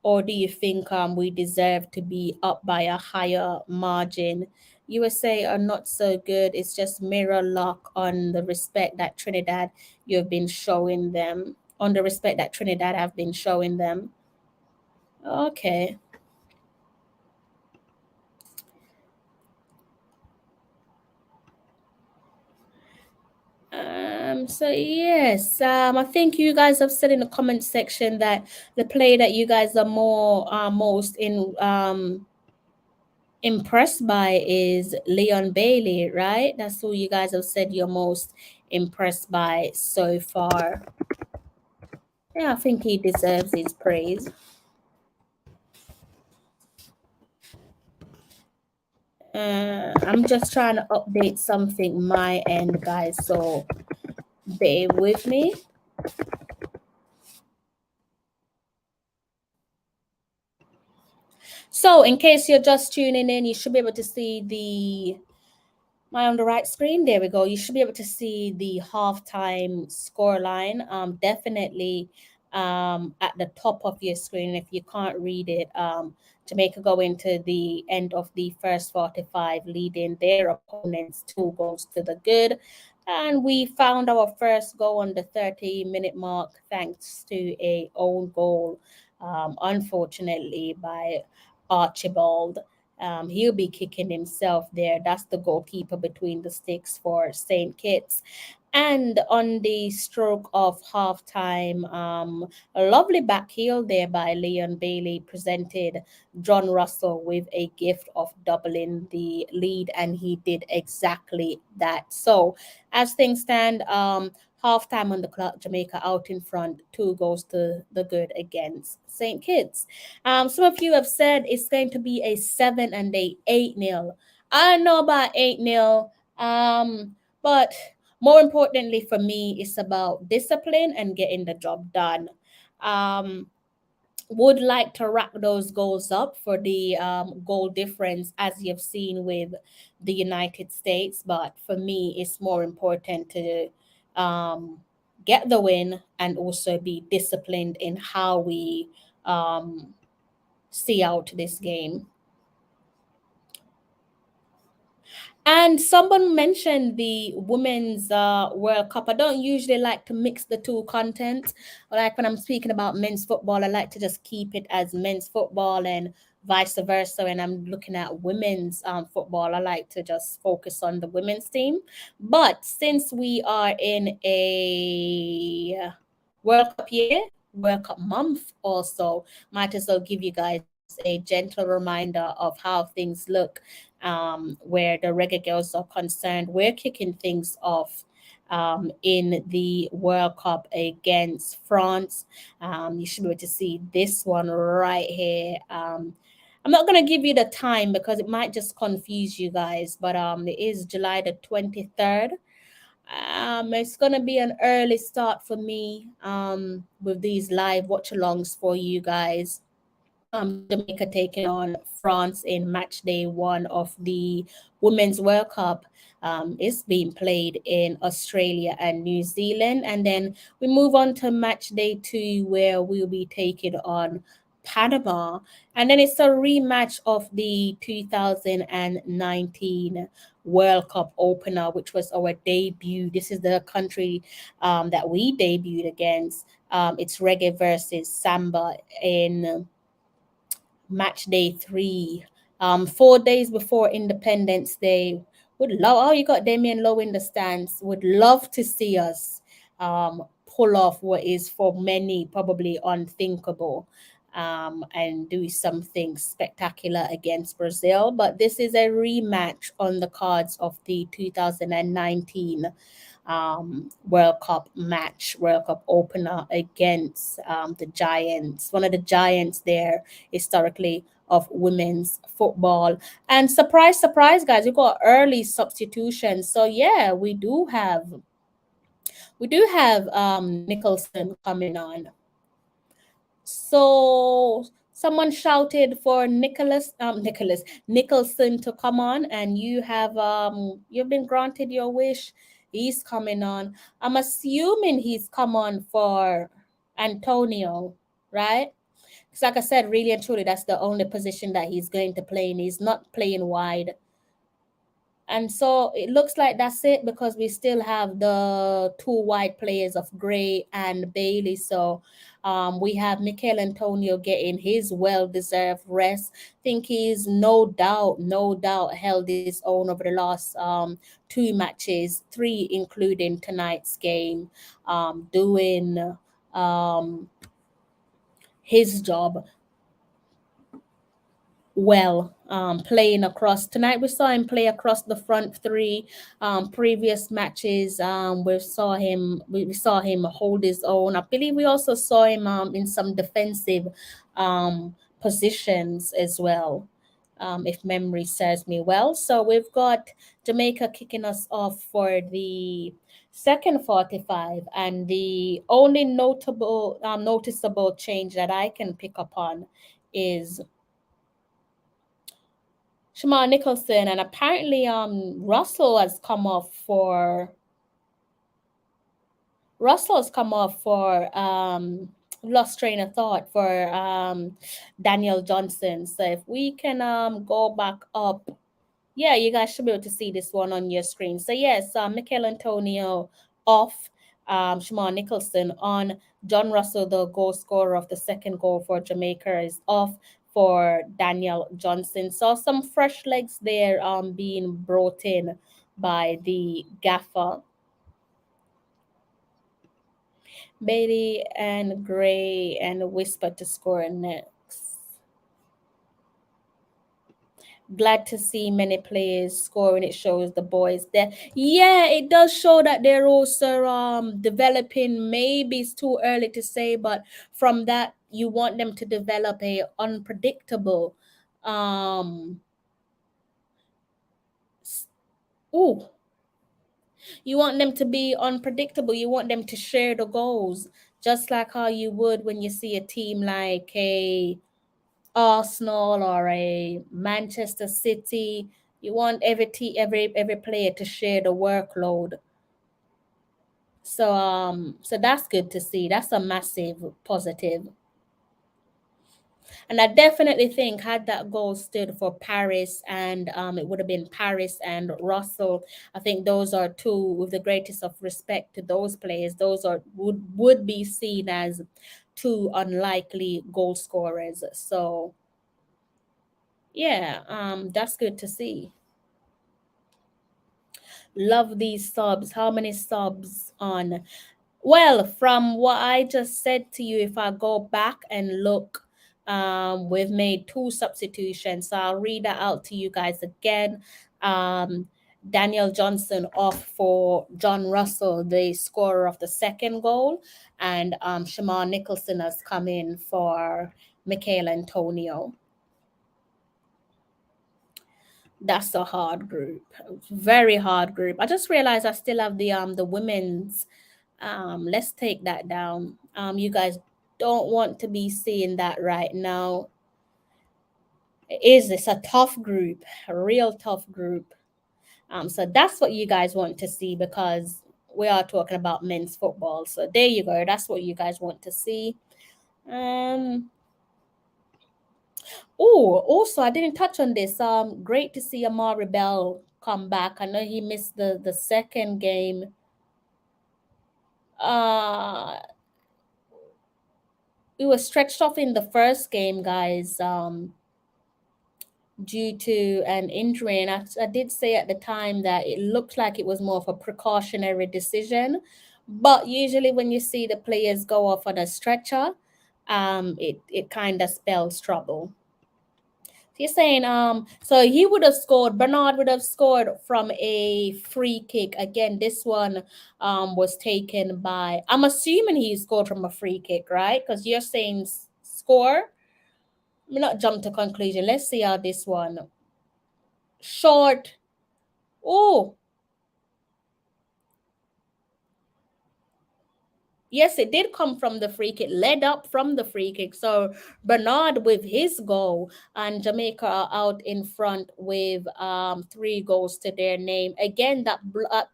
or do you think we deserve to be up by a higher margin? USA are not so good. It's just mirror lock on the respect that Trinidad you've been showing them. On the respect that Trinidad have been showing them. Okay. So yes, I think you guys have said in the comment section that the play that you guys are most impressed by is Leon Bailey, right? That's who you guys have said you're most impressed by so far. Yeah, I think he deserves his praise. I'm just trying to update something my end, guys, so bear with me. So in case you're just tuning in, you should be able to see am I on the right screen? There we go. You should be able to see the halftime scoreline. Definitely at the top of your screen. If you can't read it, Jamaica go into the end of the first 45 leading their opponents 2 goals to the good. And we found our first goal on the 30-minute mark thanks to a own goal, unfortunately, by Archibald. He'll be kicking himself there. That's the goalkeeper between the sticks for St. Kitts. And on the stroke of halftime, a lovely back heel there by Leon Bailey presented John Russell with a gift of doubling the lead, and he did exactly that. So as things stand, halftime on the clock, Jamaica out in front, 2 goals to the good against St. Kitts. Some of you have said it's going to be a 7 and a 8-0. I don't know about 8-0, but more importantly for me, it's about discipline and getting the job done. Would like to rack those goals up for the goal difference, as you've seen with the United States. But for me, it's more important to get the win and also be disciplined in how we see out this game. And someone mentioned the Women's World Cup. I don't usually like to mix the two content. Like when I'm speaking about men's football, I like to just keep it as men's football and vice versa. When I'm looking at women's football, I like to just focus on the women's team. But since we are in a World Cup year, World Cup month also, might as well give you guys a gentle reminder of how things look where the Reggae Girls are concerned. We're kicking things off in the World Cup against France. You should be able to see this one right here. I'm not going to give you the time because it might just confuse you guys, but it is July the 23rd. It's going to be an early start for me with these live watch alongs for you guys. Jamaica taking on France in match day one of the Women's World Cup. It's being played in Australia and New Zealand. And then we move on to match day two, where we'll be taking on Panama. And then it's a rematch of the 2019 World Cup opener, which was our debut. This is the country that we debuted against. It's Reggae versus Samba in match day three, 4 days before Independence Day. Would love, oh, you got Damien Lowe in the stands. Would love to see us pull off what is for many probably unthinkable and do something spectacular against Brazil. But this is a rematch on the cards of the 2019 World Cup match, World Cup opener against the Giants, one of the giants there historically of women's football. And surprise, surprise, guys, we got early substitutions. So yeah, we do have Nicholson coming on. So someone shouted for Nicholson to come on, and you've been granted your wish. He's coming on. I'm assuming he's come on for Antonio, right? Because like I said, really and truly, that's the only position that he's going to play in. He's not playing wide. And so it looks like that's it, because we still have the two wide players of Gray and Bailey. So we have Mikel Antonio getting his well-deserved rest. I think he's no doubt held his own over the last two matches, three including tonight's game, doing his job well, playing across. Tonight we saw him play across the front three. Previous matches, we saw him hold his own. I believe we also saw him in some defensive positions as well, if memory serves me well. So we've got Jamaica kicking us off for the second 45, and the only noticeable change that I can pick up on is Shamar Nicholson, and apparently Russell has come off for lost train of thought for Daniel Johnson. So if we can go back up, yeah, you guys should be able to see this one on your screen. So yes, Mikel Antonio off, Shamar Nicholson on. John Russell, the goal scorer of the second goal for Jamaica, is off for Daniel Johnson. So some fresh legs there being brought in by the gaffer. Bailey and Gray and Whisper to score next. Glad to see many players scoring. It shows the boys there. Yeah, it does show that they're also developing. Maybe it's too early to say, but from that, you want them to develop a unpredictable You want them to be unpredictable. You want them to share the goals, just like how you would when you see a team like a Arsenal or a Manchester City. You want every player to share the workload. So that's good to see. That's a massive positive. And I definitely think had that goal stood for Paris and it would have been Paris and Russell. I think those are two, with the greatest of respect to those players, those are would be seen as two unlikely goal scorers. So yeah, that's good to see. Love these subs. How many subs on? Well, from what I just said to you, if I go back and look, we've made 2 substitutions. So I'll read that out to you guys again. Daniel Johnson off for John Russell, the scorer of the second goal, and Shamar Nicholson has come in for Michael Antonio. That's a hard group, very hard group. I just realized I still have the women's. Let's take that down. You guys don't want to be seeing that right now. It's a tough group, a real tough group. So that's what you guys want to see, because we are talking about men's football. So there you go. That's what you guys want to see. Oh, also I didn't touch on this. Great to see Amari Bell come back. I know he missed the second game. We were stretched off in the first game, guys, due to an injury. And I did say at the time that it looked like it was more of a precautionary decision. But usually when you see the players go off on a stretcher, it kind of spells trouble. You're saying so he would have scored, Bernard would have scored from a free kick. Again, this one was taken by, I'm assuming he scored from a free kick, right? Because you're saying score. Let me not jump to conclusion. Let's see how this one. Short. Oh, yes, it did come from the free kick, led up from the free kick. So Bernard with his goal, and Jamaica are out in front with 3 goals to their name. Again, that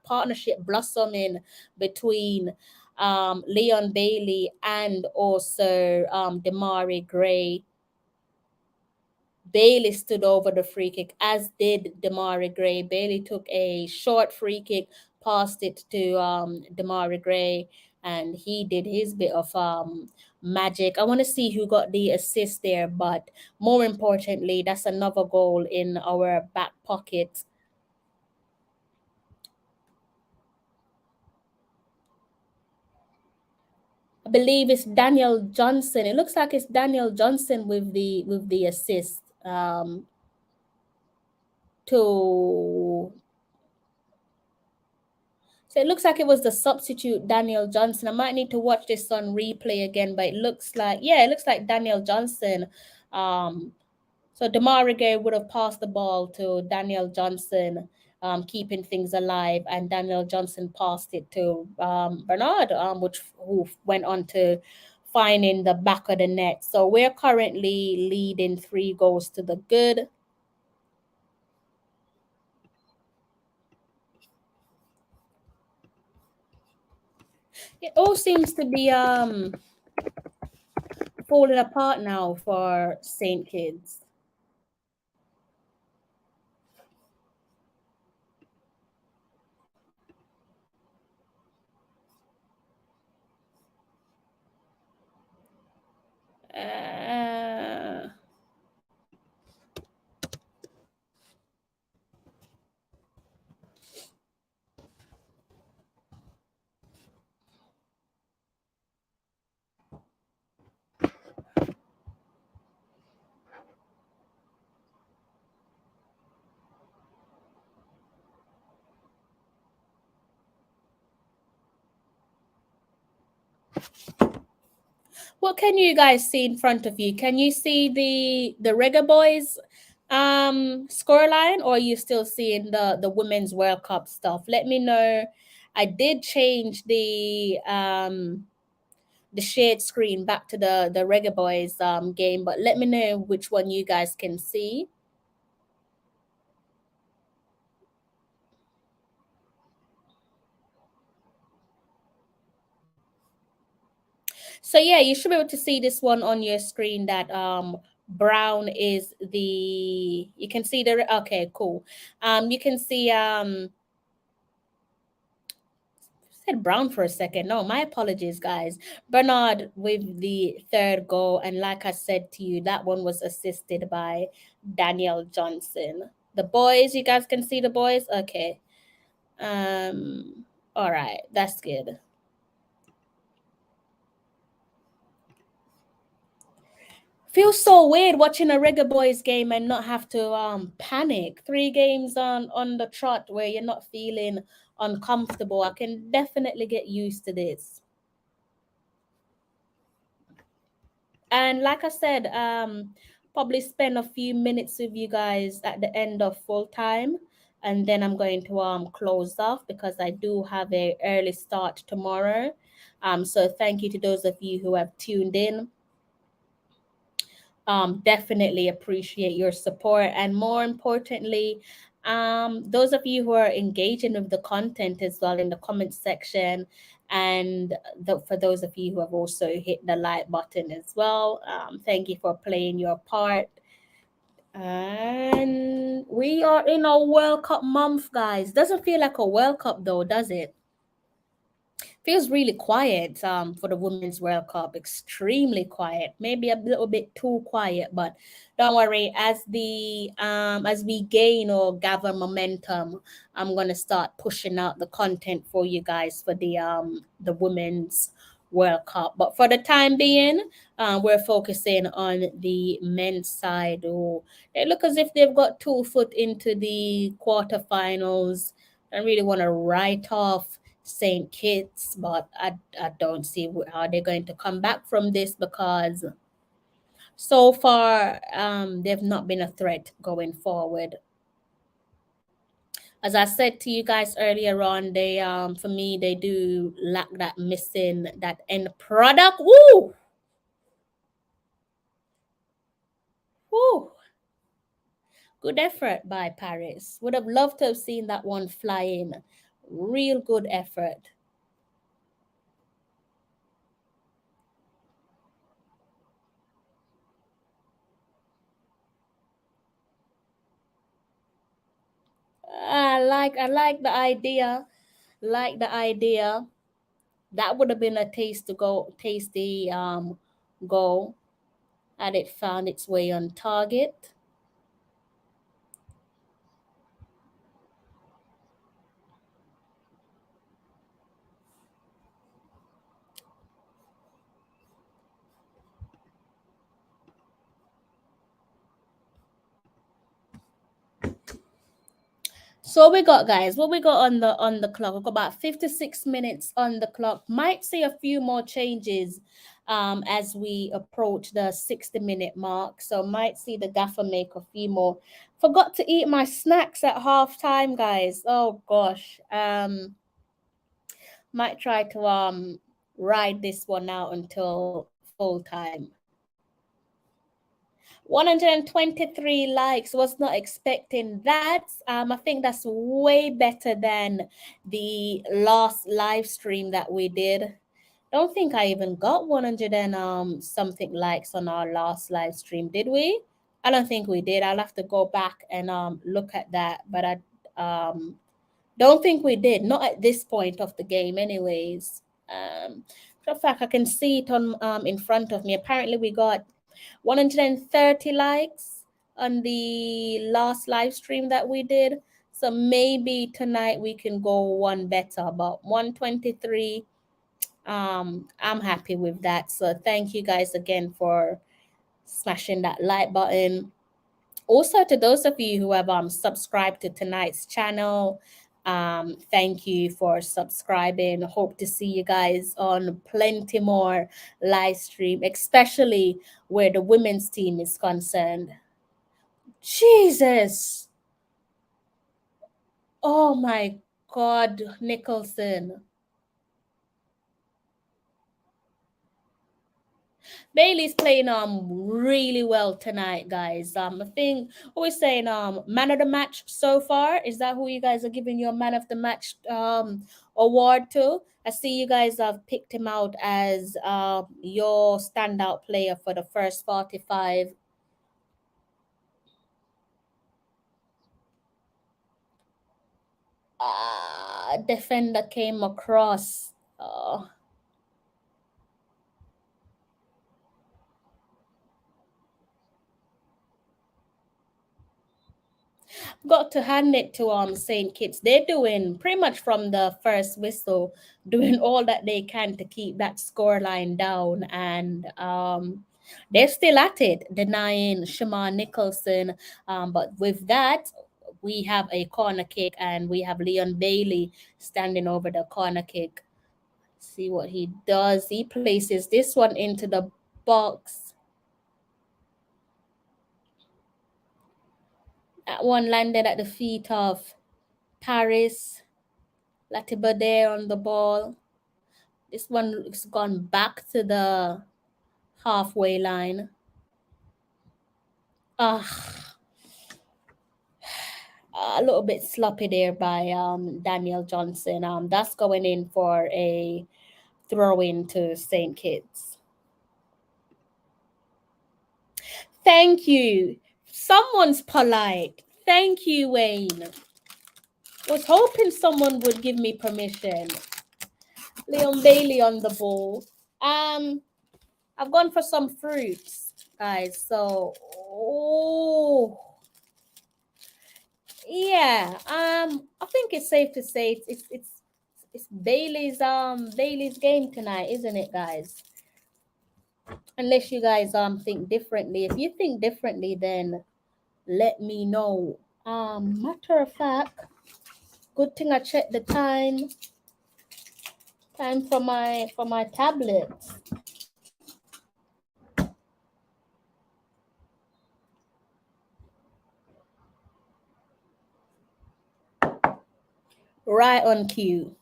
partnership blossoming between Leon Bailey and also Damari Gray. Bailey stood over the free kick, as did Damari Gray. Bailey took a short free kick, passed it to Damari Gray, and he did his bit of magic. I want to see who got the assist there, but more importantly, that's another goal in our back pocket. I believe it's Daniel Johnson. It looks like it's Daniel Johnson with the assist to. So it looks like it was the substitute Daniel Johnson. I might need to watch this on replay again, but it looks like, yeah, it looks like Daniel Johnson. So Damari Gray would have passed the ball to Daniel Johnson, keeping things alive, and Daniel Johnson passed it to Bernard, who went on to find in the back of the net. So we're currently leading 3 goals to the good. It all seems to be falling apart now for St. Kitts. What can you guys see in front of you? Can you see the Reggae boys? Scoreline, or are you still seeing the Women's World Cup stuff? Let me know. I did change the shared screen back to the Reggae Boyz game, but let me know which one you guys can see. So yeah, you should be able to see this one on your screen, that brown is the, you can see the, okay, cool. You can see said brown for a second. No, my apologies, guys. Bernard with the third goal, and like I said to you, that one was assisted by Daniel Johnson. The boys, you guys can see the boys? Okay. All right, that's good. Feels so weird watching a Reggae Boyz game and not have to panic. 3 games on the trot where you're not feeling uncomfortable. I can definitely get used to this. And like I said, probably spend a few minutes with you guys at the end of full time, and then I'm going to close off because I do have a early start tomorrow. So thank you to those of you who have tuned in. Definitely appreciate your support, and more importantly, those of you who are engaging with the content as well in the comment section, and for those of you who have also hit the like button as well, thank you for playing your part. And we are in a World Cup month, guys. Doesn't feel like a World Cup though, does it? Feels really quiet for the Women's World Cup. Extremely quiet, maybe a little bit too quiet, but don't worry. As we gain or gather momentum, I'm gonna start pushing out the content for you guys for the Women's World Cup. But for the time being, we're focusing on the men's side. Oh, they look as if they've got 2 foot into the quarterfinals. I really want to write off St. Kitts, but I don't see how they're going to come back from this, because so far they've not been a threat going forward. As I said to you guys earlier on, they for me they do lack that missing that end product. Woo! Woo! Good effort by Paris. Would have loved to have seen that one fly in. Real good effort. I like the idea. Like the idea. That would have been a tasty goal had it found its way on target. So what we got, guys? What we got on the clock? We've got about 56 minutes on the clock. Might see a few more changes as we approach the 60-minute mark. So might see the gaffer make a few more. Forgot to eat my snacks at halftime, guys. Oh gosh. Might try to ride this one out until full time. 123 likes. Was not expecting that. I think that's way better than the last live stream that we did. Don't think I even got 100 and something likes on our last live stream, did we? I don't think we did. I'll have to go back and look at that, but I don't think we did. Not at this point of the game, anyways. In fact, I can see it on in front of me. Apparently, we got 130 likes on the last live stream that we did. So maybe tonight we can go one better, but 123. I'm happy with that. So thank you guys again for smashing that like button. Also, to those of you who have subscribed to tonight's channel, thank you for subscribing. Hope to see you guys on plenty more live stream, especially where the women's team is concerned. Jesus. Oh my God, Nicholson. Bailey's playing really well tonight, guys. I think what we're saying man of the match so far. Is that who you guys are giving your man of the match award to? I see you guys have picked him out as your standout player for the first 45. Defender came across. Got to hand it to St. Kitts. They're doing pretty much from the first whistle, doing all that they can to keep that scoreline down, and they're still at it, denying Shamar Nicholson. But with that, we have a corner kick, and we have Leon Bailey standing over the corner kick. See what he does. He places this one into the box. That one landed at the feet of Paris. Latiba there on the ball. This one has gone back to the halfway line. A little bit sloppy there by Daniel Johnson. That's going in for a throw-in to St. Kitts. Thank you. Someone's polite. Thank you, Wayne. Was hoping someone would give me permission. Leon Bailey on the ball. I've gone for some fruits, guys. So, yeah. I think it's safe to say it's Bailey's game tonight, isn't it, guys? Unless you guys think differently. If you think differently, then let me know. Matter of fact, good thing I checked the time. Time for my tablet. Right on cue.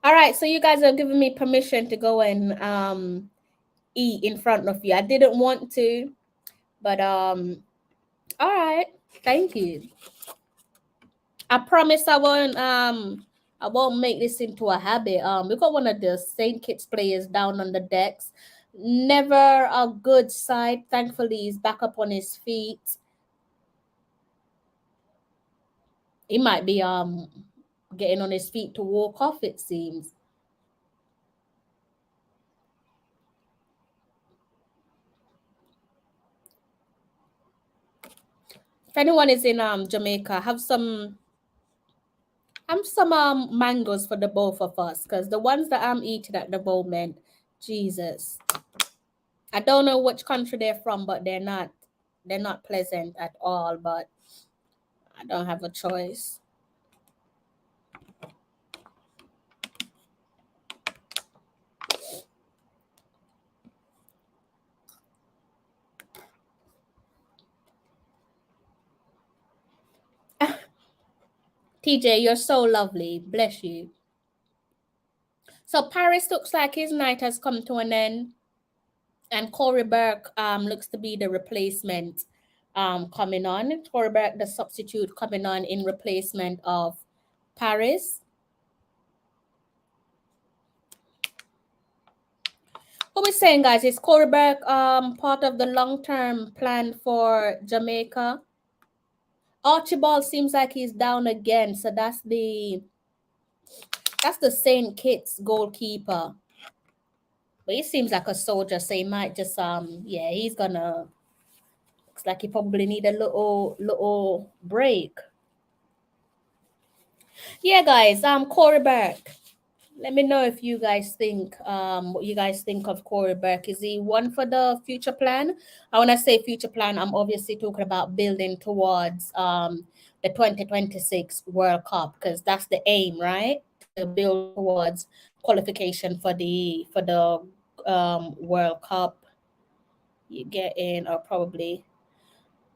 All right, so you guys are giving me permission to go and eat in front of you. I didn't want to, but all right, thank you. I promise I won't make this into a habit. We got one of the St. Kitts players down on the decks. Never a good sight. Thankfully, he's back up on his feet. He might be getting on his feet to walk off, it seems. If anyone is in Jamaica, have some mangoes for the both of us, because the ones that I'm eating at the moment, Jesus, I don't know which country they're from, but they're not pleasant at all, but I don't have a choice. TJ, you're so lovely. Bless you. So Paris looks like his night has come to an end. And Corey Burke looks to be the replacement coming on. Corey Burke, the substitute, coming on in replacement of Paris. What we're saying, guys, is Corey Burke part of the long-term plan for Jamaica? Archibald seems like he's down again, so that's the St. Kitts goalkeeper. But he seems like a soldier, so he might just yeah, he's gonna, looks like he probably need a little break. Yeah, guys, Corey Burke. Let me know if you guys think what you guys think of Corey Burke. Is he one for the future plan? When I say future plan, I'm obviously talking about building towards the 2026 World Cup, because that's the aim, right? To build towards qualification for the World Cup. You get in, or probably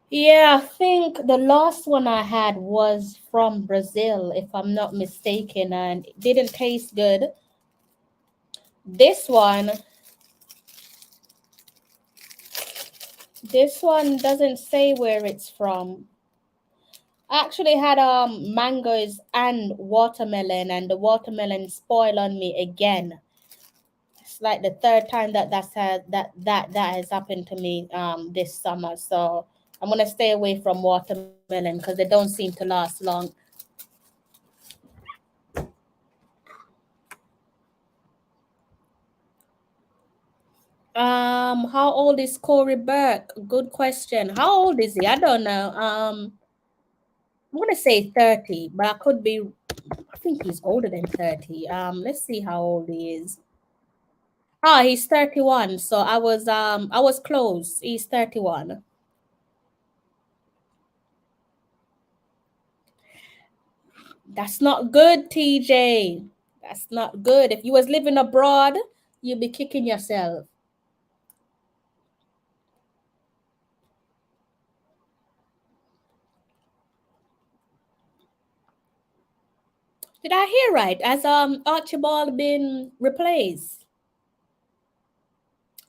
Yeah, I think the last one I had was from Brazil, if I'm not mistaken, and it didn't taste good. This one, doesn't say where it's from. I actually had mangoes and watermelon, and the watermelon spoiled on me again. It's like the third time that has happened to me this summer. So I'm gonna stay away from watermelon because they don't seem to last long. How old is Corey Burke? Good question. How old is he? I don't know. I'm gonna say 30, but I could be. I think he's older than 30. Let's see how old he is. Oh, he's 31. So I was close. He's 31. That's not good, TJ. That's not good. If you was living abroad, you'd be kicking yourself. Did I hear right? Has Archibald been replaced?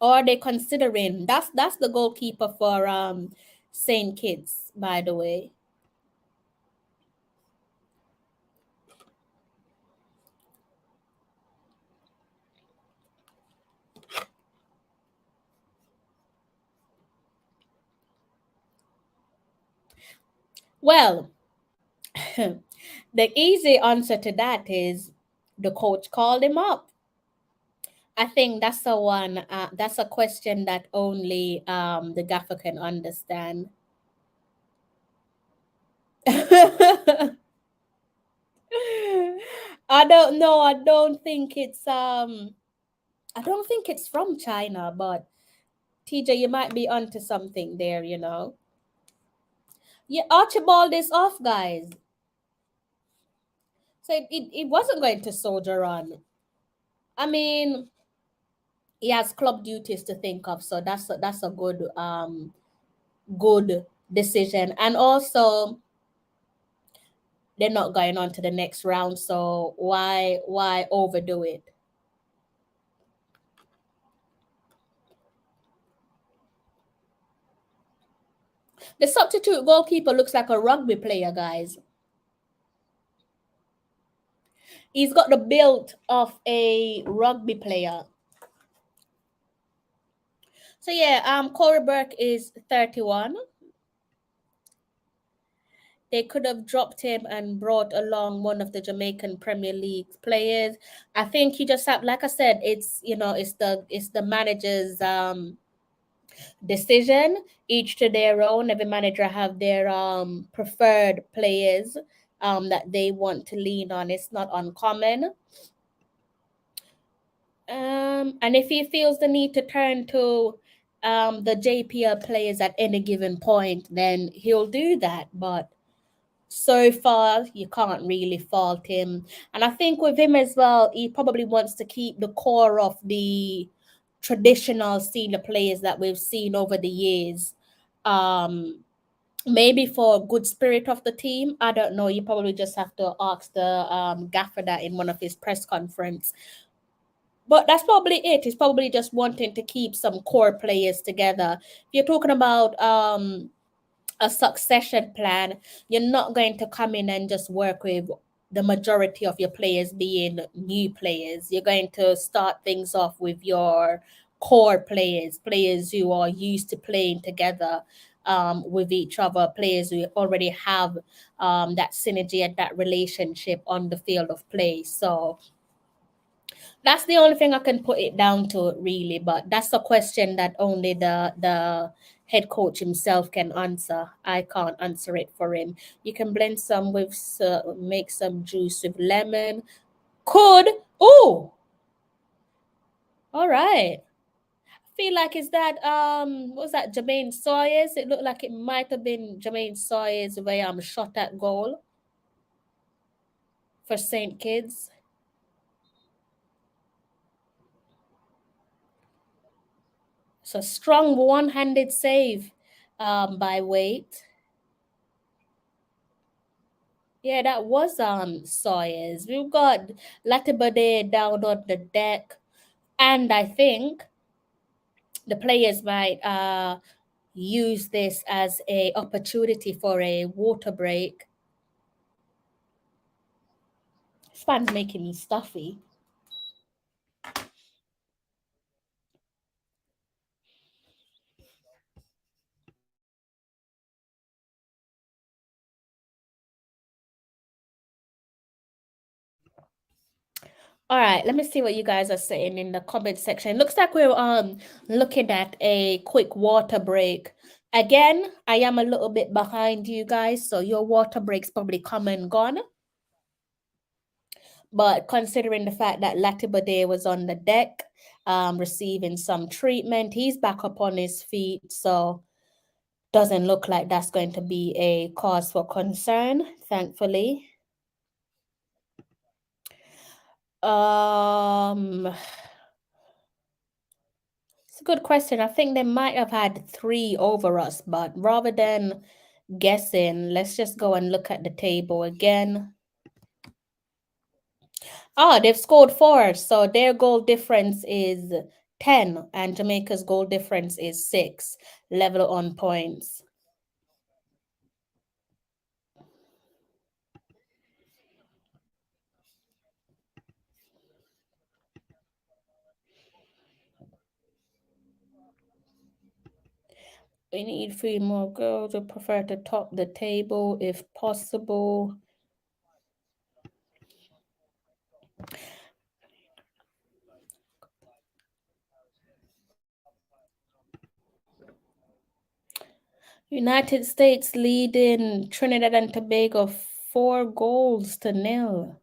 Or are they considering that's the goalkeeper for Saint Kitts, by the way. Well, the easy answer to that is the coach called him up. I think that's a one. That's a question that only the gaffer can understand. I don't know. I don't think it's I don't think it's from China, but TJ, you might be onto something there, you know. Yeah, Archibald is off, guys. So it wasn't going to soldier on. I mean, he has club duties to think of, so that's a good decision. And also they're not going on to the next round, so why overdo it? The substitute goalkeeper looks like a rugby player, guys. He's got the build of a rugby player. So yeah, Corey Burke is 31. They could have dropped him and brought along one of the Jamaican Premier League players. I think he just have, like I said, it's it's the manager's decision. Each to their own. Every manager have their preferred players that they want to lean on. It's not uncommon. And if he feels the need to turn to the JPL players at any given point, then he'll do that. But so far, you can't really fault him. And I think with him as well, he probably wants to keep the core of the traditional senior players that we've seen over the years. Maybe for good spirit of the team. I don't know. You probably just have to ask the gaffer that in one of his press conference. But that's probably it. He's probably just wanting to keep some core players together. If you're talking about a succession plan, you're not going to come in and just work with the majority of your players being new players. You're going to start things off with your core players, players who are used to playing together with each other, players who already have that synergy and that relationship on the field of play. So that's the only thing I can put it down to, really. But that's a question that only the head coach himself can answer. I can't answer it for him. You can blend some with make some juice with lemon. Could oh, all right. I feel like is that what was that Jermaine Sawyers? It looked like it might have been Jermaine Sawyers where shot at goal for Saint Kitts. So strong one-handed save. by weight. Yeah, that was Sawyers. We've got Latibade down on the deck, and I think the players might use this as a opportunity for a water break. This fan's making me stuffy. All right, let me see what you guys are saying in the comment section. Looks like we're looking at a quick water break. Again, I am a little bit behind you guys, so your water break's probably come and gone. But considering the fact that Latibade was on the deck, receiving some treatment, he's back up on his feet, so doesn't look like that's going to be a cause for concern, thankfully. It's a good question. I think they might have had 3 over us, but rather than guessing, let's just go and look at the table again. Oh, they've scored 4, so their goal difference is 10, and Jamaica's goal difference is 6, level on points. We need 3 more goals. We prefer to top the table if possible. United States leading Trinidad and Tobago 4-0.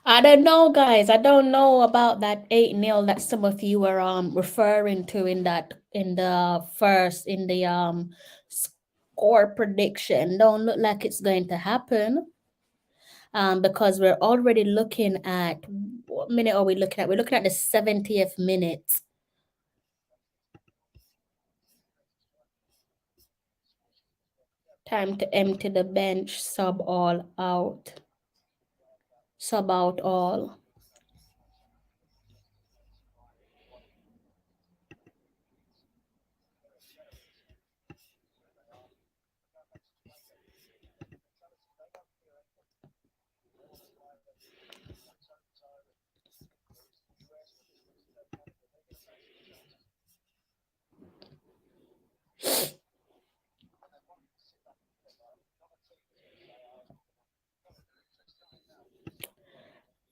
I don't know, guys. I don't know about that 8-0 that some of you were referring to in the score prediction. Don't look like it's going to happen. Because we're already looking at, what minute are we looking at? We're looking at the 70th minute. Time to empty the bench, sub all out. Sub out all.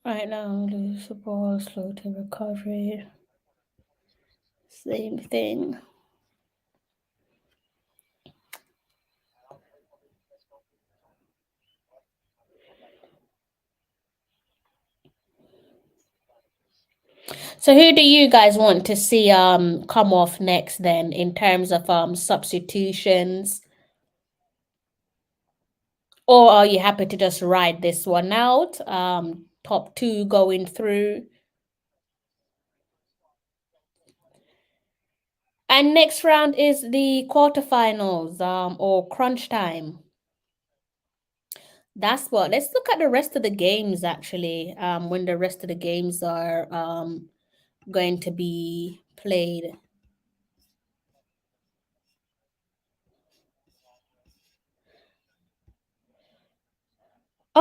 Right now, lose the ball, slow to recovery. Same thing. So who do you guys want to see come off next then in terms of substitutions? Or are you happy to just ride this one out? Top 2 going through. And next round is the quarterfinals or crunch time. That's what. Let's look at the rest of the games actually. When the rest of the games are going to be played.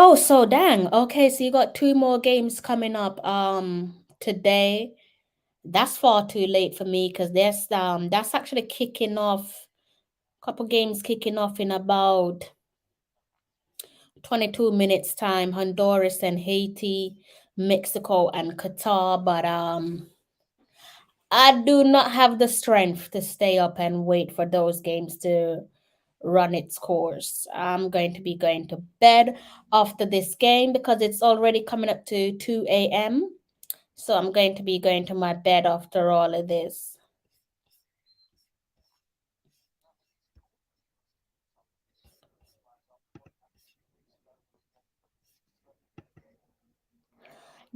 Oh, so dang. Okay, so you got 2 more games coming up today. That's far too late for me because that's actually kicking off. Couple games kicking off in about 22 minutes time. Honduras and Haiti, Mexico and Qatar, but I do not have the strength to stay up and wait for those games to run its course. I'm going to be going to bed after this game because it's already coming up to 2 a.m. So I'm going to be going to my bed after all of this.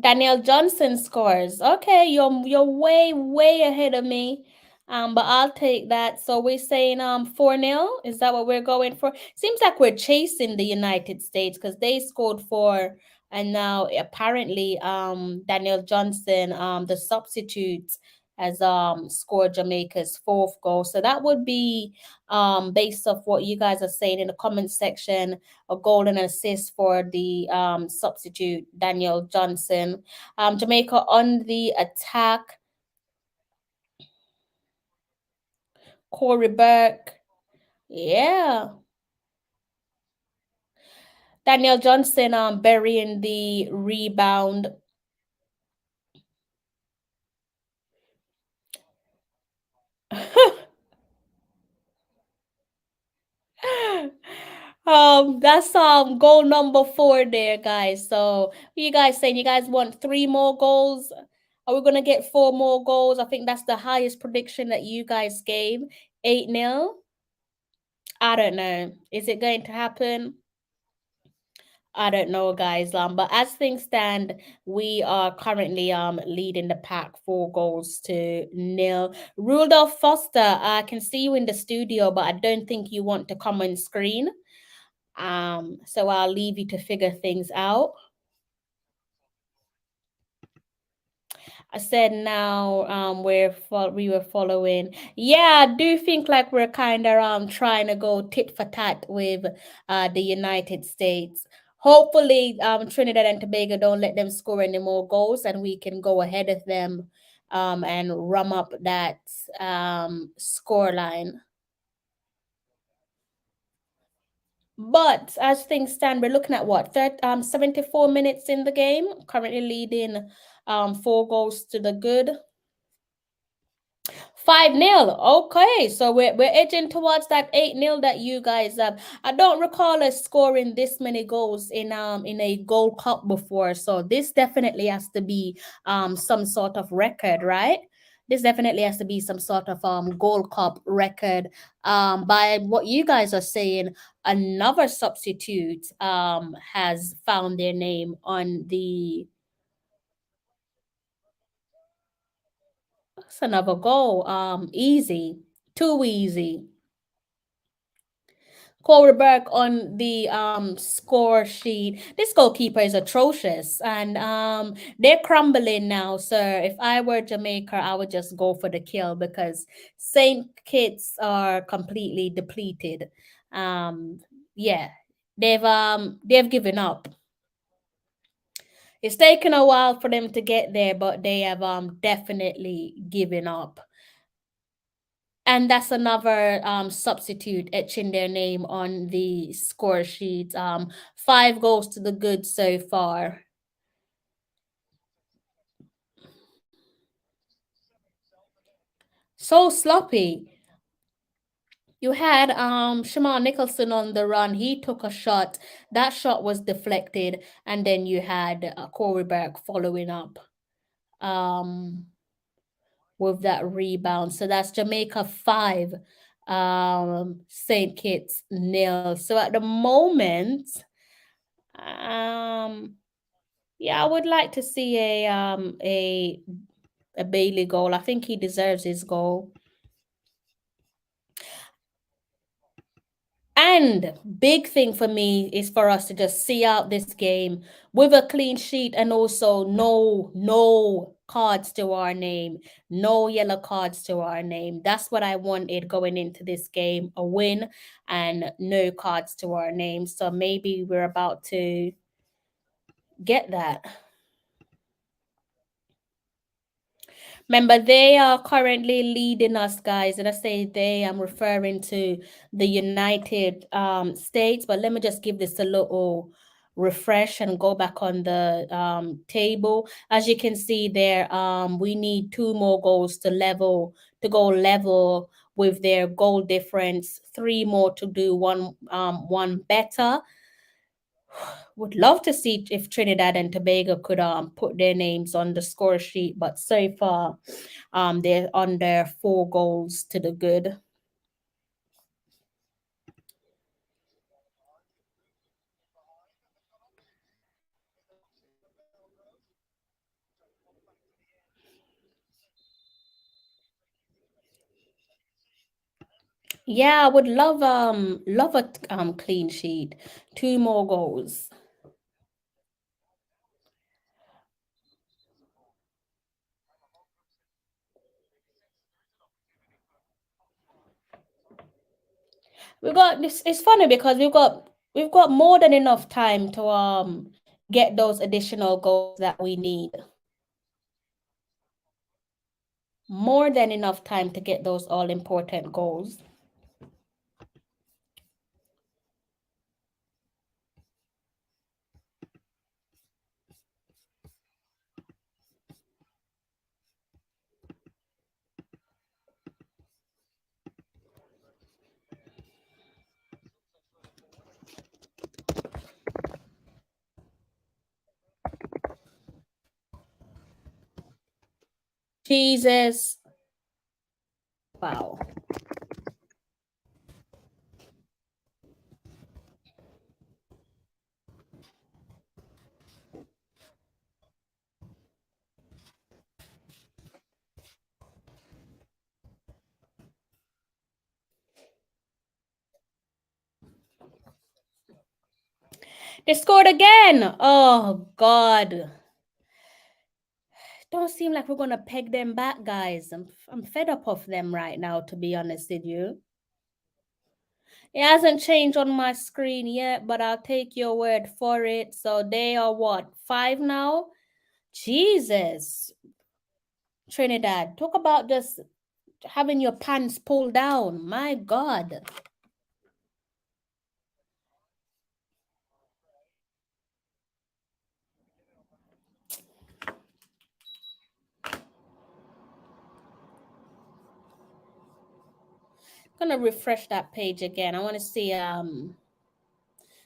Daniel Johnson scores. Okay, you're way ahead of me. But I'll take that. So we're saying 4-0. Is that what we're going for? Seems like we're chasing the United States because they scored 4, and now apparently Daniel Johnson, the substitute, has scored Jamaica's 4th goal. So that would be based off what you guys are saying in the comment section, a goal and an assist for the substitute Daniel Johnson. Jamaica on the attack. Corey Burke. Yeah. Daniel Johnson burying the rebound. That's goal number 4 there, guys. So what you guys saying? You guys want 3 more goals? Are we gonna get 4 more goals? I think that's the highest prediction that you guys gave. 8-0. I don't know. Is it going to happen? I don't know, guys. But as things stand, we are currently leading the pack 4-0. Rudolph Foster, I can see you in the studio, but I don't think you want to come on screen. So I'll leave you to figure things out. I said now we were following. Yeah, I do think like we're kind of trying to go tit for tat with the United States. Hopefully Trinidad and Tobago don't let them score any more goals and we can go ahead of them and rum up that score line. But as things stand, we're looking at what 74 minutes in the game, currently leading 4-0. 5-0. Okay, so we're edging towards that 8-0 that you guys have. I don't recall us scoring this many goals in a Gold Cup before. So this definitely has to be some sort of record, right? This definitely has to be some sort of Gold Cup record. By what you guys are saying, another substitute has found their name on the. That's another goal. Easy. Too easy. Corey Burke on the score sheet. This goalkeeper is atrocious, and they're crumbling now. So if I were Jamaica, I would just go for the kill because Saint Kitts are completely depleted. Yeah, they've given up. It's taken a while for them to get there, but they have definitely given up. And that's another substitute etching their name on the score sheet. 5 goals so far. So sloppy. You had Shaman Nicholson on the run. He took a shot. That shot was deflected. And then you had Corey Burke following up with that rebound. So that's Jamaica 5, St. Kitts 0. So at the moment, yeah, I would like to see a Bailey goal. I think he deserves his goal. And big thing for me is for us to just see out this game with a clean sheet and also no cards to our name, no yellow cards to our name. That's what I wanted going into this game, a win and no cards to our name. So maybe we're about to get that. Remember, they are currently leading us, guys. And I say they, I'm referring to the United States. But let me just give this a little refresh and go back on the table. As you can see there, we need 2 more goals to go level with their goal difference. 3 more to do one better. Would love to see if Trinidad and Tobago could put their names on the score sheet, but so far they're under 4-0. Yeah, I would love a clean sheet. 2 more goals. We got this. It's funny because we've got more than enough time to get those additional goals that we need. More than enough time to get those all important goals. Jesus. Wow. They scored again. Oh, God. Don't seem like we're going to peg them back, guys. I'm fed up of them right now, to be honest with you. It hasn't changed on my screen yet, but I'll take your word for it. So they are what? 5 now? Jesus. Trinidad, talk about just having your pants pulled down. My God. I'm gonna refresh that page again. I want to see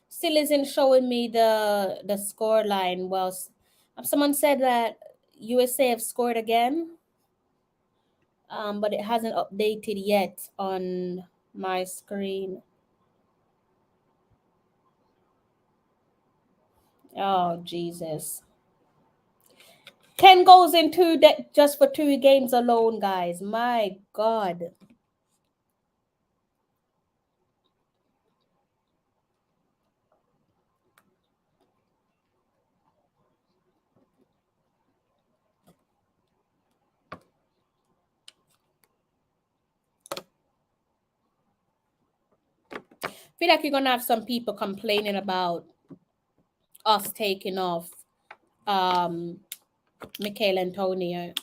still isn't showing me the score line. Well, someone said that USA have scored again, but it hasn't updated yet on my screen. Oh, Jesus. 10 goals in just for 2 games alone, guys. My God. I feel like you're gonna have some people complaining about us taking off Michael Antonio.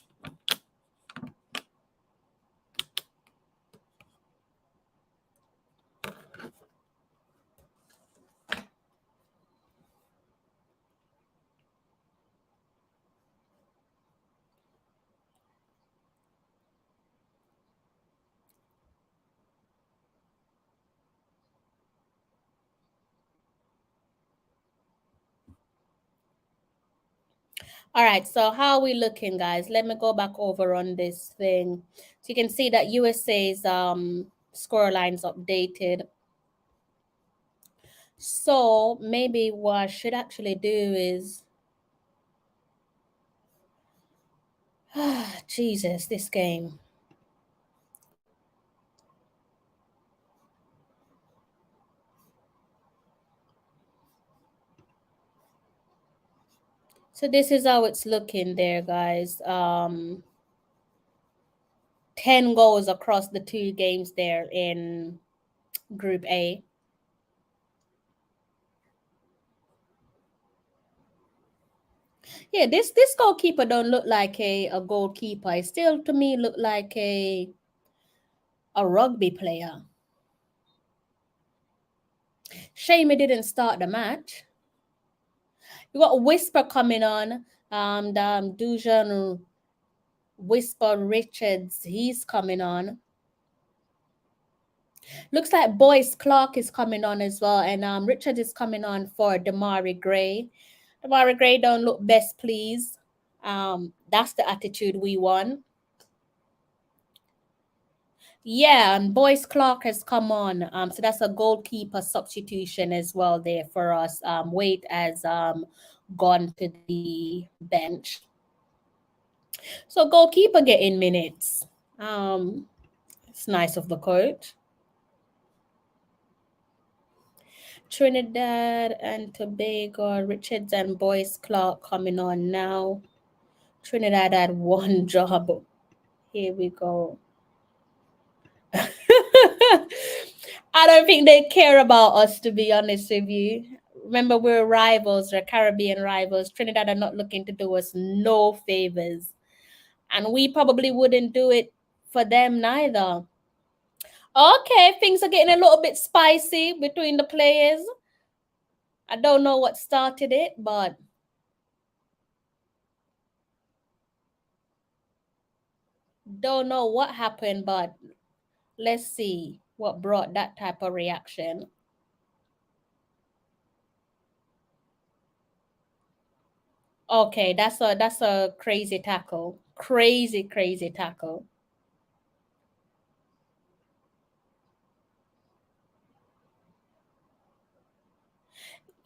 All right, so how are we looking, guys? Let me go back over on this thing. So you can see that USA's score line's updated. So maybe what I should actually do is Jesus, this game. So this is how it's looking there, guys. 10 goals across the 2 games there in Group A. Yeah, this goalkeeper don't look like a goalkeeper. It still to me look like a rugby player. Shame he didn't start the match. You got a Whisper coming on. Dujan Whisper Richards, he's coming on. Looks like Boyz Clark is coming on as well, and Richard is coming on for Damari Gray. Damari Gray don't look best pleased. That's the attitude we want. Yeah, and Boyz Clark has come on. So that's a goalkeeper substitution as well there for us. Wade has gone to the bench. So goalkeeper getting minutes. It's nice of the coach. Trinidad and Tobago, Richards and Boyz Clark coming on now. Trinidad had one job. Here we go. I don't think they care about us, to be honest with you. Remember, we're rivals, we're Caribbean rivals. Trinidad are not looking to do us no favors. And we probably wouldn't do it for them neither. Okay, things are getting a little bit spicy between the players. I don't know what started it, but don't know what happened, but let's see what brought that type of reaction. Okay, that's a crazy tackle. Crazy tackle.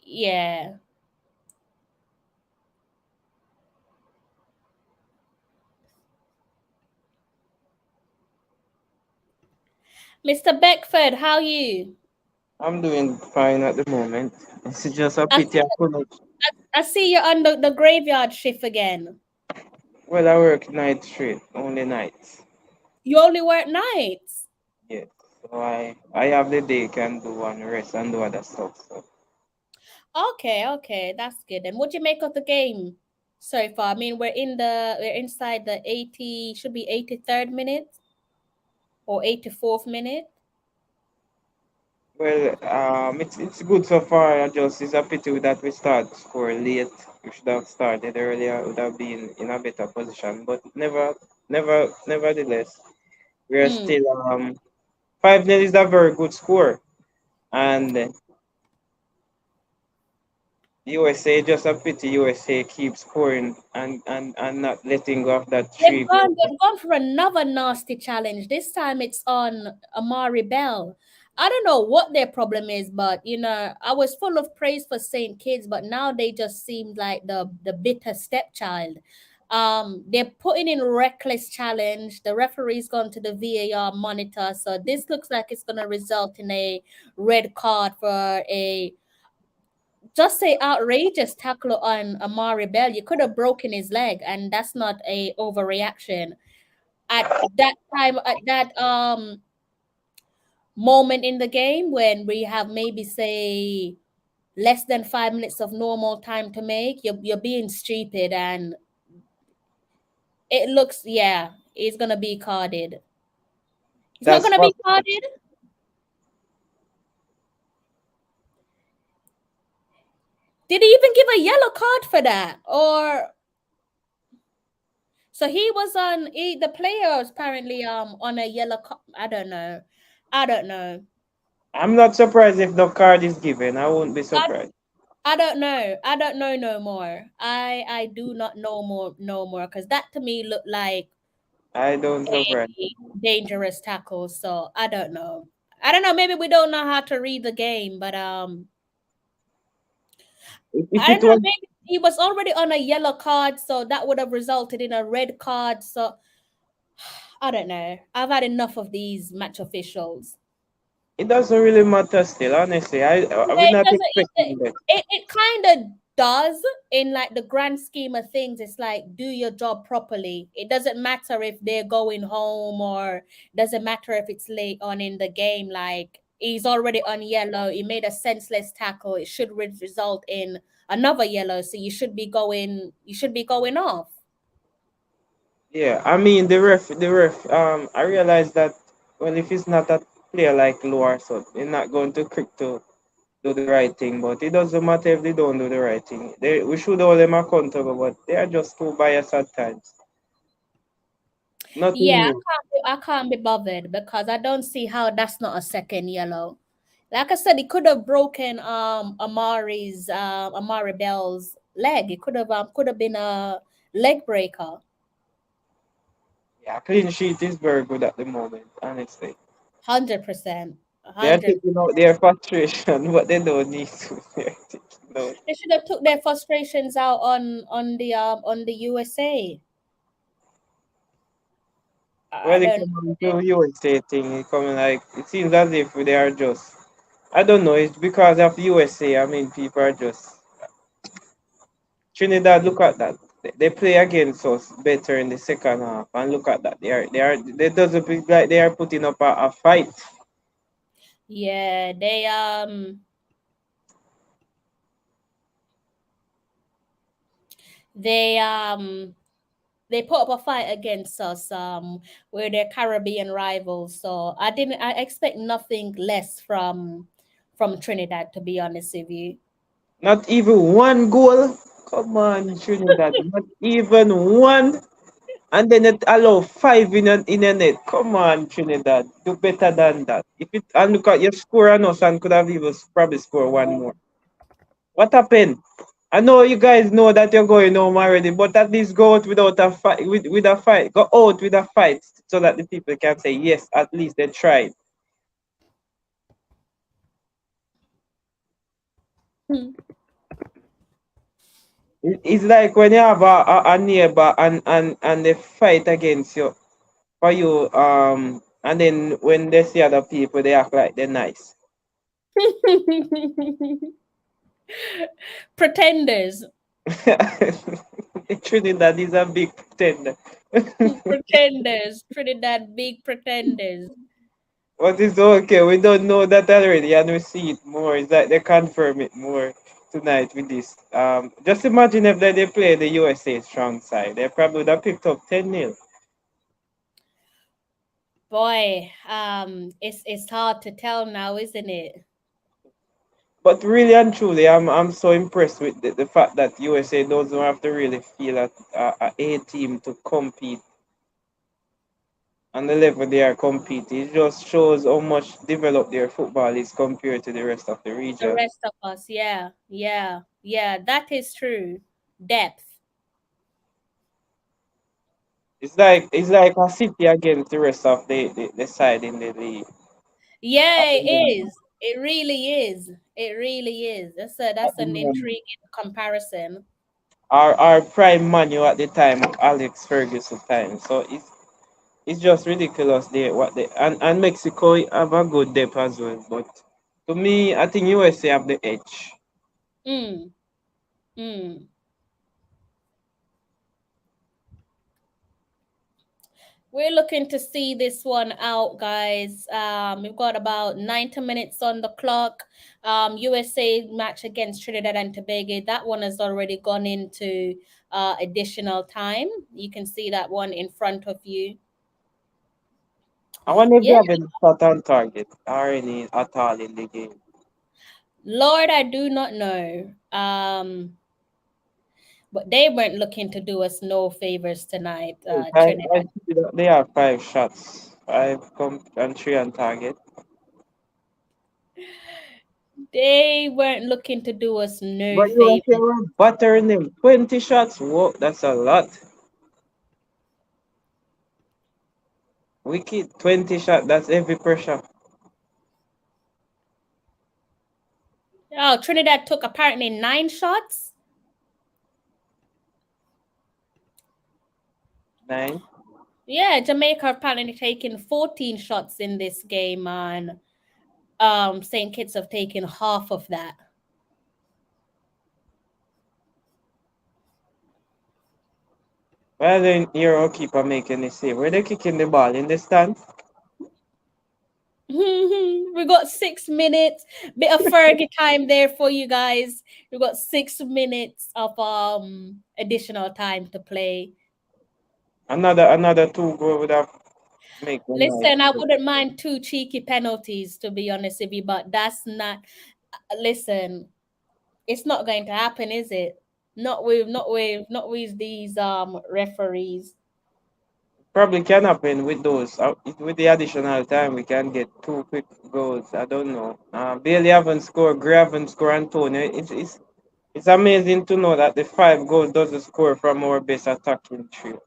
Yeah. Mr. Beckford, how are you? I'm doing fine at the moment. It's just a I pity I couldn't. I see you're on the graveyard shift again. Well, I work night straight, only nights. You only work nights. Yes. So I have the day can do and rest and do other stuff. So Okay, that's good. And what do you make of the game so far? I mean, we're inside the 80, should be 83rd minute or 84th minute. well, it's good so far. I just it's a pity that we start score late. We should have started earlier. Would have been in a better position. But nevertheless, we are still 5-0 is a very good score, and USA just a pity USA keeps scoring and not letting go of that They've 3 gone, goal. they've gone for another nasty challenge. This time it's on Amari Bell. I don't know what their problem is, but I was full of praise for St. Kitts, but now they just seemed like the bitter stepchild. They're putting in reckless challenge. The referee's gone to the VAR monitor, so this looks like it's gonna result in a red card for a just say outrageous tackle on Amari Bell. You could have broken his leg, and that's not a overreaction. At that time, at that moment in the game when we have maybe say less than 5 minutes of normal time to make, you're being stupid, and it looks he's gonna be carded. He's not That's gonna be possible. carded. Did he even give a yellow card for that? Or so he was the player was apparently on a yellow card. I don't know. I'm not surprised if the card is given. I won't be surprised. I don't know. I don't know no more. I do not know more because that to me looked like I don't surprise. a dangerous tackle. So I don't know. I don't know. Maybe we don't know how to read the game, but If I it don't know. was, Maybe he was already on a yellow card, so that would have resulted in a red card. So I don't know. I've had enough of these match officials. it doesn't really matter still, honestly. We're Yeah, not expecting that. it kind of does in like the grand scheme of things. It's like do your job properly. It doesn't matter if they're going home or doesn't matter if it's late on in the game. Like he's already on yellow. He made a senseless tackle. It should result in another yellow. So you should be going. You should be going off. Yeah, I mean the ref. I realize that well, if it's not a player like Loar, so they're not going to quick to do the right thing. But it doesn't matter if they don't do the right thing. We should hold them accountable, but they are just too biased at times. Nothing Yeah, new. I can't be bothered because I don't see how that's not a second yellow. Like I said, it could have broken Amari Bell's leg. It could have been a leg breaker. Yeah, clean sheet is very good at the moment, honestly. 100%. They are 100. taking out their frustration, but they don't need to. They're taking out. They should have took their frustrations out on the USA. I Well, it don't comes to USA thing. It coming like it seems as if they are just I don't know. It's because of USA. I mean, people are just Trinidad. Look at that. They play against us better in the second half, and look at that. They doesn't look like they are putting up a fight. Yeah, they they put up a fight against us. We're their Caribbean rivals, so I expect nothing less from Trinidad, to be honest with you. Not even one goal. Come on, Trinidad. Not even one. And then it allow five in a net. Come on, Trinidad. Do better than that. If it and look at your score on us and could have even probably score one more. What happened? I know you guys know that you're going home already, but at least go out without a fight with a fight. Go out with a fight so that the people can say yes, at least they tried. It's like when you have a neighbor and they fight against you for you, and then when they see other people they act like they're nice. Pretenders. Trinidad is a big pretender. Pretenders. Trinidad big pretenders. But it's okay, we don't know that already and we see it more. It's like they confirm it more tonight with this. Just imagine if they play the USA strong side. They probably would have picked up 10-0. Boy, it's hard to tell now, isn't it? But really and truly, I'm so impressed with the fact that USA doesn't have to really feel a team to compete on the level they are competing. It just shows how much developed their football is compared to the rest of the The region. rest of us, yeah, that is true. Depth. It's like a city against the rest of the side in the league. Yeah, it is. It really is. It really is. That's an intriguing comparison. Our prime manu at the time of Alex Ferguson time. So it's just ridiculous and Mexico have a good depth as well. But to me, I think USA have the edge. Mm. Mm. We're looking to see this one out, guys. We've got about 90 minutes on the clock. USA match against Trinidad and Tobago. That one has already gone into additional time. You can see that one in front of you. I wonder if they Yeah. have any shot on target or any at all in the game. Lord, I do not know. But they weren't looking to do us no favors tonight, Trinidad. I see that they have 5 shots, 5 and 3 on target. They weren't looking to do us no But USA favors. were battering them. 20 shots. Whoa, that's a lot. Wicked 20 shots. That's every pressure. Oh, Trinidad took apparently 9 shots. 9. Yeah, Jamaica apparently taken 14 shots in this game, and St. Kitts have taken half of that. Well, then Euro keeper making the save. Where they kicking the ball in the stand? We got 6 minutes. Bit of Fergie time there for you guys. We got 6 minutes of additional time to play. Another 2 goal would have make the Listen, night. I wouldn't mind 2 cheeky penalties, to be honest with you, but that's not. Listen, it's not going to happen, is it? Not with these referees. Probably can happen with those. With the additional time, we can get 2 quick goals. I don't know. Bailey haven't scored. Gray haven't scored. Antonio. It's amazing to know that the 5 goals doesn't score from our best attacking trio.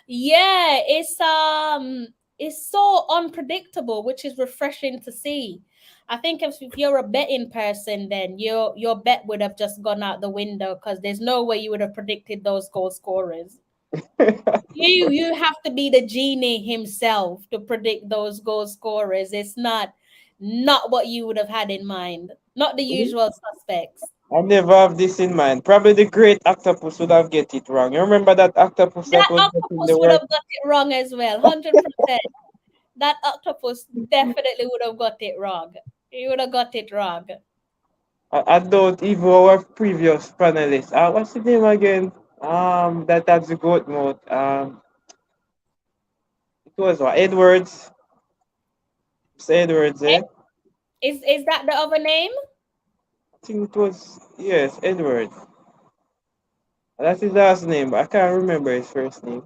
Yeah, it's so unpredictable, which is refreshing to see. I think if you're a betting person, then your bet would have just gone out the window, because there's no way you would have predicted those goal scorers. You have to be the genie himself to predict those goal scorers. It's not not what you would have had in mind. Not the usual suspects. I never have this in mind. Probably the great octopus would have get it wrong. You remember that octopus that That was getting octopus the would word? have got it wrong as well. 100%. That octopus definitely would have got it wrong. He would have got it wrong. I don't even our previous panelist. What's his name again? That has the goat mouth. It was what? Edwards. It's Edwards, eh? Is that the other name? I think it was, yes, Edwards. That's his last name, but I can't remember his first name.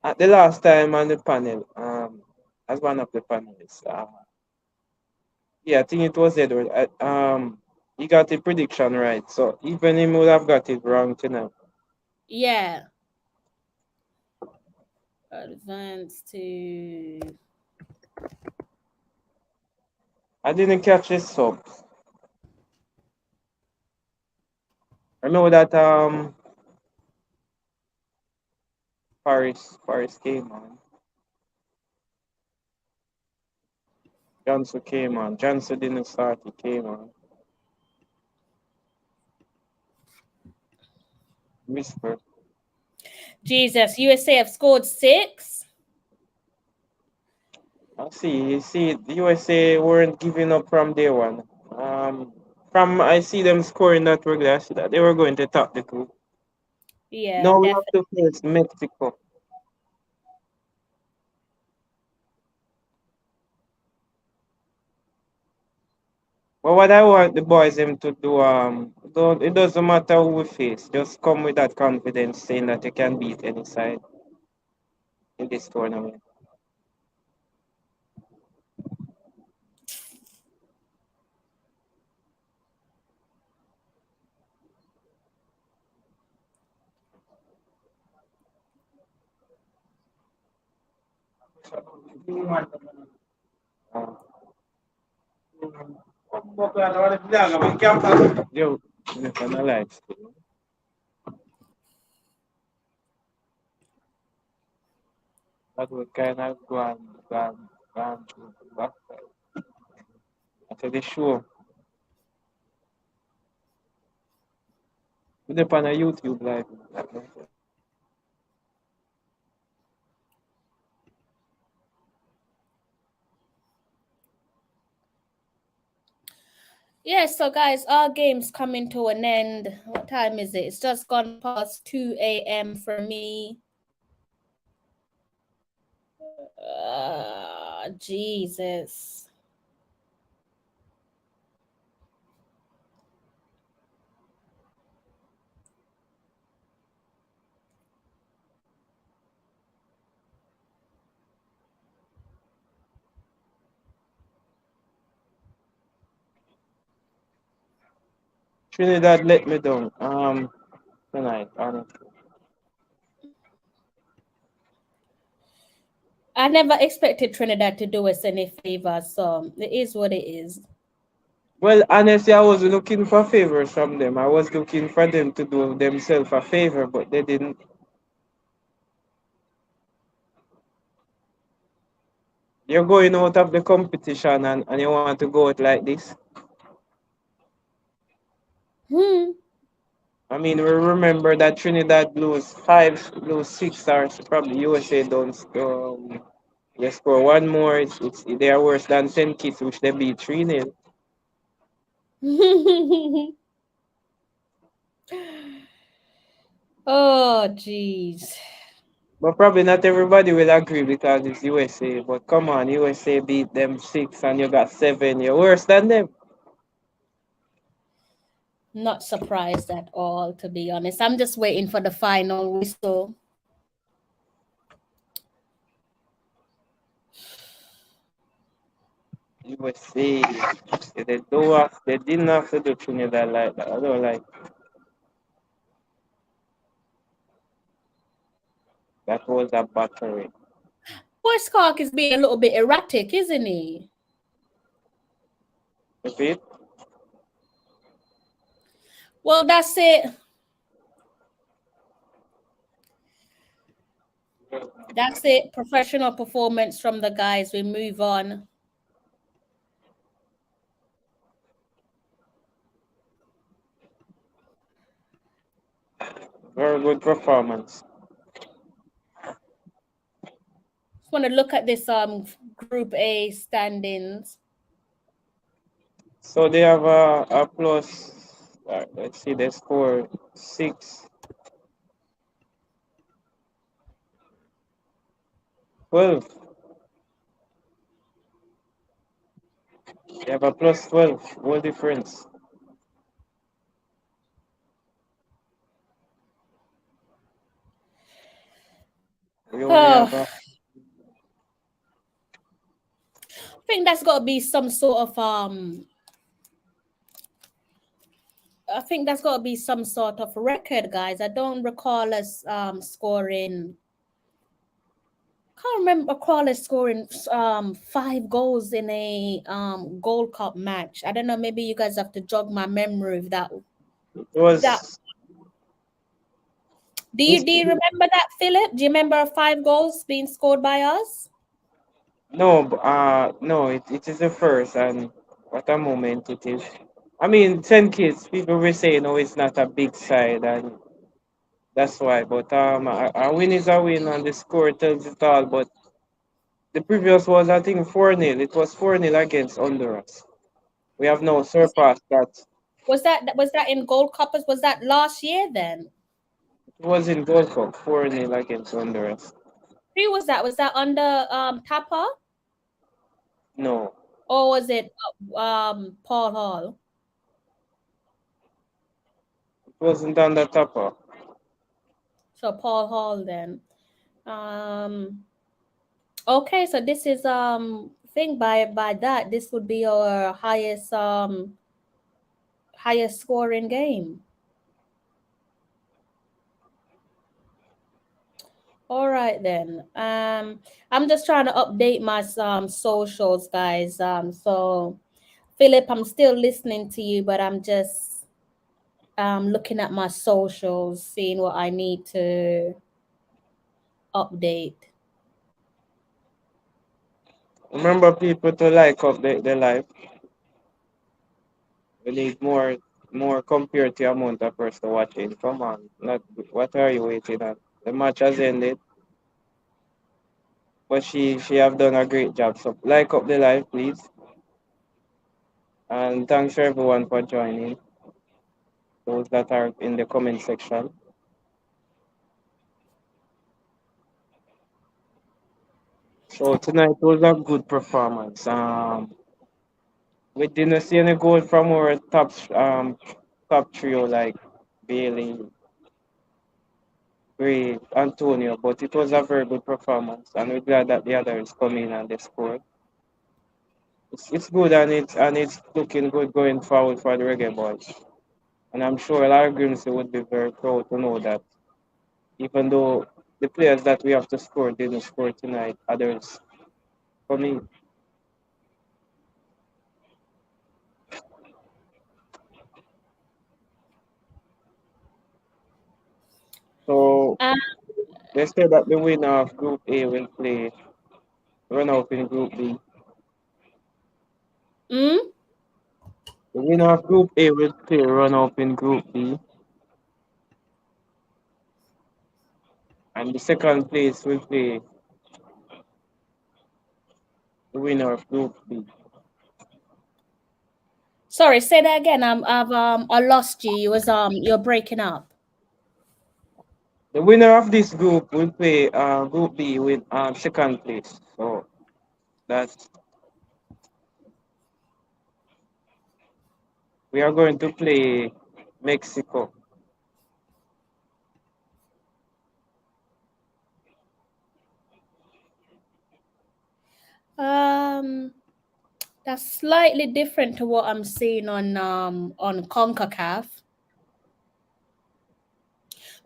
At the last time on the panel, as one of the panelists, yeah, I think it was Edward. He got the prediction right, so even him would have got it wrong tonight. Yeah. Advance to. I didn't catch his subs. I know that Paris came on. Johnson came on. Johnson didn't start, he came on. Whisper. Jesus, USA have scored 6. I see. You see, the USA weren't giving up from day one. From I see them scoring that regular, I see that they were going to top the group. Yeah, Now we definitely. have to face Mexico. But what I want the boys them to do, it doesn't matter who we face. Just come with that confidence, saying that you can beat any side in this tournament. Yo, I'm alive. That would kind of gone to the backside. After the show, we dip on a YouTube live. Yeah, so guys, our game's coming to an end. What time is it? It's just gone past 2 a.m. for me. Jesus. Trinidad let me down. Tonight, honestly. I never expected Trinidad to do us any favors, so it is what it is. Well, honestly, I was looking for favors from them. I was looking for them to do themselves a favor, but they didn't. You're going out of the competition and you want to go out like this? I mean, we remember that Trinidad lose 5, lose 6 stars. Probably USA don't they score one more. They are worse than St. Kitts, which they beat 3-0. Oh, jeez. But probably not everybody will agree because it's USA. But come on, USA beat them 6 and you got 7. You're worse than them. Not surprised at all, to be honest. I'm just waiting for the final whistle. USA, they didn't have to do Trinidad like that. I don't like that was a battery. Boyz Clark is being a little bit erratic, isn't he? Repeat? Well, that's it. That's it. Professional performance from the guys. We move on. Very good performance. Just want to look at this Group A standings. So they have a plus. Let's see, they score 6. 12. They have a plus 12. Goal difference. We only have I think that's got to be some sort of I think that's got to be some sort of record, guys. I don't recall us scoring. Can't remember recall us scoring 5 goals in a Gold Cup match. I don't know. Maybe you guys have to jog my memory of that. It was. That. Do you remember that, Philip? Do you remember 5 goals being scored by us? No, no, it is the first, and what a moment it is. I mean, 10 kids, people will say, no, it's not a big side, and that's why. But a win is a win, and the score tells it all. But the previous was, I think, 4-0. It was 4-0 against Honduras. We have now surpassed that. Was that in Gold Cuppers? Was that last year then? It was in Gold Cup, 4-0 against Honduras. Who was that? Was that under Tapa? No. Or was it Paul Hall? It wasn't under Tapa. So Paul Hall then. Okay, so this is think by that this would be our highest scoring game. All right then. I'm just trying to update my socials, guys. So Philip, I'm still listening to you, but I'm just looking at my socials, seeing what I need to update. Remember people to like up the live. We need more compared to the amount of person watching. Come on, not what are you waiting on? The match has ended, but she have done a great job. So like up the live, please, and thanks for everyone for joining. Those that are in the comment section. So tonight was a good performance. We didn't see any goal from our top trio like Bailey, Gray, Antonio, but it was a very good performance, and we're glad that the others come in and they scored. It's good, and it's looking good going forward for the Reggae boys. And I'm sure a lot of Grimsey would be very proud to know that even though the players that we have to score didn't score tonight, others come in. So they say that the winner of Group A will play run out in Group B. The winner of Group A will play run up in Group B. And the second place will play the winner of Group B. Sorry, say that again. I lost you. You was you're breaking up. The winner of this group will play Group B with second place. So that's we are going to play Mexico. That's slightly different to what I'm seeing on Concacaf.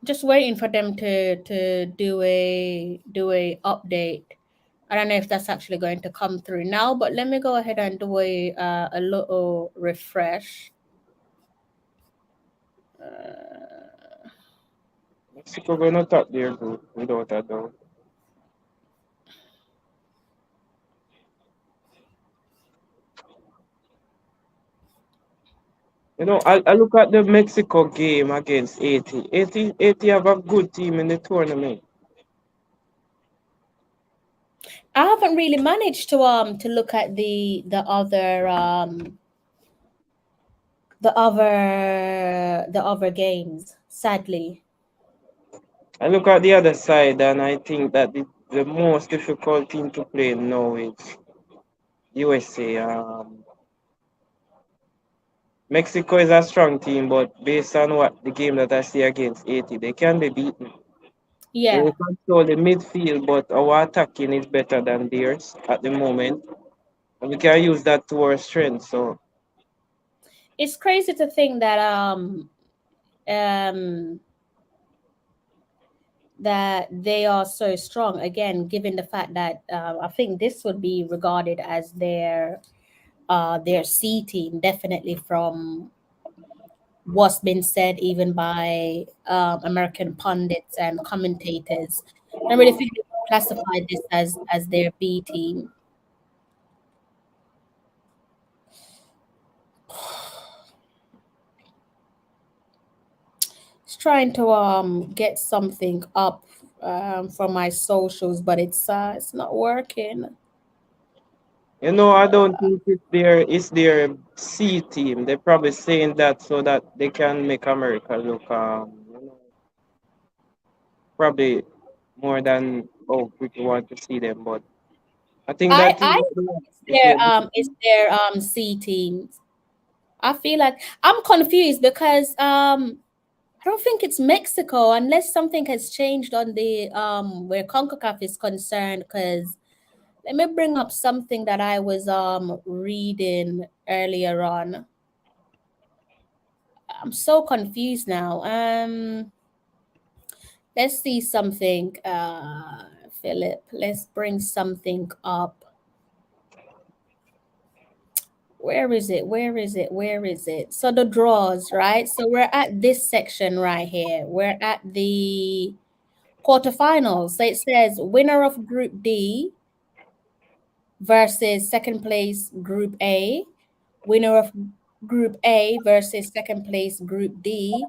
Just waiting for them to do a update. I don't know if that's actually going to come through now, but let me go ahead and do a little refresh. Mexico gonna top their group without a doubt. You know, I look at the Mexico game against 80. 80 have a good team in the tournament. I haven't really managed to look at the other games, sadly. I look at the other side and I think that the most difficult team to play now is USA. Mexico is a strong team, but based on what the game that I see against 80, they can be beaten. Yeah. We control the midfield, but our attacking is better than theirs at the moment. And we can use that to our strength. So It's crazy to think that um that they are so strong, again, given the fact that I think this would be regarded as their C team, definitely, from what's been said even by American pundits and commentators. I really think they would classify this as their B team. Just trying to get something up for my socials, but it's not working. you know, I don't think it's their C team. They're probably saying that so that they can make America look probably more than people want to see them. But I think that I team it's their C teams. I feel like I'm confused because I don't think it's Mexico unless something has changed on the where CONCACAF is concerned. Because let me bring up something that I was reading earlier on. I'm so confused now. Let's see something. Philip, let's bring something up. Where is it? Where is it? Where is it? So the draws, right? So we're at this section right here. We're at the quarterfinals. So it says winner of Group D versus second place Group A, winner of Group A versus second place Group D,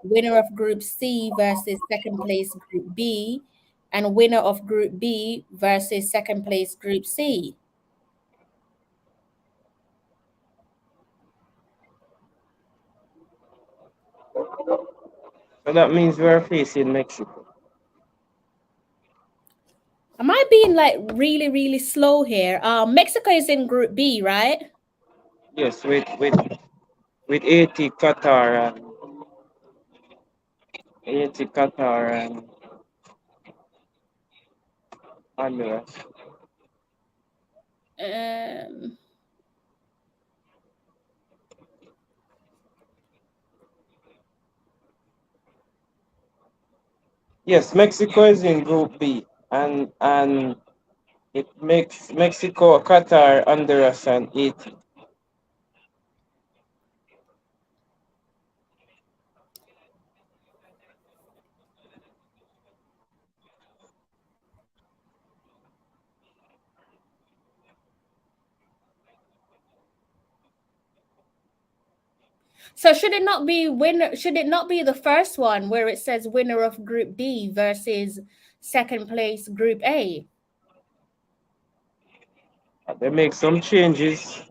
winner of Group C versus second place Group B, and winner of Group B versus second place Group C. So that means we're facing Mexico. Am I being like really, really slow here? Mexico is in Group B, right? Yes, with 80 Qatar and Honduras. Um, Yes, Mexico is in Group B, and it makes Mexico, Qatar, Honduras, and 80. so should it not be winner? Should it not be the first one where it says winner of Group D versus second place Group A? They make some changes.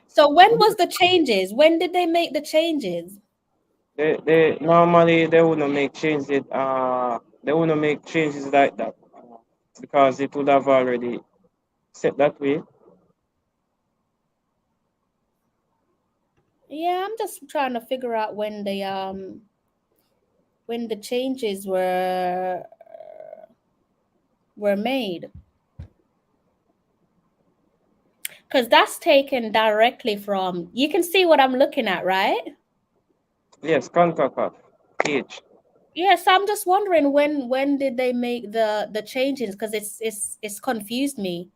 So when was the changes? When did they make the changes? They normally they wouldn't make changes. They wouldn't make changes like that because it would have already set that way. Yeah, I'm just trying to figure out when the changes were made. Because that's taken directly from, you can see what I'm looking at, right? Yes, Concacaf page. Yes, I'm just wondering when did they make the changes, because it's confused me.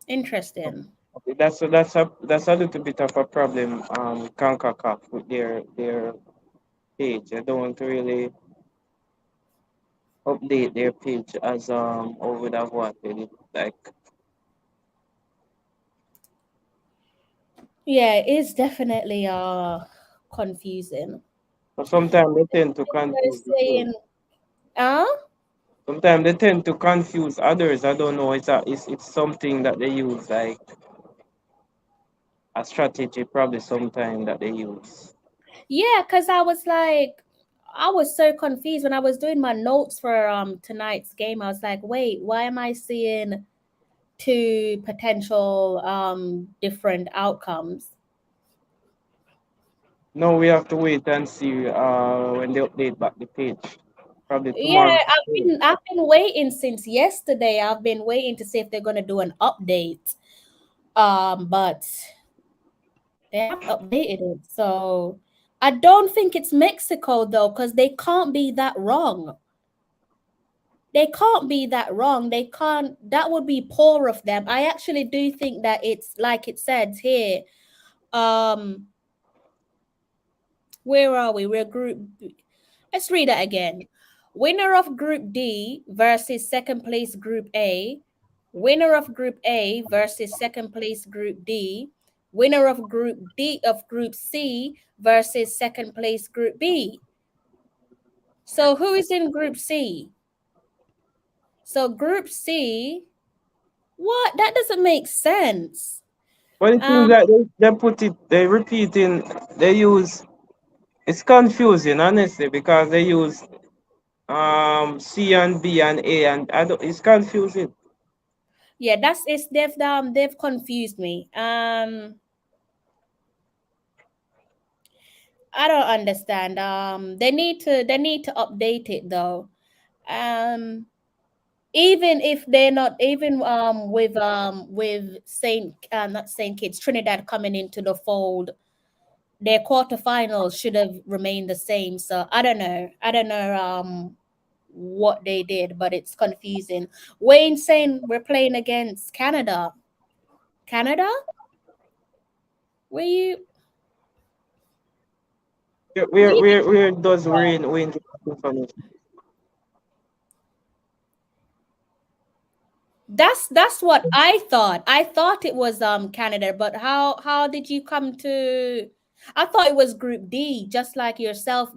Interesting. That's a little bit of a problem. Concacaf with their page. They don't really update their page as I would have wanted it. Like Yeah, it's definitely confusing. So sometimes they tend to They're confuse the two. saying, huh? Sometimes they tend to confuse others. I don't know. It's something that they use, like a strategy, probably sometime that they use. Yeah, because I was so confused when I was doing my notes for tonight's game. I was like, wait, why am I seeing two potential different outcomes? No, we have to wait and see when they update back the page. Probably Yeah, tomorrow. I've been waiting since yesterday. I've been waiting to see if they're gonna do an update. But they haven't updated it. So I don't think it's Mexico though, because they can't be that wrong. They can't be that wrong. They can't, that would be poor of them. I actually do think that it's like it says here. Um, where are we? We're group B. Let's read that again. Winner of Group D versus second place Group A. Winner of Group A versus second place Group D. Winner of Group D of Group C versus second place Group B. So who is in Group C? So Group C, what? That doesn't make sense. But it seems like they repeating, they use, it's confusing, honestly, because they use C and B and A, and I don't, it's confusing. Yeah, they've confused me. I don't understand. They need to update it though. Um, even if they're not, even with Saint not Saint Kitts, Trinidad coming into the fold, their quarterfinals should have remained the same. So I don't know what they did, but it's confusing. Wayne saying we're playing against Canada. Canada? Were you? Where does Wayne get that information? That's what I thought. I thought it was Canada, but how did you come to? I thought it was Group D, just like yourself,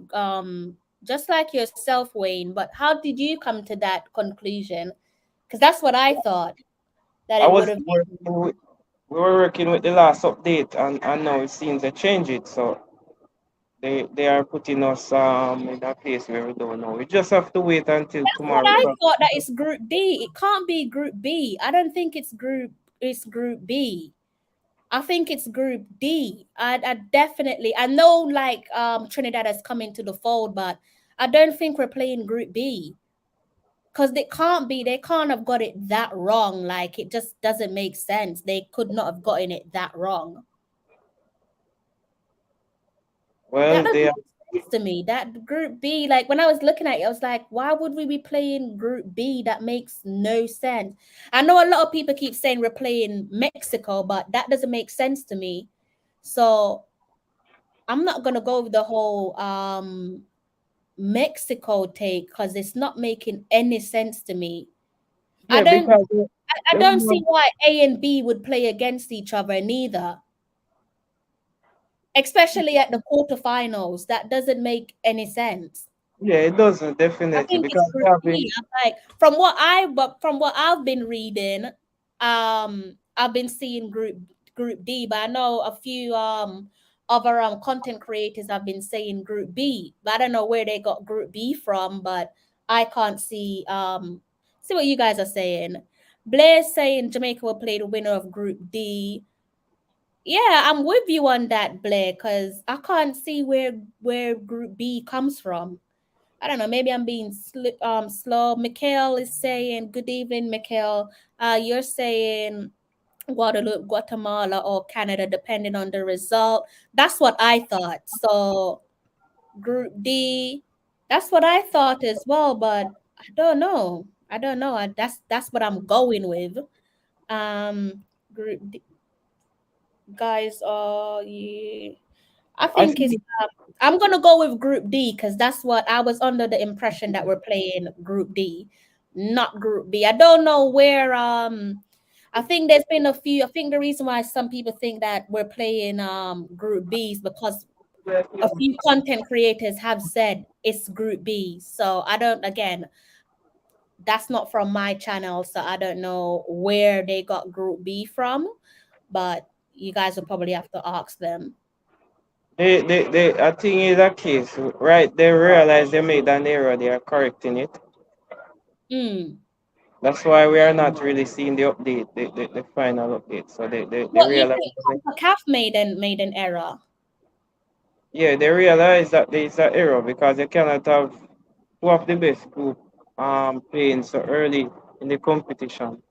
Wayne. But how did you come to that conclusion? Because that's what I thought that I it would was have working been. with, we were working with the last update, and now it seems they change it. So they are putting us in a place where we don't know. We just have to wait until That's what tomorrow. I thought. That it's Group D. It can't be Group B. I don't think it's Group. It's Group B. I think it's Group D. I definitely. I know like Trinidad has come into the fold, but I don't think we're playing Group B because they can't be. They can't have got it that wrong. Like it just doesn't make sense. They could not have gotten it that wrong. That Well, doesn't they are, make sense to me. That Group B, like when I was looking at it, I was like, why would we be playing Group B? That makes no sense. I know a lot of people keep saying we're playing Mexico, but that doesn't make sense to me. So I'm not gonna go with the whole Mexico take because it's not making any sense to me. I yeah, don't because I don't see why A and B would play against each other neither. Especially at the quarterfinals. That doesn't make any sense. yeah, it doesn't I definitely think it's because they Group have been. B. I'm like from what I've been reading, I've been seeing Group D, but I know a few other content creators have been saying Group B, but I don't know where they got Group B from, but I can't see what you guys are saying. Blair's saying Jamaica will play the winner of Group D. Yeah, I'm with you on that, Blair, because I can't see where Group B comes from. I don't know. Maybe I'm being slow. Mikhail is saying, "Good evening, Mikhail. You're saying Guadeloupe, Guatemala, or Canada, depending on the result." That's what I thought. So Group D, that's what I thought as well. But I don't know. I don't know. That's what I'm going with. Group D, guys. Yeah. I I think it's. think I'm gonna go with Group D because that's what I was under the impression that we're playing Group D, not Group B. I I think there's been a few. I think the reason why some people think that we're playing Group B is because a few content creators have said it's Group B. So I don't. Again, that's not from my channel, so I don't know where they got Group B from. But you guys will probably have to ask them. I think it's a case, right? They realize they made an error, they are correcting it. That's why we are not really seeing the update, the final update. So they What you realize. think? Concacaf made an error. Yeah, they realize that there is an error because they cannot have two of the best group playing so early in the competition.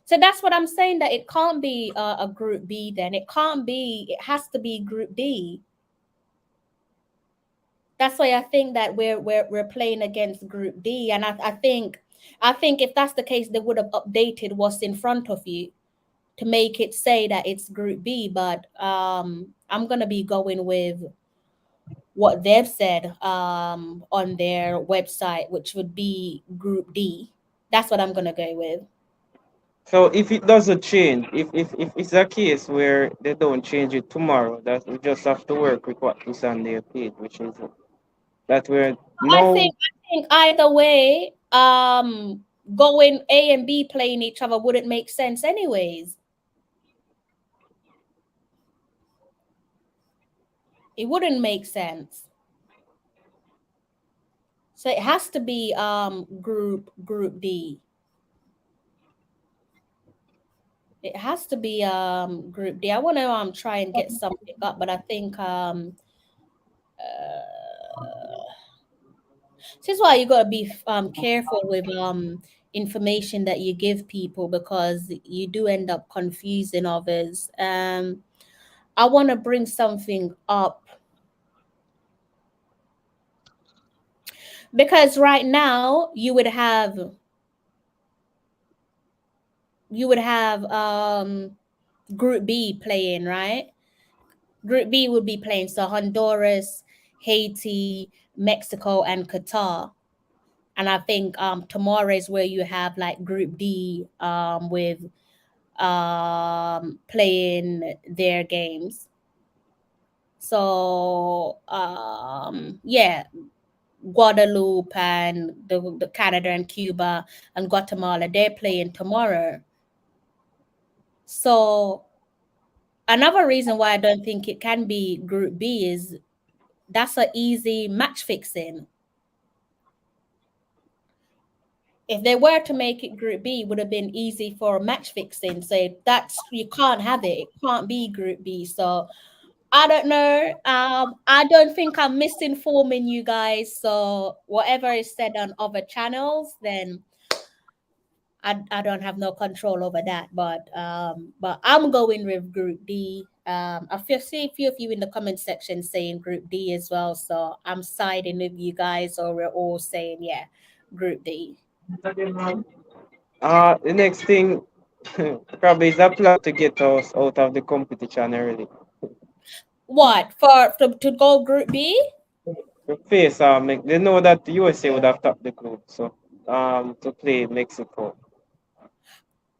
So that's what I'm saying, that it can't be a Group B then. It can't be, it has to be Group D. That's why I think that we're playing against Group D. And I think if that's the case, they would have updated what's in front of you to make it say that it's Group B. But I'm gonna be going with what they've said on their website, which would be Group D. That's what I'm gonna go with. So if it doesn't change, if it's a case where they don't change it tomorrow, that we just have to work with what is on their page, which is that we're I no. think either way, going A and B playing each other wouldn't make sense anyways. It wouldn't make sense. So it has to be group D. It has to be Group D. I want to try and get something up, but I think this is why you gotta be careful with information that you give people, because you do end up confusing others. I want to bring something up, because right now you would have Group B playing, right? Group B would be playing, so Honduras, Haiti, Mexico, and Qatar. And I think tomorrow is where you have like Group D with playing their games. So yeah, Guadeloupe and the Canada and Cuba and Guatemala, they're playing tomorrow. So another reason why I don't think it can be Group B is that's an easy match fixing. If they were to make it Group B, it would have been easy for match fixing. So that's, you can't have it. It can't be Group B. So I don't know. I don't think I'm misinforming you guys. So whatever is said on other channels, then I don't have no control over that. But I'm going with Group D. I see a few of you in the comment section saying Group D as well. So I'm siding with you guys, or we're all saying, yeah, Group D. The next thing probably is a plan to get us out of the competition early. What, to go Group B? To face they know that the USA would have topped the group, so to play Mexico.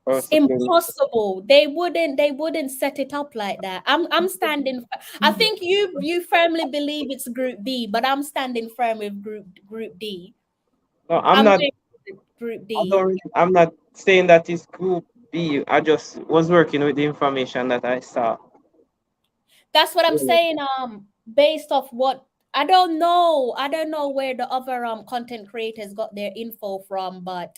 It's impossible. They wouldn't set it up like that. I'm standing. I think you firmly believe it's Group B, but I'm standing firm with Group D. No, I'm not. Group D. I'm not saying that it's Group B. I just was working with the information that I saw. That's what I'm saying. Based off what, I don't know where the other content creators got their info from, but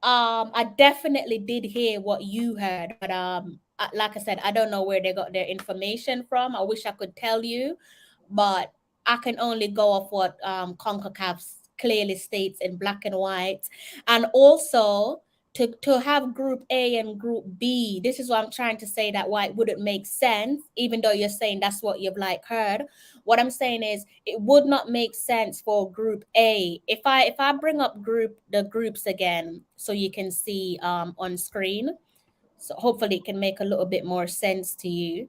I definitely did hear what you heard, but like I said, I don't know where they got their information from. I wish I could tell you, but I can only go off what Concacaf clearly states in black and white. And also to have Group A and Group B, this is what I'm trying to say, that why it wouldn't make sense, even though you're saying that's what you've like heard. What I'm saying is it would not make sense for Group A. If I bring up the groups again so you can see on screen, so hopefully it can make a little bit more sense to you.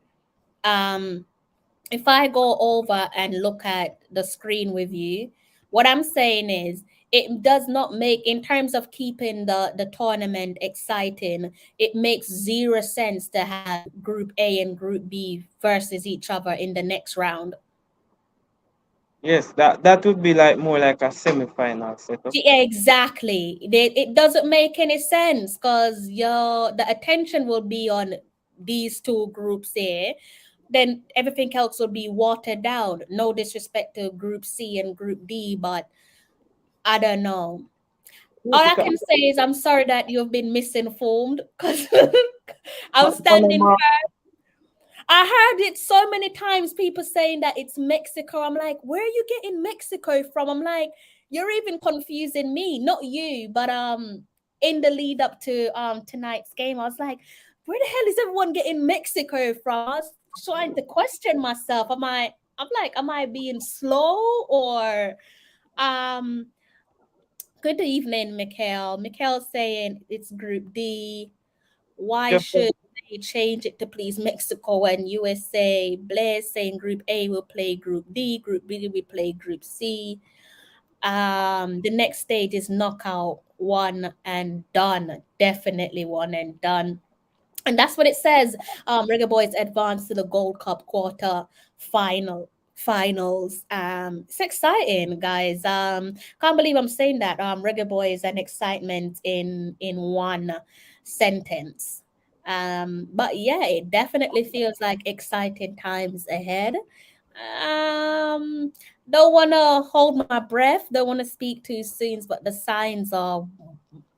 If I go over and look at the screen with you, what I'm saying is it does not make, in terms of keeping the tournament exciting, it makes zero sense to have Group A and Group B versus each other in the next round. Yes, that would be like more like a semi-final setup. Yeah, exactly. It doesn't make any sense because the attention will be on these two groups here. Then everything else will be watered down. No disrespect to Group C and Group D, but I don't know. All I can say is I'm sorry that you've been misinformed because I'm standing firm. I heard it so many times, people saying that it's Mexico. I'm like, where are you getting Mexico from? I'm like, you're even confusing me, not you, but in the lead up to tonight's game, I was like, where the hell is everyone getting Mexico from? I was trying to question myself. I'm like, am I being slow or um good evening, Mikhail. Mikhail saying it's Group D. Why should they change it to please Mexico and USA? Blair saying Group A will play Group D, Group B will play Group C. The next stage is knockout, one and done. Definitely one and done. And that's what it says. Reggae Boys advanced to the Gold Cup finals. It's exciting, guys. Can't believe I'm saying that. Reggae Boys and excitement in one sentence. But yeah, it definitely feels like exciting times ahead. Um, don't want to hold my breath. Don't want to speak too soon, but the signs are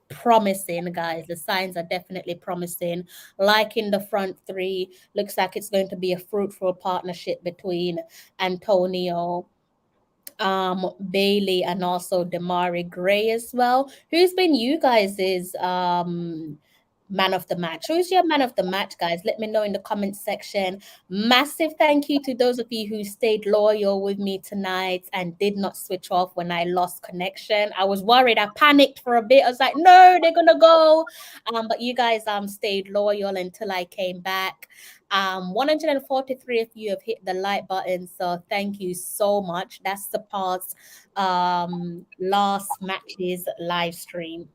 promising, guys. The signs are definitely promising. Like in the front three, looks like it's going to be a fruitful partnership between Antonio, Bailey, and also Damari Gray as well. Who's been you guys' man of the match? Who's your man of the match, guys? Let me know in the comment section. Massive thank you to those of you who stayed loyal with me tonight and did not switch off when I lost connection. I was worried. I panicked for a bit. I was like, no, they're gonna go. But you guys stayed loyal until I came back. 143 of you have hit the like button, so thank you so much. That's the past last match's live stream.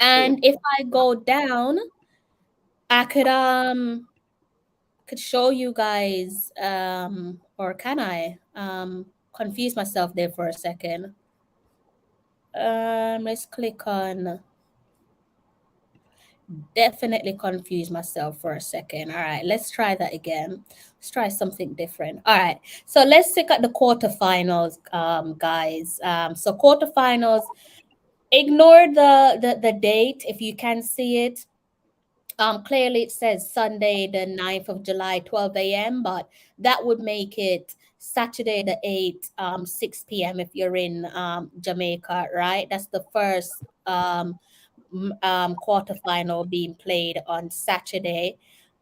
And if I go down, I could show you guys or can I confuse myself there for a second. Let's click on definitely confuse myself for a second. All right, let's try that again. Let's try something different. All right, so let's look at the quarterfinals, guys. So quarterfinals, ignore the date if you can see it. Clearly it says Sunday, the 9th of July, 12 a.m., but that would make it Saturday the 8th, 6 p.m. if you're in Jamaica, right? That's the first quarterfinal being played on Saturday.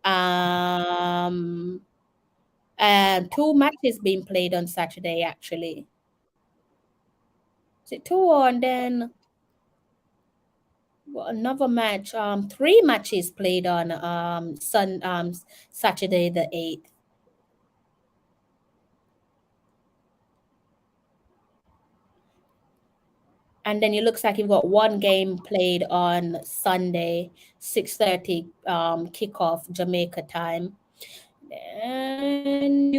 And two matches being played on Saturday, actually. Is it two or and then another match? Three matches played on Saturday the 8th. And then it looks like you've got one game played on Sunday, 6:30 kickoff Jamaica time. And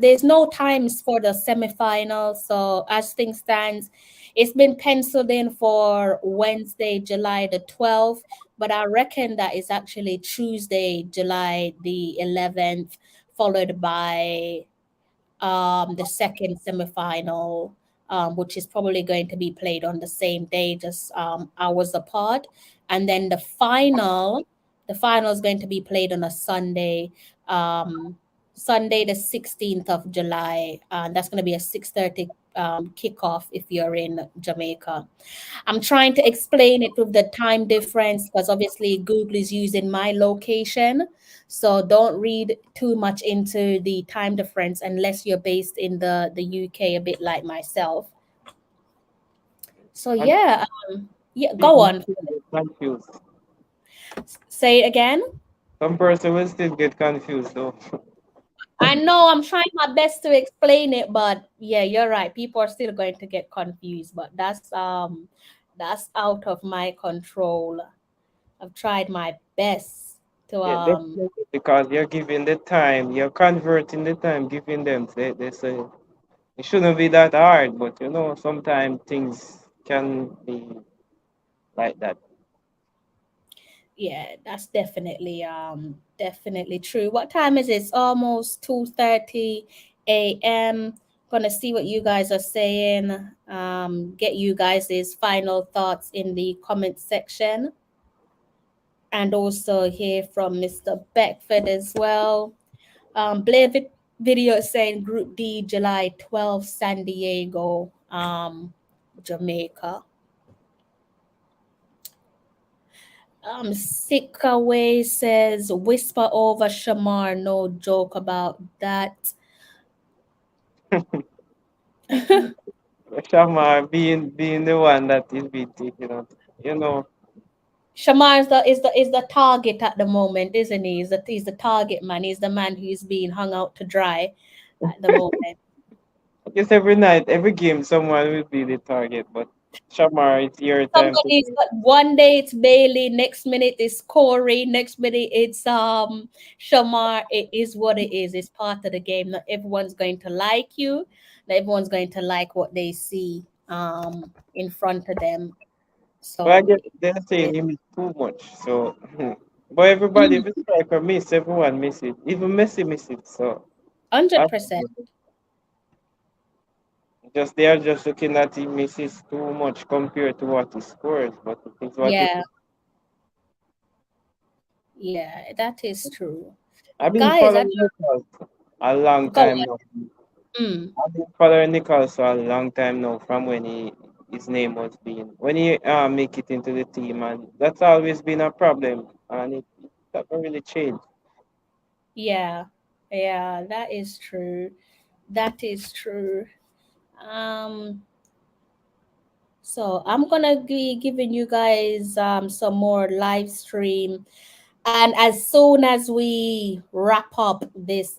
there's no times for the semifinals. So as things stands, it's been penciled in for Wednesday, July the 12th, but I reckon that is actually Tuesday, July the 11th, followed by the second semifinal, which is probably going to be played on the same day, just hours apart. And then the final is going to be played on a Sunday, Sunday the 16th of July. That's going to be a 6:30 kickoff if you're in Jamaica. I'm trying to explain it with the time difference because obviously Google is using my location. So don't read too much into the time difference unless you're based in the UK, a bit like myself. So yeah, go on. Confused. Say it again. Some person will still get confused though. I know I'm trying my best to explain it, but yeah, you're right. People are still going to get confused, but that's out of my control. I've tried my best to Yeah, definitely, because you're giving the time, you're converting the time, giving them. They say it shouldn't be that hard, but you know, sometimes things can be like that. yeah, that's definitely true. What time is it? It's almost 2:30 a.m. Gonna see what you guys are saying. Get you guys' final thoughts in the comment section, and also hear from Mr. Beckford as well. Blair video saying Group D, July 12th, San Diego, Jamaica. Sickaway says, whisper over Shamar, no joke about that. Shamar being the one that is being taken out, you know. Shamar is the target at the moment, isn't he? He's the target man. He's the man who's being hung out to dry at the moment. I guess every night, every game, someone will be the target. But Shamar, it's your time to Somebody's be. got one day it's Bailey, next minute it's Corey, next minute it's Shamar. It is what it is. It's part of the game. Not everyone's going to like you. Not everyone's going to like what they see in front of them. But I So guess they're saying he missed too much. So, but everybody, if it's striker miss, everyone miss it. Even Messi miss it. So, I 100%. just they are just looking at he misses too much compared to what he scores. But it is what it Yeah, is. yeah, that is true. I've been Guys, I following Nichols a long don't go time on. now. Mm, I've been following Nichols for a long time now, from when his name was being when he make it into the team, and that's always been a problem, and it doesn't really change. yeah, yeah, that is true. That is true. Um, So I'm gonna be giving you guys some more live stream, and as soon as we wrap up this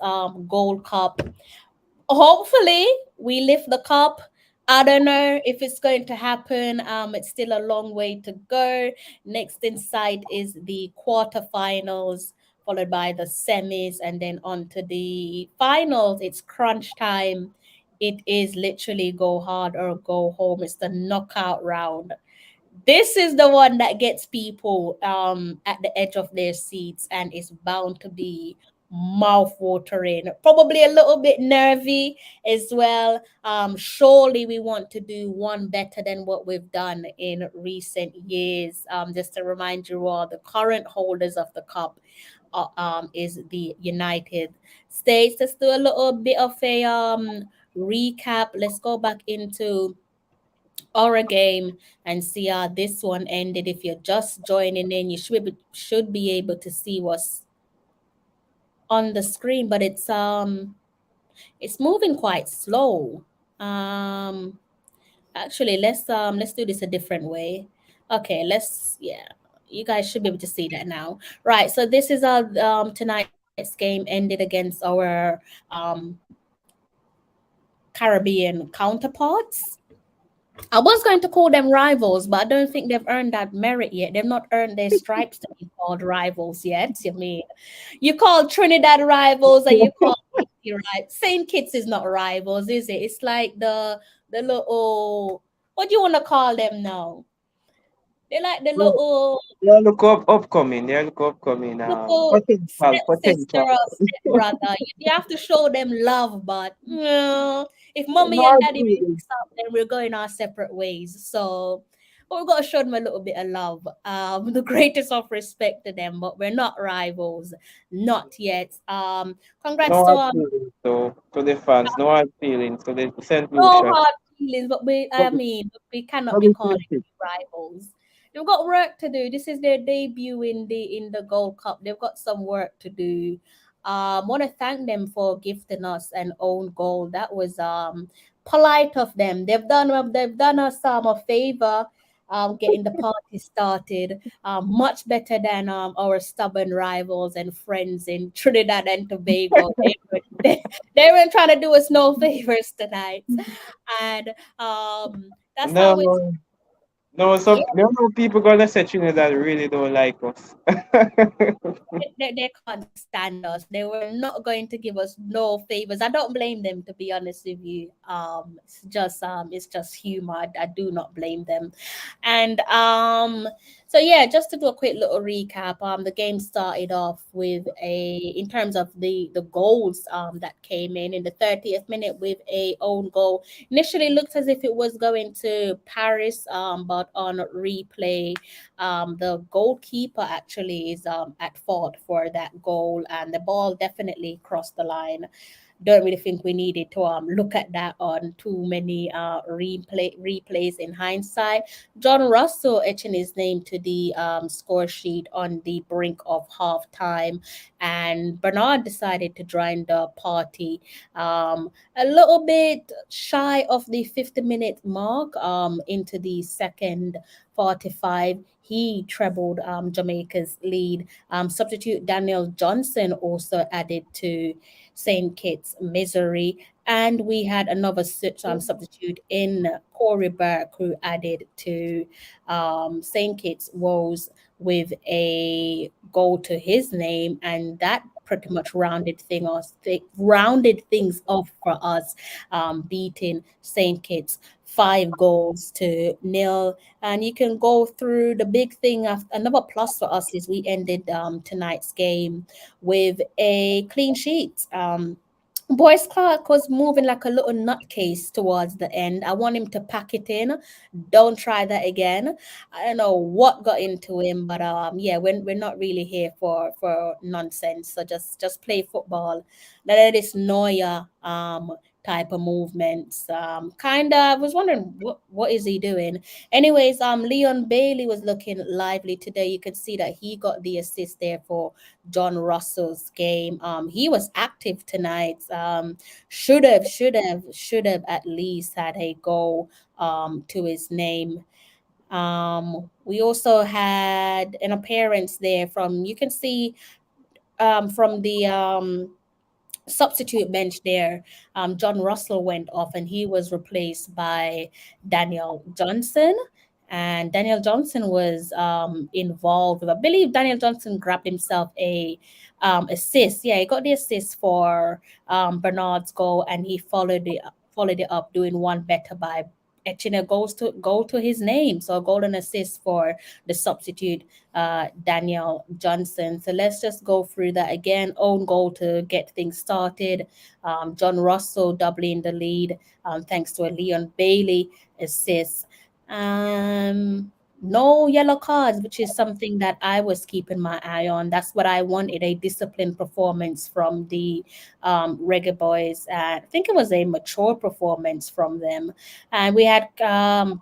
Gold Cup, hopefully we lift the cup. I don't know if it's going to happen. It's still a long way to go. Next in sight is the quarterfinals, followed by the semis, and then on to the finals. It's crunch time. It is literally go hard or go home. It's the knockout round. This is the one that gets people at the edge of their seats, and is bound to be mouth watering, probably a little bit nervy as well. Surely we want to do one better than what we've done in recent years. Just to remind you all, the current holders of the cup is the United States. Let's do a little bit of a recap. Let's go back into our game and see how this one ended. If you're just joining in, you should be able to see what's on the screen, but it's moving quite slow. Actually, let's do this a different way. Okay, yeah, you guys should be able to see that now. Right, so this is our tonight's game ended against our Caribbean counterparts. I was going to call them rivals, but I don't think they've earned that merit yet. They've not earned their stripes to be called rivals yet. You mean you call Trinidad rivals and you call Haiti right? Saint Kitts is not rivals, is it? It's like the little, what do you want to call them now? They're like the Well, little they look upcoming. They look upcoming. little Potential, stepsister potential. or stepbrother. You have to show them love, but if mommy and Not daddy really. mix up, then we're going our separate ways. So but we've got to show them a little bit of love. The greatest of respect to them, but we're not rivals, not yet. Congrats No to hard feelings to the fans. No hard feelings to the St. no Lucia. hard feelings, but But we cannot but be the calling Celtics. rivals. They've got work to do. This is their debut in the Gold Cup. They've got some work to do. Want to thank them for gifting us an own goal. That was polite of them. They've done us a favor, getting the party started. Much better than our stubborn rivals and friends in Trinidad and Tobago. They weren't trying to do us no favors tonight, and that's how it's. No, no, Yeah, no people gonna say Trinidad really don't like us. they can't stand us. They were not going to give us no favors. I don't blame them, to be honest with you. It's just humor. I do not blame them. And so yeah, just to do a quick little recap. The game started off with in terms of the goals that came in the 30th minute with a own goal. Initially looked as if it was going to Paris, but on replay, the goalkeeper actually is at fault for that goal, and the ball definitely crossed the line. Don't really think we needed to look at that on too many replays in hindsight. John Russell etching his name to the score sheet on the brink of half time, and Bernard decided to join the party a little bit shy of the 50-minute mark into the second 45. He trebled Jamaica's lead. Substitute Daniel Johnson also added to St. Kitts' misery. And we had another substitute in Corey Burke, who added to St. Kitts' woes with a goal to his name, and that pretty much rounded things off for us, beating St. Kitts 5 goals to 0. And you can go through the big thing. Another plus for us is we ended tonight's game with a clean sheet. Boyce Clark was moving like a little nutcase towards the end. I want him to pack it in. Don't try that again. I don't know what got into him, but yeah, we're not really here for nonsense. So just play football. None of this Neuer type of movements. Kind of, I was wondering what is he doing. Anyways, Leon Bailey was looking lively today. You could see that he got the assist there for John Russell's game. He was active tonight. Should have at least had a goal to his name. We also had an appearance there from, you can see from the substitute bench there. John Russell went off and he was replaced by Daniel Johnson. And Daniel Johnson was involved with, I believe Daniel Johnson grabbed himself a assist. Yeah, he got the assist for Bernard's goal, and he followed it up doing one better by etching a goal to his name. So a goal and assist for the substitute Daniel Johnson. So let's just go through that again. Own goal to get things started. John Russell doubling the lead thanks to a Leon Bailey assist. No yellow cards, which is something that I was keeping my eye on. That's what I wanted, a disciplined performance from the Reggae Boys. I think it was a mature performance from them. And we had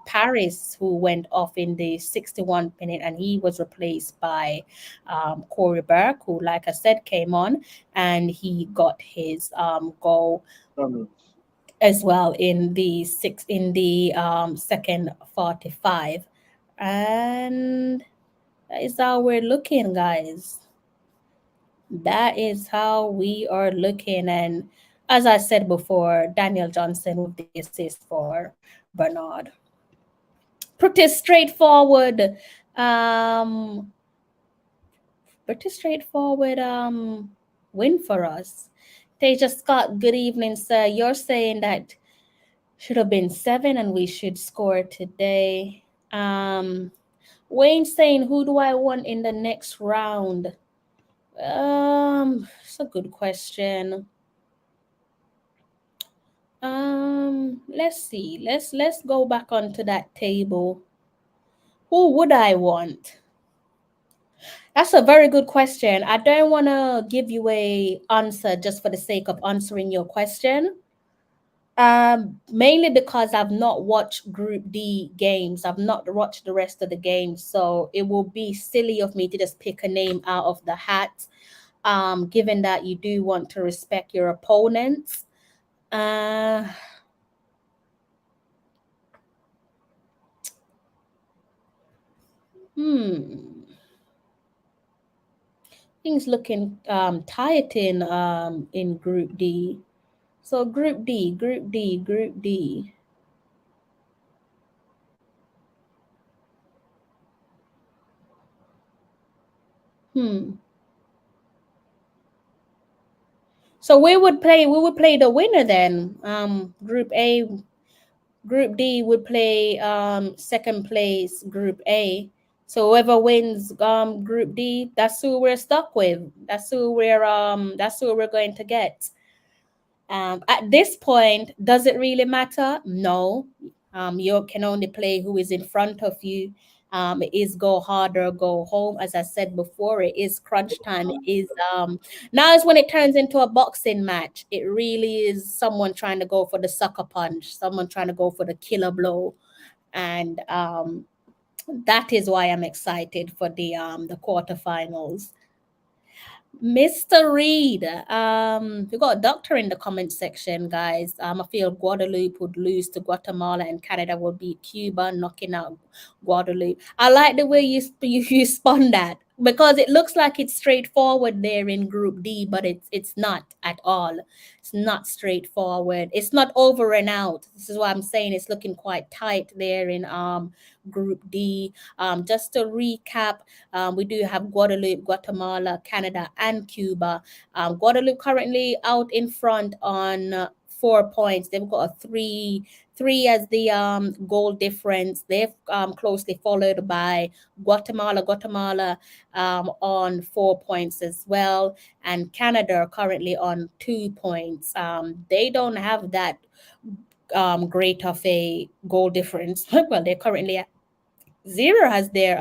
Paris, who went off in the 61st minute, and he was replaced by Corey Burke, who, like I said, came on, and he got his goal as well in the second 45. And that is how we're looking, guys. That is how we are looking. And as I said before, Daniel Johnson with the assist for Bernard. Pretty straightforward. Pretty straightforward win for us. Teja Scott, good evening, sir. You're saying that should have been 7 and we should score today. Wayne saying, who do I want in the next round? It's a good question. Let's see. Let's go back onto that table. Who would I want? That's a very good question. I don't want to give you a answer just for the sake of answering your question. Mainly because I've not watched Group D games. I've not watched the rest of the games, so it will be silly of me to just pick a name out of the hat. Given that you do want to respect your opponents. Hmm. Things looking tight in Group D. So Group D. Hmm. So we would play the winner then. Group D would play second place Group A. So whoever wins Group D, that's who we're stuck with. That's who we're going to get. At this point, does it really matter? No. You can only play who is in front of you. It is go hard or go home. As I said before, it is crunch time. It is now is when it turns into a boxing match. It really is someone trying to go for the sucker punch, someone trying to go for the killer blow, and that is why I'm excited for the quarterfinals. Mr. Reed, we got a doctor in the comment section, guys. I feel Guadeloupe would lose to Guatemala and Canada will beat Cuba, knocking out Guadeloupe. I like the way you spun that because it looks like it's straightforward there in Group D, but it's not at all. It's not straightforward. It's not over and out. This is why I'm saying it's looking quite tight there in Group D. Just to recap, we do have Guadeloupe, Guatemala, Canada, and Cuba. Guadeloupe currently out in front on 4 points. They've got a three as the goal difference. They're closely followed by Guatemala on 4 points as well, and Canada currently on 2 points. They don't have that great of a goal difference. Well, they're currently at zero has their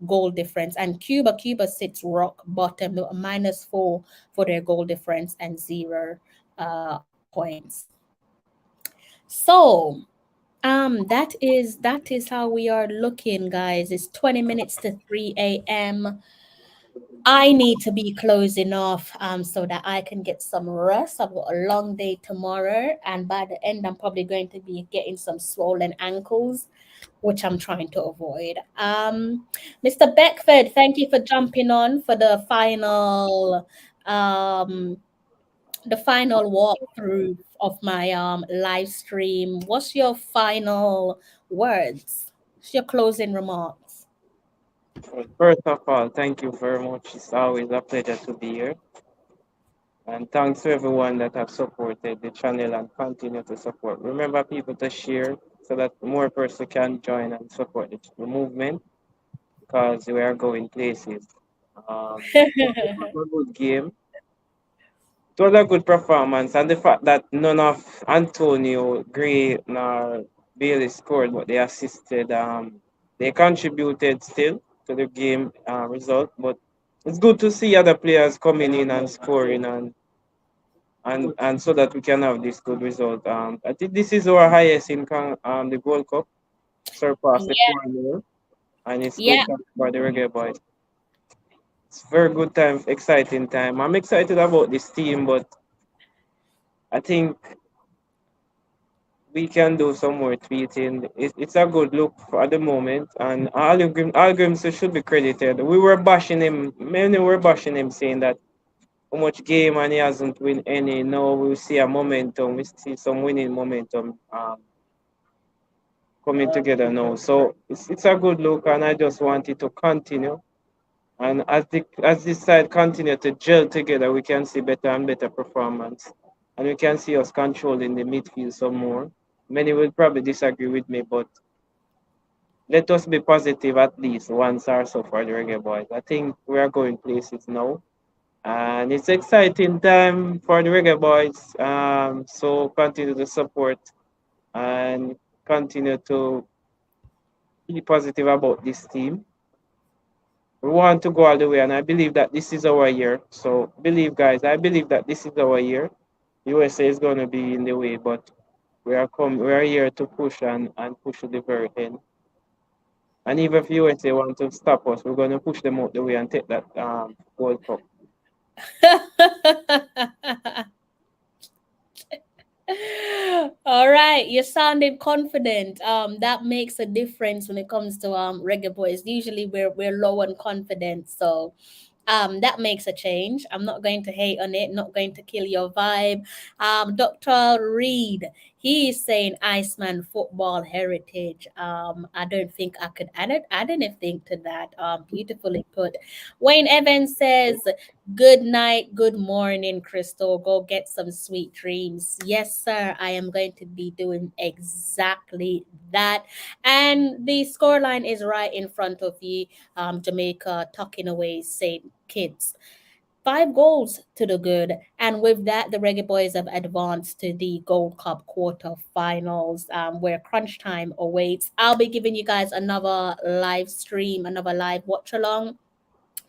goal difference, and Cuba sits rock bottom, -4 for their goal difference and zero points. So that is how we are looking, guys. It's 20 minutes to 3 a.m. I need to be closing off so that I can get some rest. I've got a long day tomorrow, and by the end, I'm probably going to be getting some swollen ankles, which I'm trying to avoid. Mr. Beckford, thank you for jumping on for um, the final walkthrough of my live stream. What's your final words? What's your closing remarks? First of all, thank you very much. It's always a pleasure to be here. And thanks to everyone that have supported the channel and continue to support. Remember people to share so that more person can join and support the movement because we are going places. It was a good game. It was a good performance, and the fact that none of Antonio, Gray, nor Bailey scored, but they assisted, they contributed still to the game result. But it's good to see other players coming in and scoring, and so that we can have this good result. I think this is our highest in the Gold Cup, surpassed the Yeah, 4 and it's good yeah. time for the Reggae boys. It's very good time, exciting time. I'm excited about this team, but I think we can do some more tweeting. It's a good look for at the moment, and Algrim should be credited. We were bashing him, many were bashing him, saying that how much game and he hasn't win any. Now we see a momentum, we see some winning momentum coming together now. So it's a good look, and I just want it to continue. And as this side continue to gel together, we can see better and better performance, and we can see us controlling the midfield some more. Many will probably disagree with me, but let us be positive at least once or so for the Reggae boys. I think we are going places now, and it's exciting time for the Reggae boys. So continue to support and continue to be positive about this team. We want to go all the way, and I believe that this is our year. So believe, guys. I believe that this is our year. USA is going to be in the way, but we are here to push and push to the very end. And even if USA want to stop us, we're going to push them out the way and take that World Cup. All right, you sounded confident. That makes a difference when it comes to Reggae Boys. Usually we're low on confidence, so that makes a change. I'm not going to hate on it, not going to kill your vibe. Dr. Reed, he is saying Iceman football heritage. I don't think I could add anything to that. Beautifully put. Wayne Evans says, good night, good morning, Crystal. Go get some sweet dreams. Yes, sir. I am going to be doing exactly that. And the scoreline is right in front of you. Jamaica tucking away St. Kitts. 5 goals to the good. And with that, the Reggae Boys have advanced to the Gold Cup quarterfinals, where crunch time awaits. I'll be giving you guys another live stream, another live watch along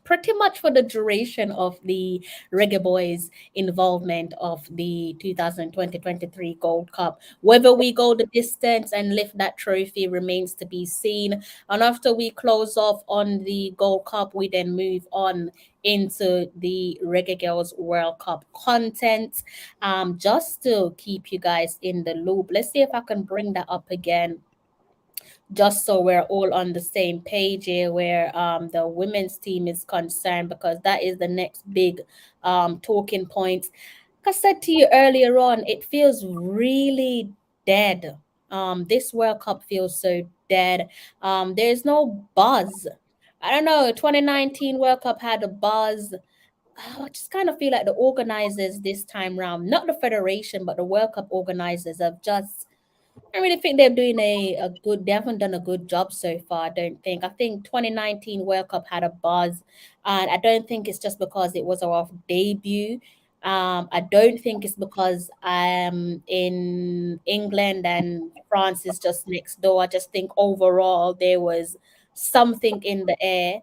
pretty much for the duration of the Reggae Boys involvement of the 2020-23 Gold Cup. Whether we go the distance and lift that trophy remains to be seen. And after we close off on the Gold Cup, we then move on into the Reggae Girls World Cup content. Just to keep you guys in the loop. Let's see if I can bring that up again, just so we're all on the same page here where the women's team is concerned, because that is the next big talking point. Like I said to you earlier on, it feels really dead. This World Cup feels so dead. There's no buzz. I don't know, 2019 World Cup had a buzz. I just kind of feel like the organizers this time round, not the federation, but the World Cup organizers have just, I really think they're doing a good, they haven't done a good job so far, I don't think. I think 2019 World Cup had a buzz, and I don't think it's just because it was our debut. I don't think it's because I'm in England and France is just next door. I just think overall there was something in the air.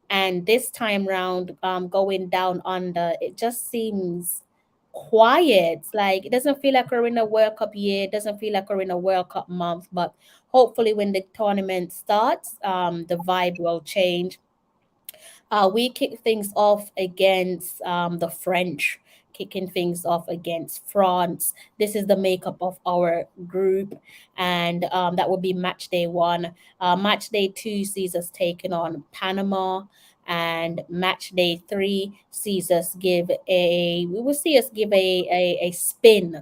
And this time round, going down under, it just seems quiet. Like it doesn't feel like we're in a World Cup year. It doesn't feel like we're in a World Cup month. But hopefully, when the tournament starts, the vibe will change. We kick things off against the French, kicking things off against France. This is the makeup of our group, and that will be match day one. Match day two sees us taking on Panama, and match day three sees us give a. We will see us give a spin.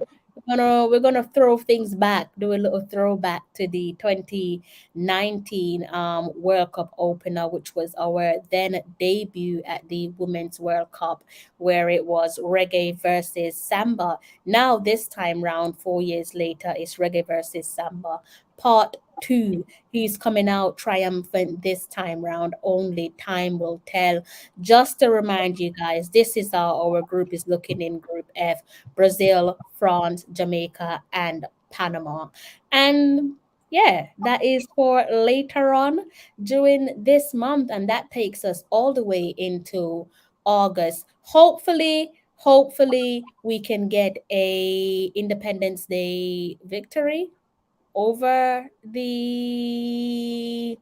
We're gonna throw things back, do a little throwback to the 2019 World Cup opener, which was our then debut at the Women's World Cup, where it was reggae versus samba. Now this time round, 4 years later, it's reggae versus samba. Part two. He's coming out triumphant this time round. Only time will tell. Just to remind you guys, this is how our group is looking in Group F: Brazil, France, Jamaica, and Panama. And yeah, that is for later on during this month, and that takes us all the way into August. Hopefully we can get a Independence Day victory over the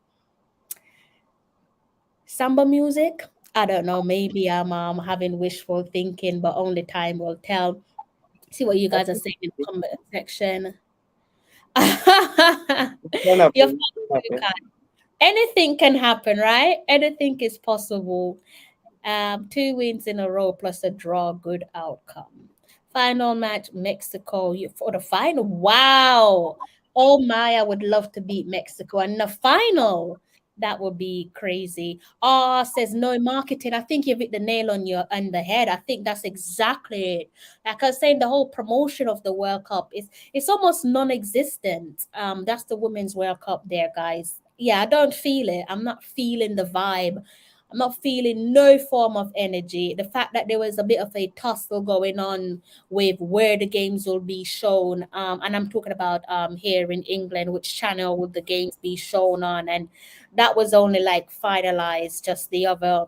samba music. I don't know. Maybe I'm having wishful thinking, but only time will tell. See what you guys are saying in the comment section. You're Happen, fine, you happen. can. Anything can happen, right? Anything is possible. 2 wins in a row plus a draw, good outcome. Final match, Mexico. For the final. Wow. Oh my, I would love to beat Mexico in the final. That would be crazy. Ah, says no marketing. I think you've hit the nail on the head. I think that's exactly it. Like I was saying, the whole promotion of the World Cup is it's almost non-existent. That's the Women's World Cup there, guys. Yeah, I don't feel it. I'm not feeling the vibe. I'm not feeling no form of energy. The fact that there was a bit of a tussle going on with where the games will be shown, and I'm talking about here in England, which channel would the games be shown on, and that was only like finalized just the other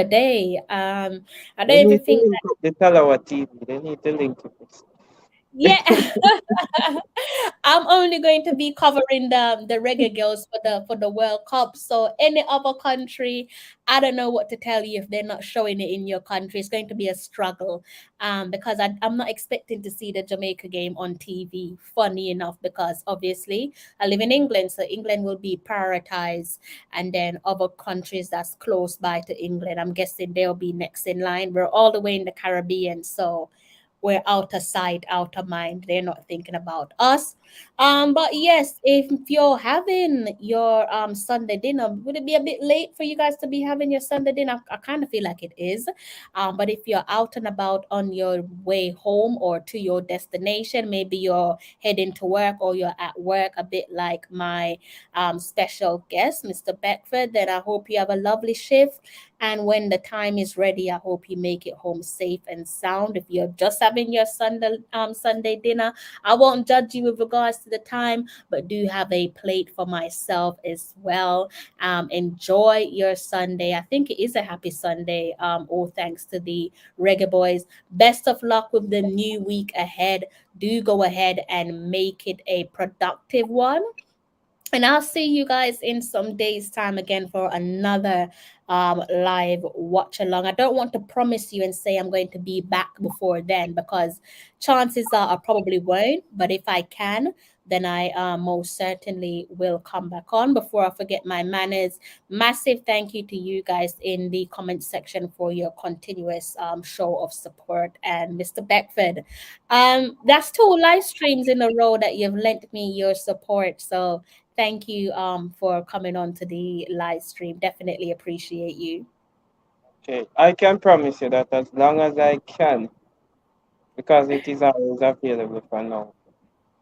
day. I They don't even need to think link up the Talawa TV. They need to link it. Yeah. I'm only going to be covering the reggae girls for the World Cup. So any other country, I don't know what to tell you if they're not showing it in your country. It's going to be a struggle. Because I'm not expecting to see the Jamaica game on TV. Funny enough, because obviously I live in England, so England will be prioritized, and then other countries that's close by to England, I'm guessing they'll be next in line. We're all the way in the Caribbean, so we're out of sight, out of mind. They're not thinking about us. But yes, if you're having your Sunday dinner, would it be a bit late for you guys to be having your Sunday dinner? I kind of feel like it is. But if you're out and about on your way home or to your destination, maybe you're heading to work or you're at work, a bit like my special guest, Mr. Beckford, then I hope you have a lovely shift. And when the time is ready, I hope you make it home safe and sound. If you're just having your Sunday dinner, I won't judge you with regards to the time, but do have a plate for myself as well. Enjoy your Sunday. I think it is a happy Sunday. All thanks to the Reggae Boys. Best of luck with the new week ahead. Do go ahead and make it a productive one. And I'll see you guys in some days' time again for another live watch along. I don't want to promise you and say I'm going to be back before then, because chances are I probably won't. But if I can, then I most certainly will come back on. Before I forget my manners, massive thank you to you guys in the comment section for your continuous show of support. And Mr. Beckford, that's 2 live streams in a row that you've lent me your support. So thank you for coming on to the live stream. Definitely appreciate you. Okay, I can promise you that as long as I can, because it is always available for now.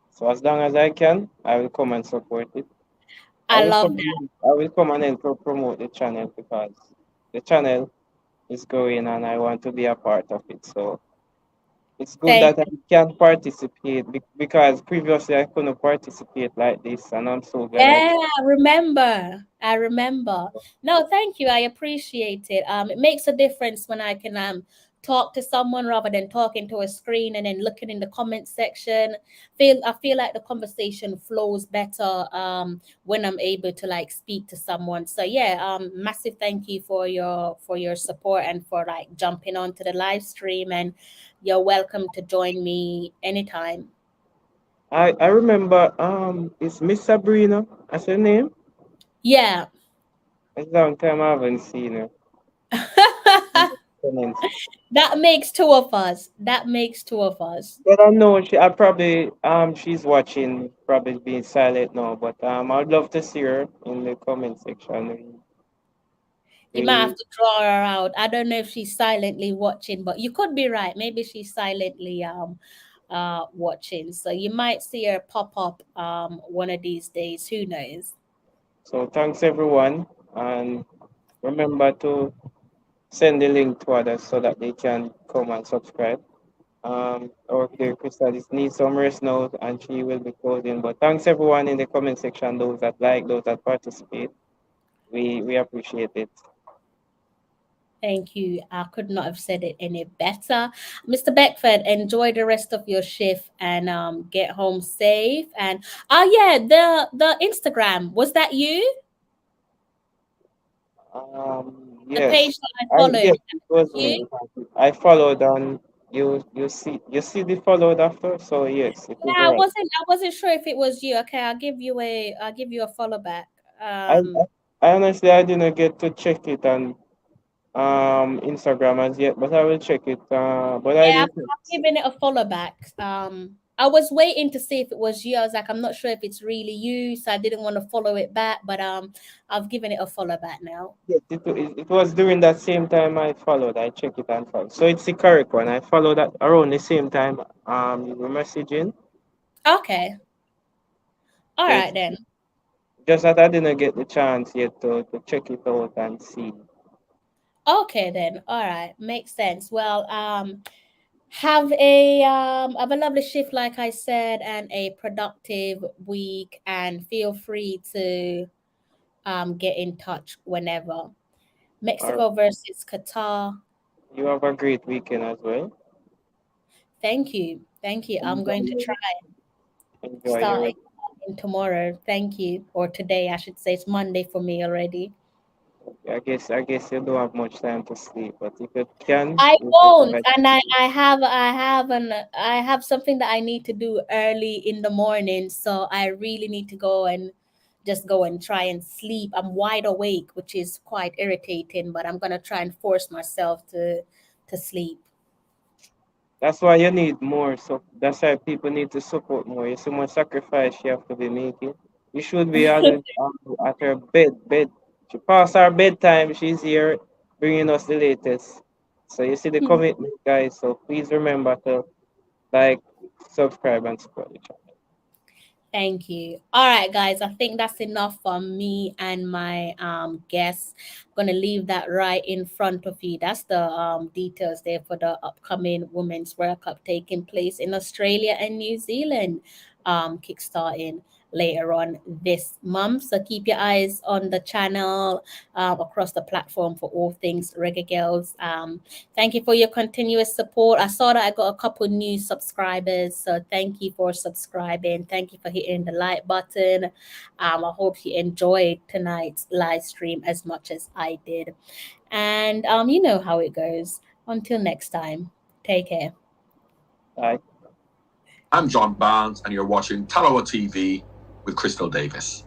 So as long as I can, I will come and support it. I love that. I will come and help to promote the channel because the channel is going and I want to be a part of it. So it's good Thank that I can participate because previously I couldn't participate like this, and I'm so glad I Yeah, can. I remember. I remember. No, thank you. I appreciate it. It makes a difference when I can talk to someone rather than talking to a screen and then looking in the comment section. I feel like the conversation flows better when I'm able to like speak to someone. So yeah, massive thank you for your support and for like jumping onto the live stream, and you're welcome to join me anytime. I remember it's Miss Sabrina. That's her name. Yeah. It's a long time I haven't seen her. Comments. That makes 2 of us. That makes 2 of us. But I know I probably she's watching, probably being silent now. But I'd love to see her in the comment section. You might have We to draw her out. I don't know if she's silently watching, but you could be right. Maybe she's silently watching. So you might see her pop up one of these days. Who knows? so thanks everyone, and remember to send the link to others so that they can come and subscribe. Our dear Crystal is needs some rest now and she will be closing. But thanks everyone in the comment section, those that like, those that participate. We appreciate it. Thank you. I could not have said it any better. Mr. Beckford, enjoy the rest of your shift and get home safe. And oh yeah, the Instagram, was that you? The Yes, page that I followed. yes, it was You? me. I followed on you see the followed after. So yes, it is Yeah, right. I wasn't sure if it was you. Okay, I'll give you a follow back. I I honestly I didn't get to check it on Instagram as yet, but I will check it. But I Yeah, did. I've given it a follow back. I was waiting to see if it was you. I was like, I'm not sure if it's really you, so I didn't want to follow it back, but I've given it a follow back now. Yes, it was during that same time I followed. I check it and follow. So it's the correct one. I followed that around the same time you were messaging. Okay. All So right it's then. just that I didn't get the chance yet to check it out and see. Okay then. All right. Makes sense. Well, have a lovely shift, like I said, and a productive week, and feel free to get in touch whenever. All right. Mexico versus Qatar. You have a great weekend as well. Thank you. Thank you. I'm going to try Enjoy your starting tomorrow. Thank you. Or today, I should say. It's Monday for me already. I guess you don't have much time to sleep, but if you can, I you can won't, try. and I have something that I need to do early in the morning, so I really need to go and just go and try and sleep. I'm wide awake, which is quite irritating, but I'm gonna try and force myself to sleep. That's why you need more. So that's why people need to support more. You see much sacrifice you have to be making. You should be at her bed. She passed her bedtime. She's here bringing us the latest. So you see the commitment, guys. So please remember to like, subscribe, and support each other. Thank you. All right, guys. I think that's enough for me and my guests. I'm gonna leave that right in front of you. That's the details there for the upcoming Women's World Cup taking place in Australia and New Zealand, kickstarting later on this month. So keep your eyes on the channel across the platform for all things Reggae Girls. Thank you for your continuous support. I saw that I got a couple new subscribers, so thank you for subscribing. Thank you for hitting the like button. I hope you enjoyed tonight's live stream as much as I did. And you know how it goes. Until next time, take care. Bye. I'm John Barnes, and you're watching Talawa TV with Crystal Davis.